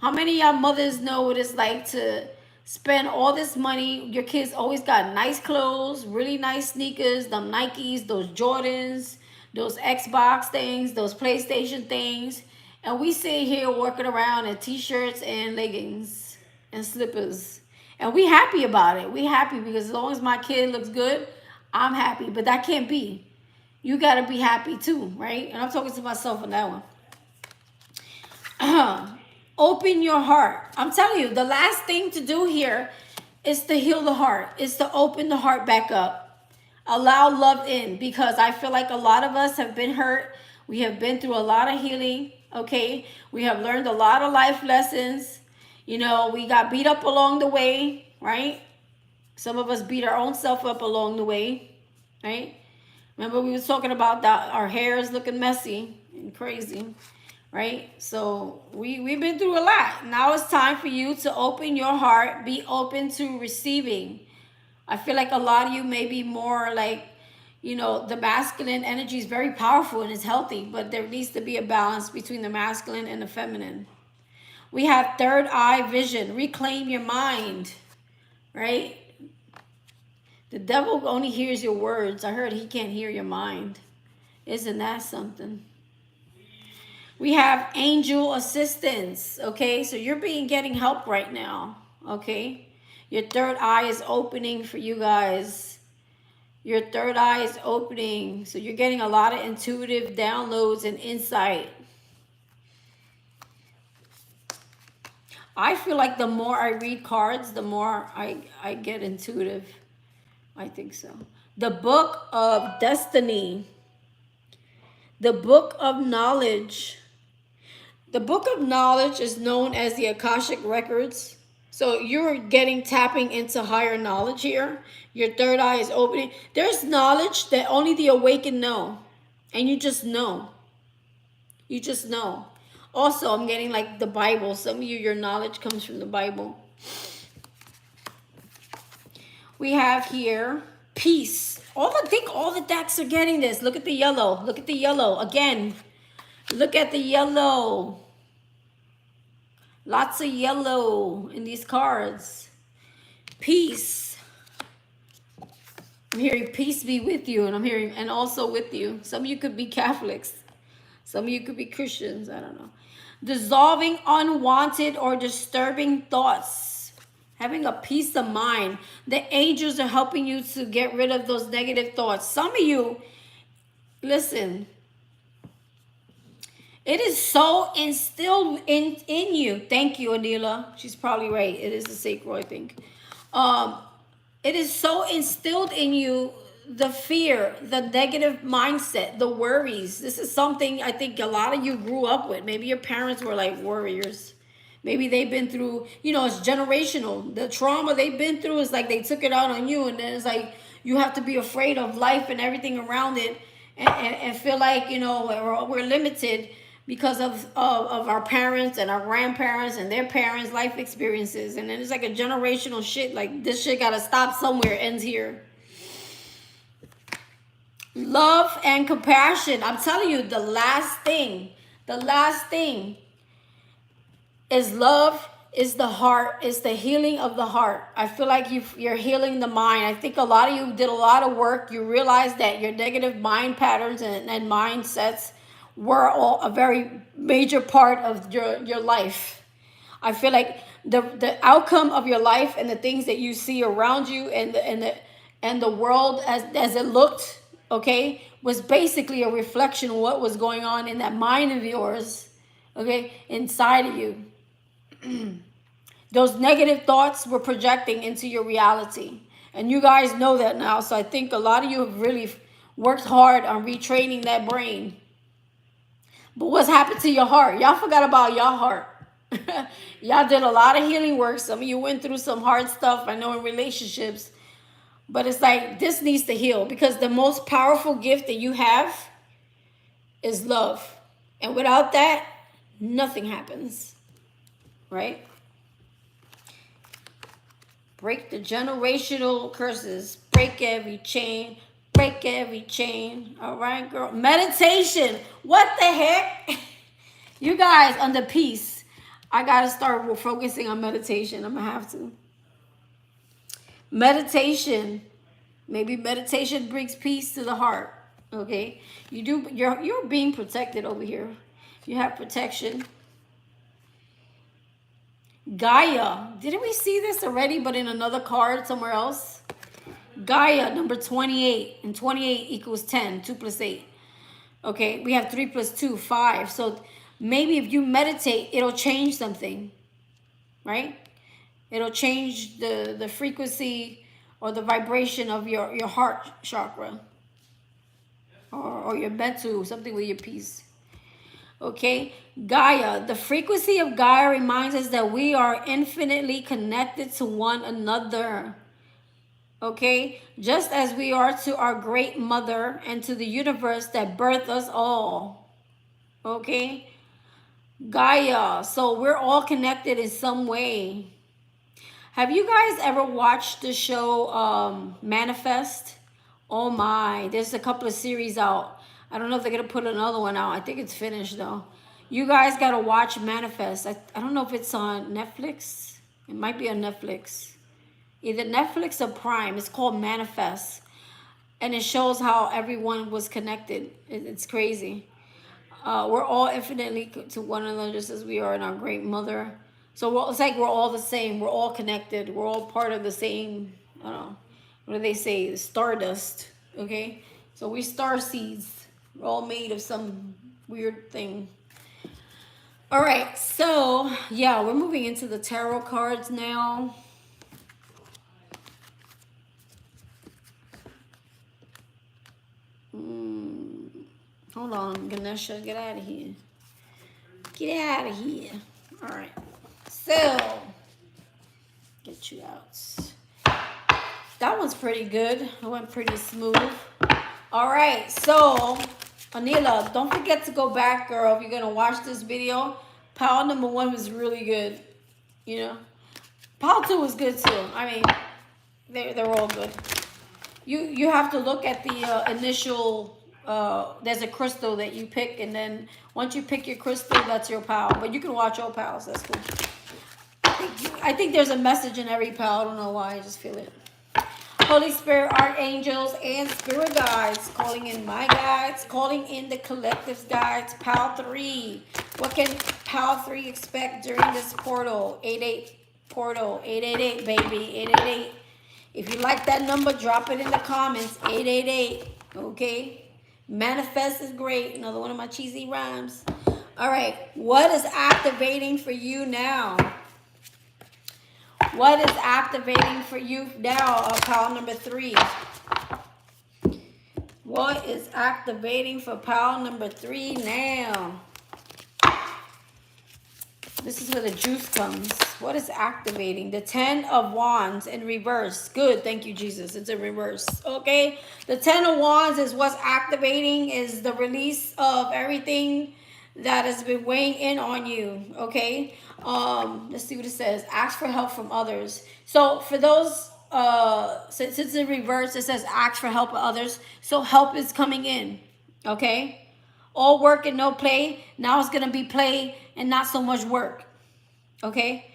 How many of y'all mothers know what it's like to spend all this money? Your kids always got nice clothes, really nice sneakers, them Nikes, those Jordans, those Xbox things, those PlayStation things. And we sit here working around in t-shirts and leggings and slippers. And we happy about it. We happy because as long as my kid looks good, I'm happy. But that can't be. You got to be happy too, right? And I'm talking to myself on that one. Open your heart. I'm telling you, the last thing to do here is to heal the heart. Is to open the heart back up. Allow love in, because I feel like a lot of us have been hurt. We have been through a lot of healing, okay? We have learned a lot of life lessons. You know, we got beat up along the way, right? Some of us beat our own self up along the way, right? Remember we was talking about that our hair is looking messy and crazy, right? So we've been through a lot. Now it's time for you to open your heart, be open to receiving. I feel like a lot of you may be more like, you know, the masculine energy is very powerful and is healthy, but there needs to be a balance between the masculine and the feminine. We have third eye vision, reclaim your mind, right? The devil only hears your words. I heard he can't hear your mind. Isn't that something? We have angel assistance, okay? So you're getting help right now, okay? Your third eye is opening for you guys. Your third eye is opening. So you're getting a lot of intuitive downloads and insight. I feel like the more I read cards, the more I get intuitive. I think so. The Book of Destiny. The Book of Knowledge. The Book of Knowledge is known as the Akashic Records. So you're tapping into higher knowledge here. Your third eye is opening. There's knowledge that only the awakened know. And you just know. You just know. Also, I'm getting like the Bible. Some of you, your knowledge comes from the Bible. We have here peace. I think all the decks are getting this. Look at the yellow. Look at the yellow. Again, look at the yellow. Lots of yellow in these cards. Peace. I'm hearing peace be with you, and I'm hearing and also with you. Some of you could be Catholics. Some of you could be Christians. I don't know. Dissolving unwanted or disturbing thoughts. Having a peace of mind. The angels are helping you to get rid of those negative thoughts. Some of you, listen, it is so instilled in you. Thank you, Anila. She's probably right. It is the sacral, I think. It is so instilled in you, the fear, the negative mindset, the worries. This is something I think a lot of you grew up with. Maybe your parents were like warriors. Maybe they've been through, you know, it's generational. The trauma they've been through is like they took it out on you. And then it's like you have to be afraid of life and everything around it and feel like, you know, we're limited because of our parents and our grandparents and their parents' life experiences. And then it's like a generational shit. Like this shit got to stop somewhere. It ends here. Love and compassion. I'm telling you, the last thing is love, is the heart, is the healing of the heart. I feel like you're healing the mind. I think a lot of you did a lot of work. You realized that your negative mind patterns and mindsets were all a very major part of your life. I feel like the outcome of your life and the things that you see around you and the world as it looked, okay, was basically a reflection of what was going on in that mind of yours, okay, inside of you. Those negative thoughts were projecting into your reality. And you guys know that now. So I think a lot of you have really worked hard on retraining that brain. But what's happened to your heart? Y'all forgot about your heart. Y'all did a lot of healing work. Some of you went through some hard stuff, I know, in relationships. But it's like this needs to heal, because the most powerful gift that you have is love. And without that, nothing happens. Right? Break the generational curses. Break every chain. Break every chain. All right, girl. Meditation. What the heck? You guys, under peace. I got to start focusing on meditation. I'm going to have to. Meditation. Maybe meditation brings peace to the heart. Okay? You're being protected over here. You have protection. Gaia. Didn't we see this already, but in another card somewhere else? Gaia, number 28. And 28 equals 10. 2 plus 8. Okay, we have 3 plus 2, 5. So maybe if you meditate, it'll change something. Right? It'll change the frequency or the vibration of your heart chakra. Or your mental, something with your peace. Okay, Gaia. The frequency of Gaia reminds us that we are infinitely connected to one another. Okay? Just as we are to our great mother and to the universe that birthed us all. Okay? Gaia. So we're all connected in some way. Have you guys ever watched the show Manifest? Oh my, there's a couple of series out. I don't know if they're gonna put another one out. I think it's finished though. You guys gotta watch Manifest. I don't know if it's on Netflix. It might be on Netflix. Either Netflix or Prime. It's called Manifest. And it shows how everyone was connected. It's crazy. We're all infinitely to one another just as we are in our great mother. So it's like we're all the same. We're all connected. We're all part of the same, I don't know, what do they say? Stardust, okay? So we're star seeds. We're all made of some weird thing. All right, so yeah, we're moving into the tarot cards now. Hold on, Ganesha, get out of here. Get out of here. All right. So, get you out. That one's pretty good. It went pretty smooth. All right. So, Anila, don't forget to go back, girl, if you're going to watch this video. Pile number 1 was really good. You know? Pile 2 was good, too. I mean, they're all good. You have to look at the initial... there's a crystal that you pick, and then once you pick your crystal, that's your pal. But you can watch all pals. That's cool. I think there's a message in every pal. I don't know why. I just feel it. Holy Spirit, archangels, and spirit guides, calling in my guides, calling in the collective's guides. Pal 3. What can Pal 3 expect during this portal? 88 portal. 888, baby. 888. If you like that number, drop it in the comments. 888. Okay. Manifest is great. Another one of my cheesy rhymes. All right. What is activating for you now? What is activating for you now? Pile number 3. What is activating for pile number 3 now? This is where the juice comes. What is activating? The 10 of Wands in reverse. Good. Thank you, Jesus. It's in reverse. Okay. The 10 of Wands is what's activating, is the release of everything that has been weighing in on you. Okay. Let's see what it says. Ask for help from others. So for those, since it's in reverse, it says ask for help of others. So help is coming in. Okay. All work and no play. Now it's going to be play and not so much work. Okay.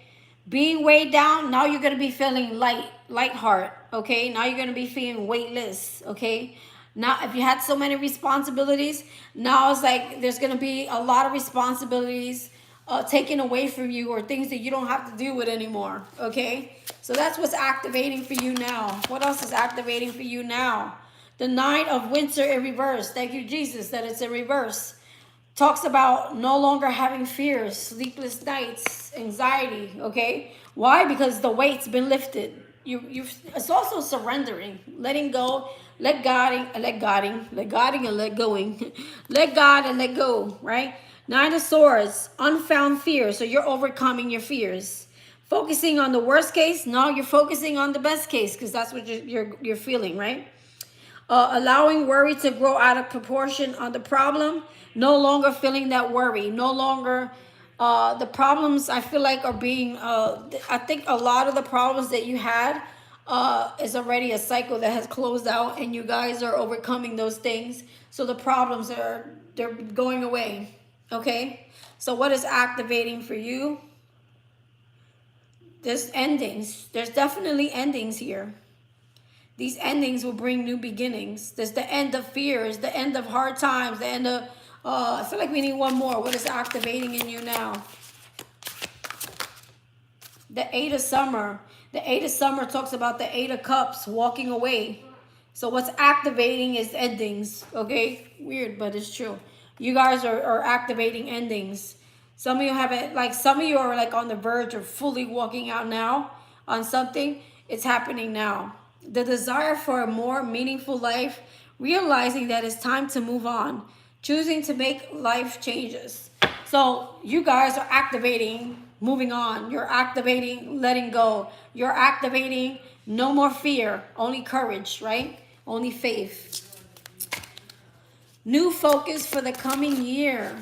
Being weighed down. Now you're going to be feeling light heart. Okay. Now you're going to be feeling weightless. Okay. Now, if you had so many responsibilities, now it's like there's going to be a lot of responsibilities taken away from you, or things that you don't have to deal with anymore. Okay. So that's what's activating for you now. What else is activating for you now? The 9 of Winter in reverse. Thank you, Jesus, that it's in reverse. Talks about no longer having fears, sleepless nights, anxiety. Okay. Why? Because the weight's been lifted. It's also surrendering, letting go, let God and let going. Let God and let go, right? 9 of Swords, unfound fear. So you're overcoming your fears. Focusing on the worst case. Now you're focusing on the best case, because that's what you're feeling, right? Allowing worry to grow out of proportion on the problem. No longer feeling that worry. No longer... the problems, I feel like, are being, I think a lot of the problems that you had is already a cycle that has closed out, and you guys are overcoming those things. So the problems they're going away. Okay. So what is activating for you? There's endings. There's definitely endings here. These endings will bring new beginnings. There's the end of fears, the end of hard times, the end of... I feel like we need one more. What is activating in you now? The 8 of Summer. The 8 of Summer talks about the 8 of Cups, walking away. So what's activating is endings. Okay? Weird, but it's true. You guys are activating endings. Some of you have it, like some of you are like on the verge of fully walking out now on something. It's happening now. The desire for a more meaningful life, realizing that it's time to move on. Choosing to make life changes. So you guys are activating moving on. You're activating letting go. You're activating no more fear, only courage, right? Only faith. New focus for the coming year.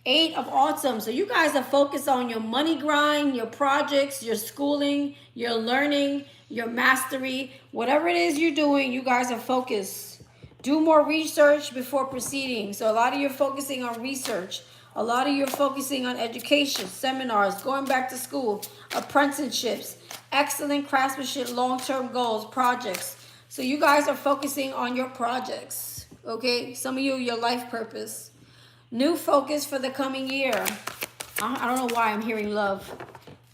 8 of autumn. So you guys are focused on your money grind, your projects, your schooling, your learning, your mastery. Whatever it is you're doing, you guys are focused. Do more research before proceeding. So a lot of you are focusing on research. A lot of you are focusing on education, seminars, going back to school, apprenticeships, excellent craftsmanship, long-term goals, projects. So you guys are focusing on your projects. Okay? Some of you, your life purpose. New focus for the coming year. I don't know why I'm hearing love,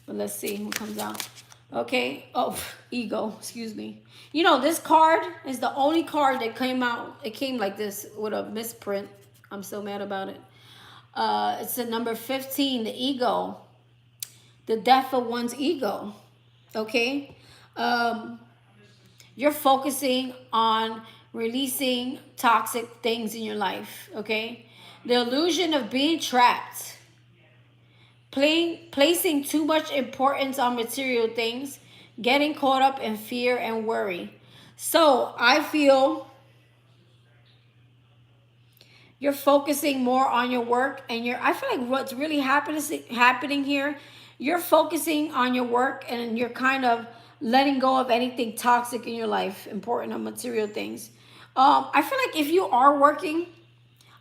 but let's see what comes out. Okay. Oh, ego. Excuse me. You know, this card is the only card that came out. It came like this with a misprint. I'm so mad about it. It's the number 15, the ego. The death of one's ego. Okay. You're focusing on releasing toxic things in your life. Okay. The illusion of being trapped. Placing too much importance on material things. Getting caught up in fear and worry. So I feel you're focusing more on your work. And I feel like what's really happening here, you're focusing on your work and you're kind of letting go of anything toxic in your life. Important on material things. I feel like if you are working,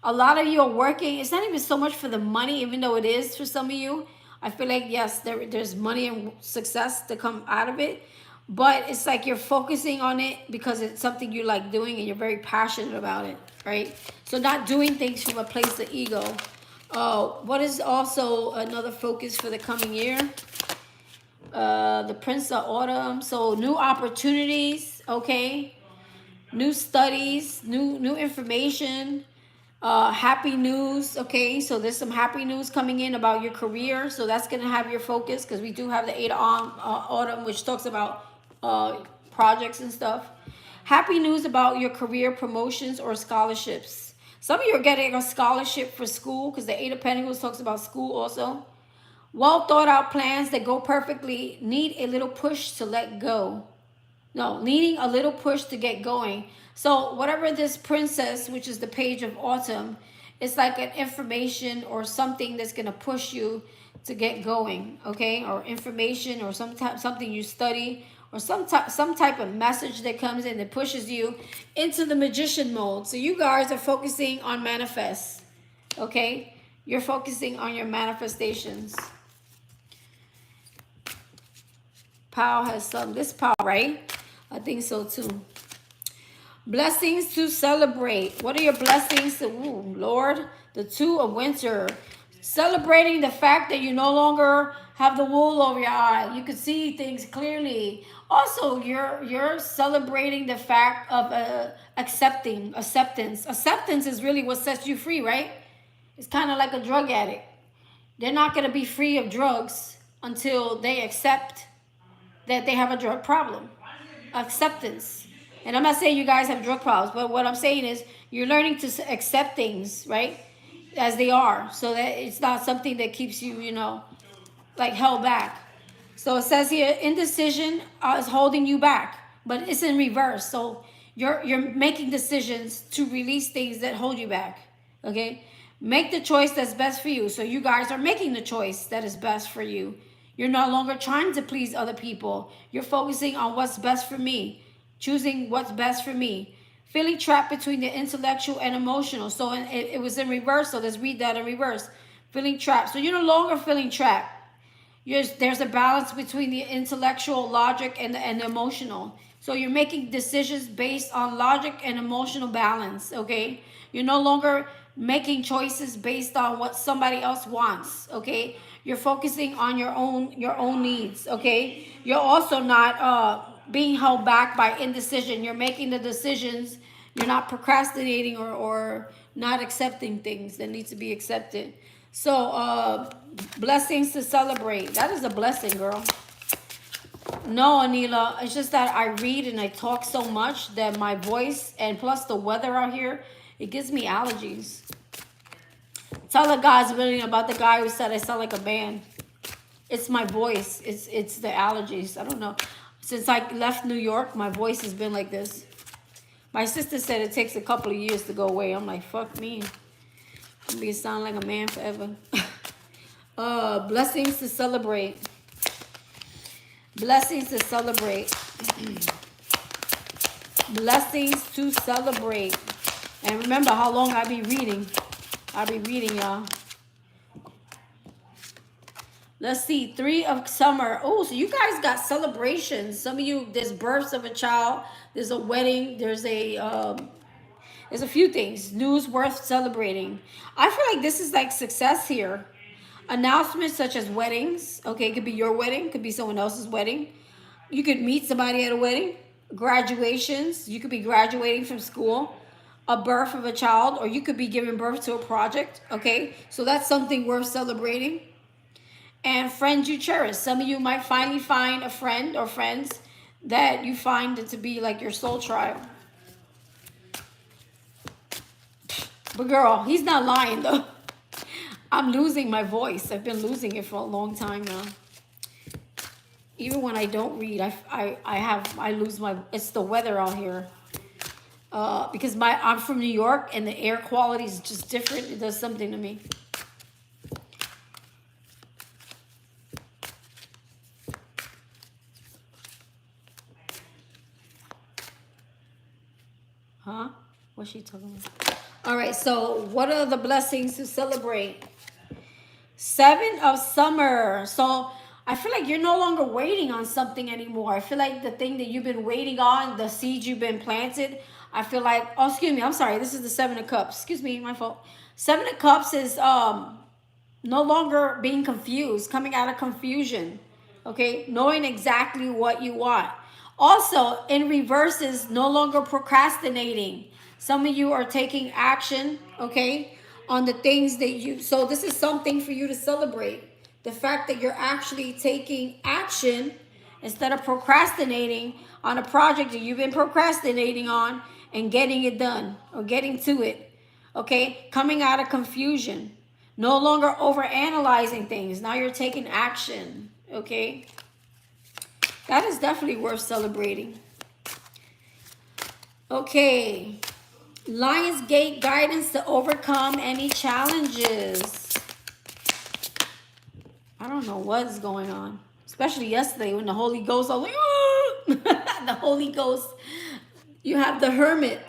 a lot of you are working. It's not even so much for the money, even though it is for some of you. I feel like, yes, there's money and success to come out of it. But it's like you're focusing on it because it's something you like doing and you're very passionate about it, right? So not doing things from a place of ego. What is also another focus for the coming year? The Prince of Autumn. So new opportunities, okay? New studies, new information. Happy news. Okay, so there's some happy news coming in about your career, so that's going to have your focus because we do have the 8 of autumn, which talks about projects and stuff. Happy news about your career, promotions, or scholarships. Some of you are getting a scholarship for school because the 8 of Pentacles talks about school also. Well thought out plans that go perfectly need a little push to let go. No, needing a little push to get going. So whatever this princess, which is the page of autumn, it's like an information or something that's going to push you to get going, okay? Or information or something you study or some type of message that comes in that pushes you into the magician mode. So you guys are focusing on manifest, okay? You're focusing on your manifestations. Power has some, this power, right? I think so too. Blessings to celebrate. What are your blessings? Ooh, Lord, the 2 of winter. Celebrating the fact that you no longer have the wool over your eye. You can see things clearly. Also, you're celebrating the fact of acceptance. Acceptance is really what sets you free, right? It's kind of like a drug addict. They're not going to be free of drugs until they accept that they have a drug problem. Acceptance. And I'm not saying you guys have drug problems, but what I'm saying is you're learning to accept things, right, as they are, so that it's not something that keeps you, you know, like held back. So it says here, indecision is holding you back, but it's in reverse. So you're making decisions to release things that hold you back, okay? Make the choice that's best for you. So you guys are making the choice that is best for you. You're no longer trying to please other people. You're focusing on what's best for me. Choosing what's best for me. Feeling trapped between the intellectual and emotional. So it was in reverse. So let's read that in reverse. Feeling trapped. So you're no longer feeling trapped. There's a balance between the intellectual, logic, and the emotional. So you're making decisions based on logic and emotional balance. Okay. You're no longer making choices based on what somebody else wants. Okay. You're focusing on your own needs. Okay. You're also not being held back by indecision. You're making the decisions. You're not procrastinating or not accepting things that need to be accepted. So blessings to celebrate. That is a blessing, girl. No, Anila, it's just that I read and I talk so much that my voice, and plus the weather out here, it gives me allergies. Tell the guys about the guy who said I sound like a band. It's my voice. It's the allergies. I don't know. Since I left New York, my voice has been like this. My sister said it takes a couple of years to go away. I'm like, fuck me. I'm gonna sound like a man forever. Blessings to celebrate. Blessings to celebrate. Blessings to celebrate. And remember how long I be reading. I be reading, y'all. Let's see, 3 of summer. Oh, so you guys got celebrations. Some of you, there's births of a child. There's a wedding. There's a few things. News worth celebrating. I feel like this is like success here. Announcements such as weddings. Okay, it could be your wedding. It could be someone else's wedding. You could meet somebody at a wedding. Graduations. You could be graduating from school. A birth of a child. Or you could be giving birth to a project. Okay, so that's something worth celebrating. And friends you cherish. Some of you might finally find a friend or friends that you find it to be like your soul tribe. But girl, he's not lying though. I'm losing my voice. I've been losing it for a long time now. Even when I don't read, I lose my. It's the weather out here. Because I'm from New York and the air quality is just different. It does something to me. Huh? What's she talking about? All right, so what are the blessings to celebrate? 7 of summer. So I feel like you're no longer waiting on something anymore. I feel like the thing that you've been waiting on, the seeds you've been planted, I feel like, oh, excuse me, I'm sorry. This is the 7 of cups. Excuse me, my fault. 7 of cups is no longer being confused, coming out of confusion, okay? Knowing exactly what you want. Also, in reverse is no longer procrastinating. Some of you are taking action, okay, on the things that you... So this is something for you to celebrate. The fact that you're actually taking action instead of procrastinating on a project that you've been procrastinating on and getting it done or getting to it, okay? Coming out of confusion. No longer overanalyzing things. Now you're taking action, okay? That is definitely worth celebrating. Okay. Lionsgate guidance to overcome any challenges. I don't know what's going on. Especially yesterday when the Holy Ghost, I was like, oh! The Holy Ghost. You have the Hermit.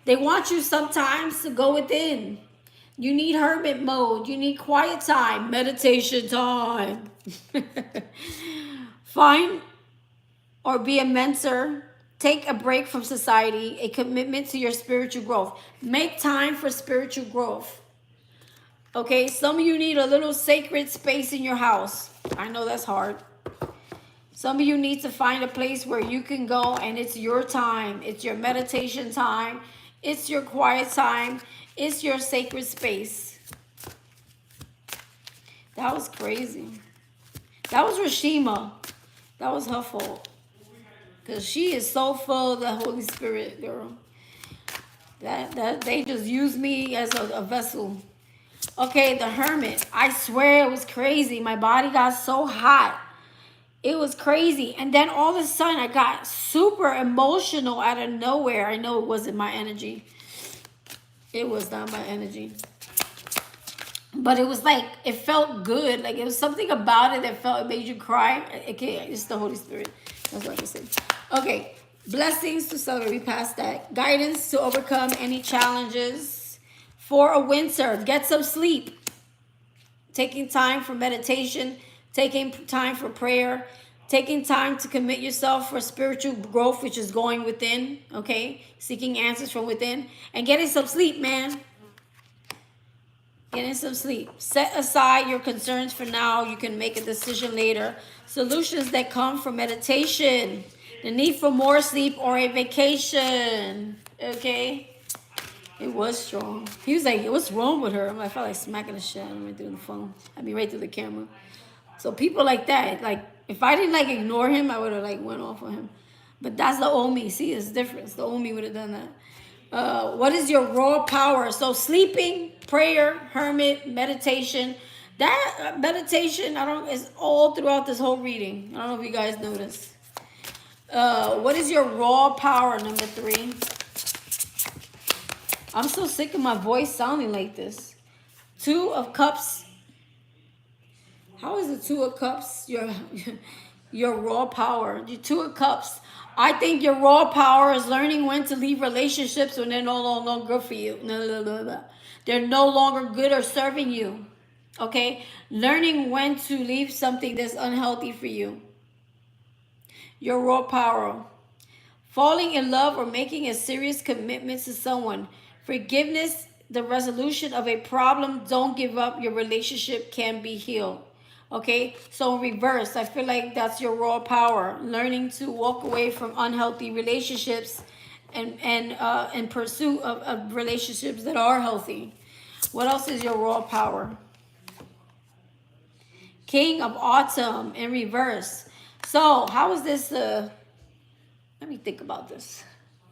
They want you sometimes to go within. You need hermit mode. You need quiet time. Meditation time. Find or be a mentor. Take a break from society. A commitment to your spiritual growth. Make time for spiritual growth. Okay, some of you need a little sacred space in your house. I know that's hard. Some of you need to find a place where you can go and it's your time. It's your meditation time. It's your quiet time. It's your sacred space. That was crazy. That was Rashima. That was her fault. Because she is so full of the Holy Spirit, girl. That they just used me as a vessel. Okay, the Hermit. I swear it was crazy. My body got so hot. It was crazy. And then all of a sudden I got super emotional out of nowhere. I know it wasn't my energy. It was not my energy. But it was like, it felt good. Like it was something about it that felt, it made you cry. Okay, it's the Holy Spirit. That's what I said. Okay, blessings to celebrate. We passed that. Guidance to overcome any challenges. For a winter, get some sleep. Taking time for meditation. Taking time for prayer. Taking time to commit yourself for spiritual growth, which is going within. Okay, seeking answers from within. And getting some sleep, man. Getting some sleep. Set aside your concerns for now. You can make a decision later. Solutions that come from meditation. The need for more sleep or a vacation. Okay? It was strong. He was like, what's wrong with her? I felt like smacking the shit out of him right through the phone. I mean, right through the camera. So people like that, like, if I didn't, like, ignore him, I would have, like, went off on him. But that's the old me. See, it's different. The old me would have done that. What is your raw power? So sleeping, prayer, hermit, meditation. That meditation, is all throughout this whole reading. I don't know if you guys noticed. What is your raw power, number 3? I'm so sick of my voice sounding like this. 2 of Cups. How is the 2 of Cups your raw power? Your 2 of Cups. I think your raw power is learning when to leave relationships when they're no longer good for you. No. They're no longer good or serving you. Okay? Learning when to leave something that's unhealthy for you. Your raw power. Falling in love or making a serious commitment to someone. Forgiveness, the resolution of a problem. Don't give up. Your relationship can be healed. Okay, so in reverse, I feel like that's your raw power. Learning to walk away from unhealthy relationships and in pursuit of relationships that are healthy. What else is your raw power? King of Autumn in reverse. So how is this? Let me think about this.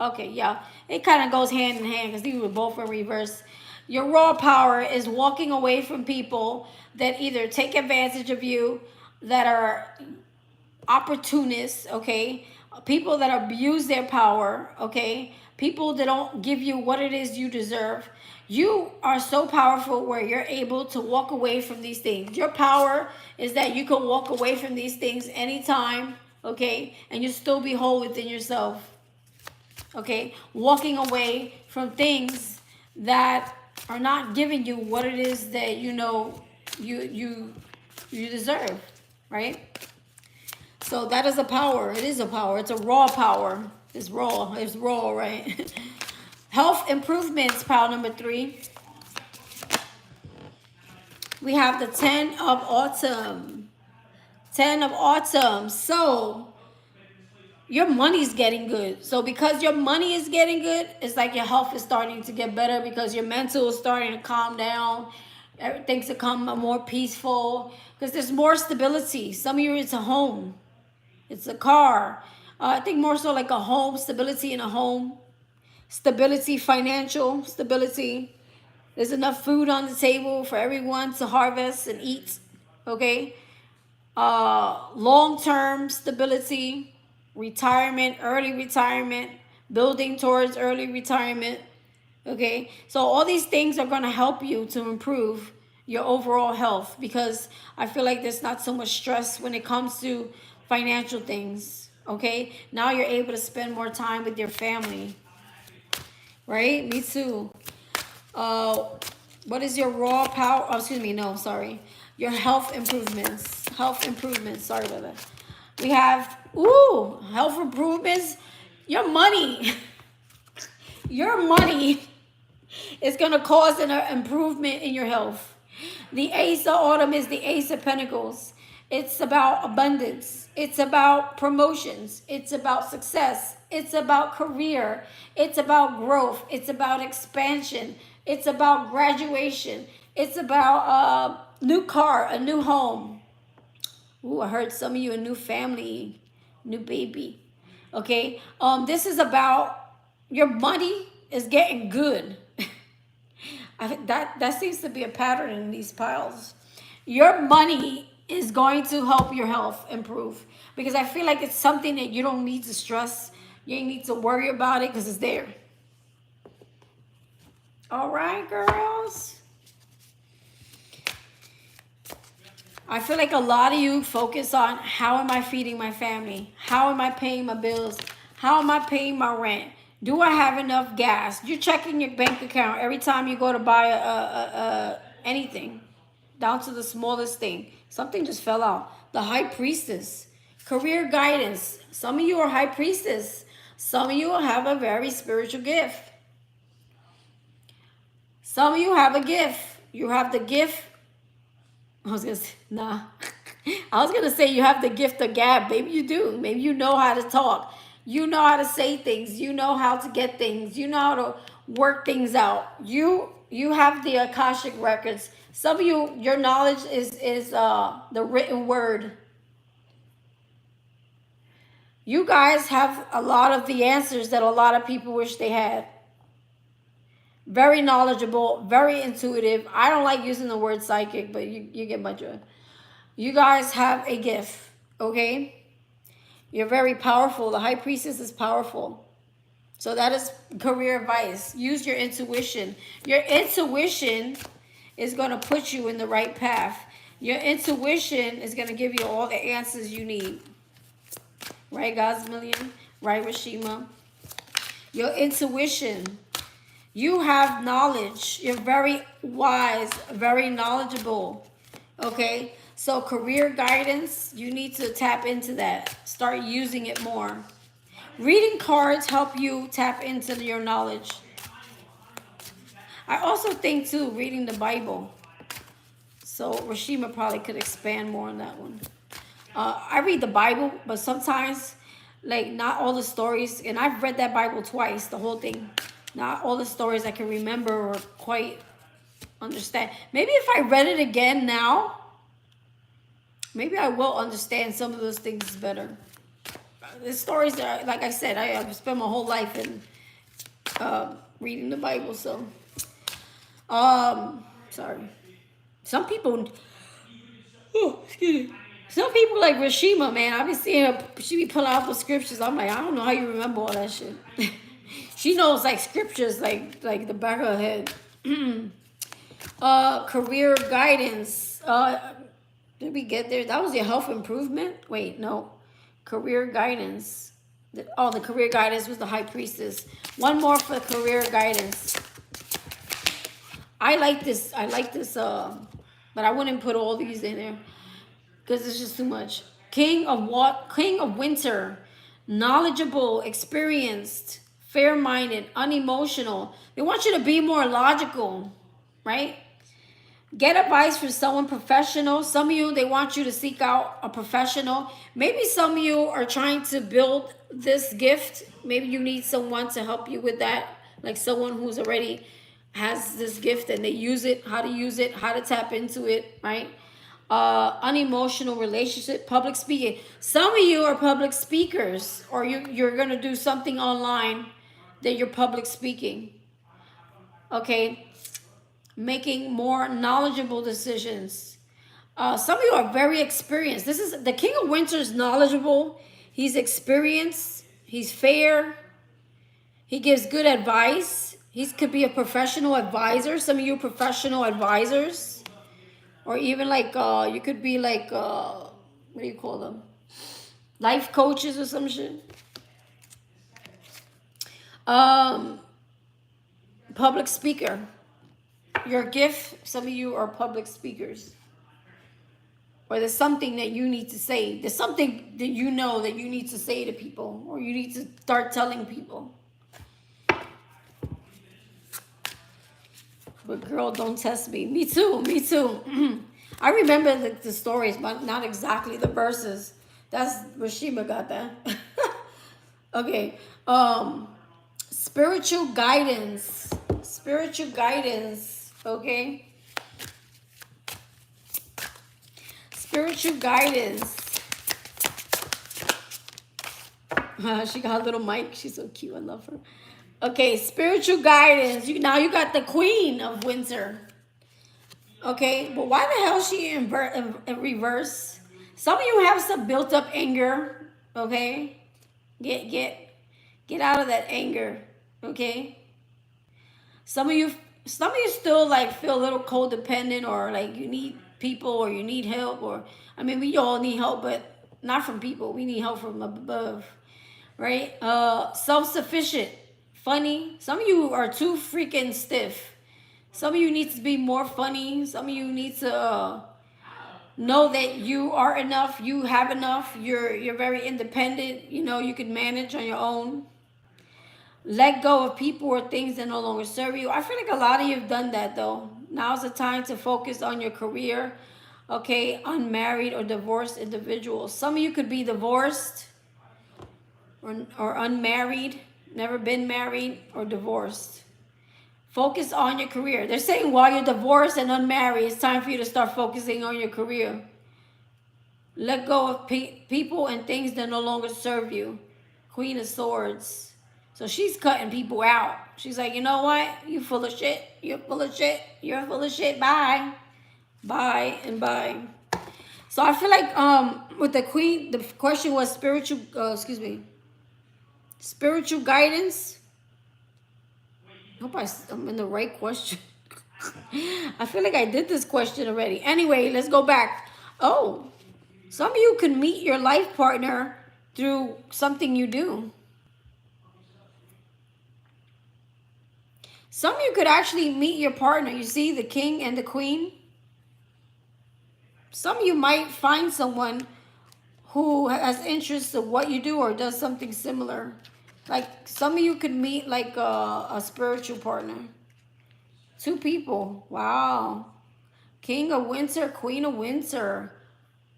Okay, yeah, it kind of goes hand in hand because these were both in reverse. Your raw power is walking away from people that either take advantage of you, that are opportunists, okay? People that abuse their power, okay? People that don't give you what it is you deserve. You are so powerful where you're able to walk away from these things. Your power is that you can walk away from these things anytime, okay? And you still be whole within yourself, okay? Walking away from things that are not giving you what it is that you know you deserve, right? So that is a power. It is a power. It's a raw power. It's raw. It's raw, right? Health improvements, power number 3. We have the 10 of Autumn. 10 of Autumn. So your money's getting good. So because your money is getting good, it's like your health is starting to get better because your mental is starting to calm down. Everything's become more peaceful because there's more stability. Some of you, it's a home. It's a car. I think more so like a home, stability in a home. Stability, financial stability. There's enough food on the table for everyone to harvest and eat. Okay? Long-term stability. Retirement, early retirement, building towards early retirement. Okay, so all these things are going to help you to improve your overall health because I feel like there's not so much stress when it comes to financial things. Okay, now you're able to spend more time with your family, right? Me too. What is your raw power? Oh, excuse me, no, sorry. Your health improvements. Health improvements. Sorry about that. We have, health improvements. Your money. Your money is going to cause an improvement in your health. The Ace of Autumn is the Ace of Pentacles. It's about abundance. It's about promotions. It's about success. It's about career. It's about growth. It's about expansion. It's about graduation. It's about a new car, a new home. Ooh, I heard some of you a new family, new baby. Okay. This is about your money is getting good. That seems to be a pattern in these piles. Your money is going to help your health improve because I feel like it's something that you don't need to stress. You ain't need to worry about it because it's there. All right, girls. I feel like a lot of you focus on how am I feeding my family? How am I paying my bills? How am I paying my rent? Do I have enough gas? You're checking your bank account every time you go to buy anything, down to the smallest thing. Something just fell out. The High Priestess. Career guidance. Some of you are High Priestess. Some of you have a very spiritual gift. Some of you have a gift. You have the gift. I was gonna say you have the gift of gab. Maybe you do. Maybe you know how to talk. You know how to say things. You know how to get things. You know how to work things out. You have the Akashic records. Some of you, your knowledge is the written word. You guys have a lot of the answers that a lot of people wish they had. very knowledgeable, very intuitive. I don't like using the word psychic, but you get my drift. You guys have a gift, okay? You're very powerful. The high priestess is powerful. So that is career advice. Use your intuition. Your intuition is going to put you in the right path. Your intuition is going to give you all the answers you need. Right, God's Million? Right, Rashima? Your intuition. You have knowledge. You're very wise, very knowledgeable. Okay? So career guidance, you need to tap into that. Start using it more. Reading cards help you tap into your knowledge. I also think, too, reading the Bible. So Rashima probably could expand more on that one. I read the Bible, but sometimes, like, not all the stories, and I've read that Bible twice, the whole thing. Not all the stories I can remember or quite understand. Maybe if I read it again now, maybe I will understand some of those things better. The stories are, like I said, I've spent my whole life in reading the Bible, so. Sorry. Some people, excuse me. Some people like Rashima, man. I've been seeing her, she be pulling out the scriptures. I'm like, I don't know how you remember all that shit. She knows like scriptures like the back of her head. Career guidance. Did we get there? That was your health improvement? Wait, no. Career guidance. Oh, the career guidance was the high priestess. One more for career guidance. I like this, but I wouldn't put all these in there because it's just too much. King of Winter, knowledgeable, experienced, fair-minded, unemotional. They want you to be more logical, right? Get advice from someone professional. Some of you, they want you to seek out a professional. Maybe some of you are trying to build this gift. Maybe you need someone to help you with that, like someone who's already has this gift and they use it, how to use it, how to tap into it, right? Unemotional relationship, public speaking. Some of you are public speakers, or you're going to do something online that you're public speaking. Okay? Making more knowledgeable decisions. Some of you are very experienced. This is the King of Winter is knowledgeable. He's experienced. He's fair. He gives good advice. He could be a professional advisor. Some of you professional advisors. Or even like, you could be like, what do you call them? Life coaches or some shit. Public speaker. Your gift, some of you are public speakers. Or there's something that you need to say. There's something that you know that you need to say to people. Or you need to start telling people. But girl, don't test me. Me too, me too. I remember the stories, but not exactly the verses. That's Rashima got that. Okay. Spiritual guidance. Spiritual guidance. Okay. Spiritual guidance. She got a little mic. She's so cute. I love her. Okay, spiritual guidance. Now you got the Queen of Winter. Okay, but why the hell is she in reverse? Some of you have some built up anger. Okay, get out of that anger. Okay. Some of you still like feel a little codependent, or like you need people, or you need help, or I mean we all need help, but not from people. We need help from above, right? Self-sufficient. Funny. Some of you are too freaking stiff. Some of you need to be more funny. Some of you need to know that you are enough. You have enough. You're very independent. You know you can manage on your own. Let go of people or things that no longer serve you. I feel like a lot of you have done that though. Now's the time to focus on your career. Okay, unmarried or divorced individuals. Some of you could be divorced or unmarried. Never been married or divorced. Focus on your career. They're saying while you're divorced and unmarried, it's time for you to start focusing on your career. Let go of people and things that no longer serve you. Queen of Swords. So she's cutting people out. She's like, you know what? You full of shit. You're full of shit. You're full of shit. Bye. Bye and bye. So I feel like with the queen, the question was spiritual, spiritual guidance. I hope I'm in the right question. I feel like I did this question already. Anyway, let's go back. Oh, some of you can meet your life partner through something you do. Some of you could actually meet your partner. You see the king and the queen? Some of you might find someone who has interest in what you do or does something similar. Like some of you could meet like a spiritual partner. 2 people. Wow. King of Winter, Queen of Winter.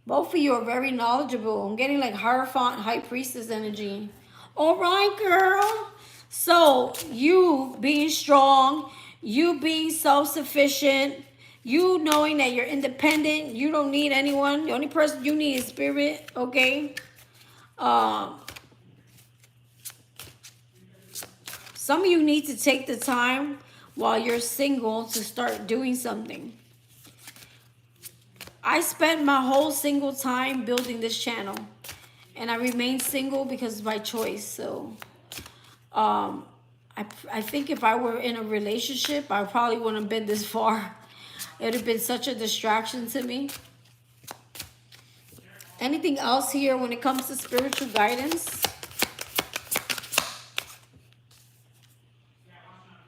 Both of you are very knowledgeable. I'm getting like Hierophant, High Priestess energy. All right, girl. So you being strong, you being self-sufficient, you knowing that you're independent, you don't need anyone. The only person you need is spirit, okay? Some of you need to take the time while you're single to start doing something. I spent my whole single time building this channel, and I remain single because of my choice. So I think if I were in a relationship, I probably wouldn't have been this far. It would have been such a distraction to me. Anything else here when it comes to spiritual guidance?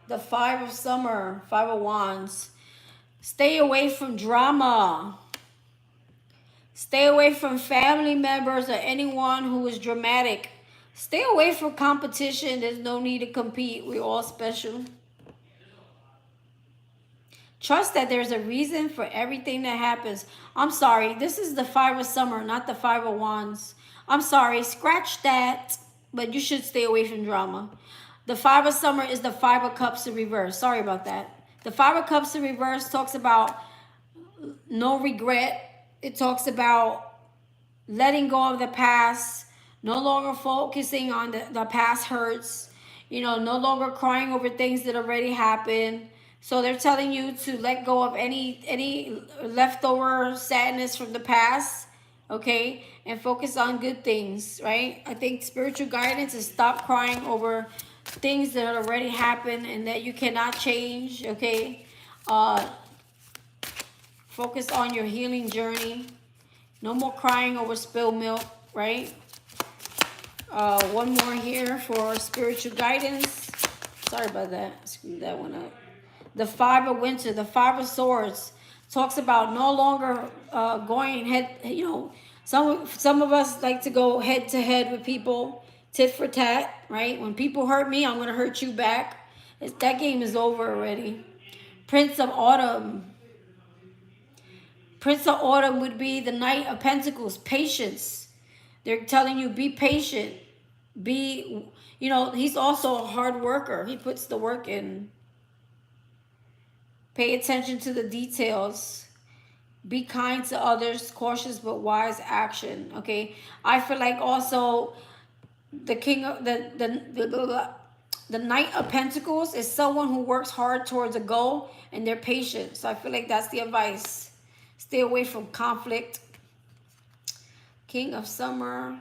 The 5 of Summer, 5 of Wands. Stay away from drama. Stay away from family members or anyone who is dramatic. Stay away from competition. There's no need to compete. We're all special. Trust that there's a reason for everything that happens. I'm sorry. This is the 5 of Summer, not the 5 of Wands. I'm sorry. Scratch that. But you should stay away from drama. The 5 of Summer is the 5 of Cups in reverse. Sorry about that. The 5 of Cups in reverse talks about no regret. It talks about letting go of the past, no longer focusing on the past hurts, you know, no longer crying over things that already happened. So they're telling you to let go of any leftover sadness from the past, okay, and focus on good things, right? I think spiritual guidance is stop crying over things that already happened and that you cannot change, okay? Focus on your healing journey. No more crying over spilled milk, right? One more here for spiritual guidance. Sorry about that. Screwed that one up. The 5 of Winter, the 5 of Swords, talks about no longer going head, you know, some of us like to go head to head with people, tit for tat, right? When people hurt me, I'm going to hurt you back. That game is over already. Prince of Autumn. Prince of Autumn would be the Knight of Pentacles, patience. They're telling you, be patient. Be, you know, he's also a hard worker. He puts the work in. Pay attention to the details. Be kind to others, cautious but wise action. Okay, I feel like also the king of the Knight of Pentacles is someone who works hard towards a goal and they're patient. So I feel like that's the advice. Stay away from conflict. King of Summer.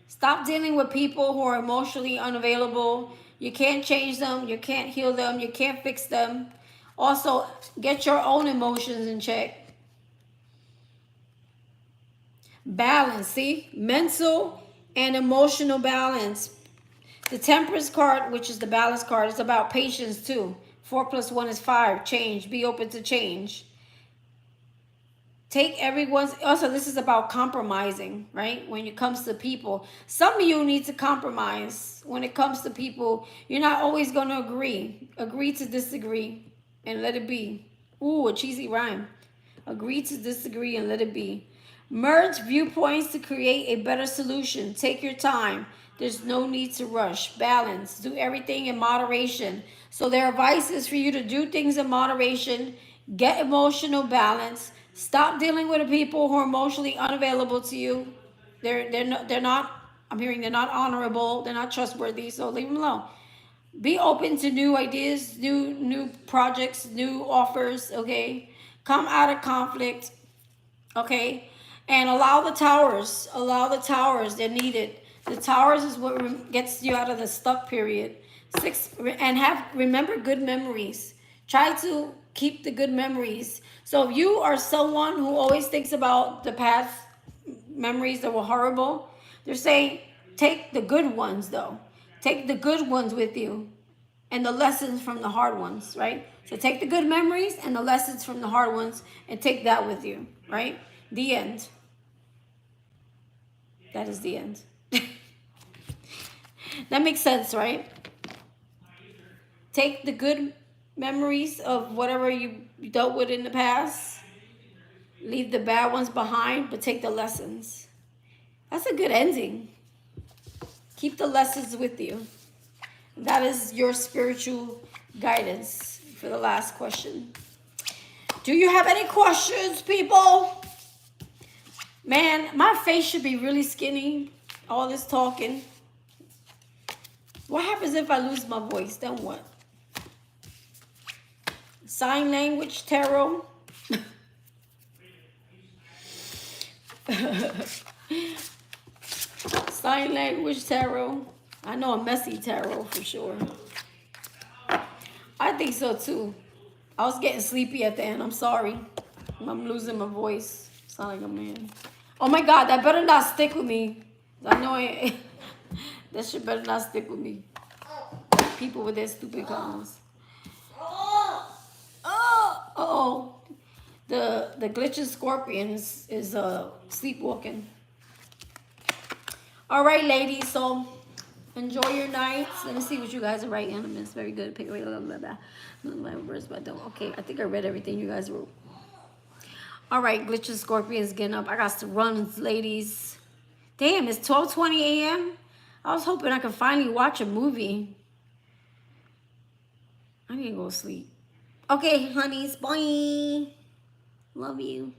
Stop dealing with people who are emotionally unavailable. You can't change them. You can't heal them. You can't fix them. Also, get your own emotions in check. Balance, see? Mental and emotional balance. The Temperance card, which is the balance card, is about patience too. 4 + 1 is 5. Change. Be open to change. Take everyone's... Also, this is about compromising, right? When it comes to people. Some of you need to compromise when it comes to people. You're not always going to agree. Agree to disagree and let it be. Ooh, a cheesy rhyme. Agree to disagree and let it be. Merge viewpoints to create a better solution. Take your time. There's no need to rush. Balance. Do everything in moderation. So their advice is for you to do things in moderation. Get emotional balance. Stop dealing with the people who are emotionally unavailable to you. They're not I'm hearing they're not honorable, they're not trustworthy, so leave them alone. Be open to new ideas, new projects, new offers, okay? Come out of conflict, okay? And allow the towers, they're needed. The towers is what gets you out of the stuck period. Remember good memories. Try to keep the good memories. So if you are someone who always thinks about the past memories that were horrible, they're saying take the good ones though. Take the good ones with you and the lessons from the hard ones, right? So take the good memories and the lessons from the hard ones and take that with you, right? The end. That is the end. That makes sense, right? Take the good memories of whatever you dealt with in the past. Leave the bad ones behind, but take the lessons. That's a good ending. Keep the lessons with you. That is your spiritual guidance for the last question. Do you have any questions, people? Man, my face should be really skinny. All this talking. What happens if I lose my voice? Then what? Sign language tarot. Sign language tarot. I know a messy tarot for sure. I think so too. I was getting sleepy at the end. I'm sorry. I'm losing my voice. Sound like a man. Oh my God, that better not stick with me. I know it. That shit better not stick with me. People with their stupid comments. Uh-oh. The glitching scorpion is sleepwalking. All right, ladies. So enjoy your nights. Let me see what you guys are writing. It's very good. Pick away, blah, blah, blah. My words, but I don't. Okay, I think I read everything you guys wrote. All right, glitching scorpions getting up. I got to run, ladies. Damn, it's 12:20 a.m. I was hoping I could finally watch a movie. I need to go to sleep. Okay, honeys. Bye. Love you.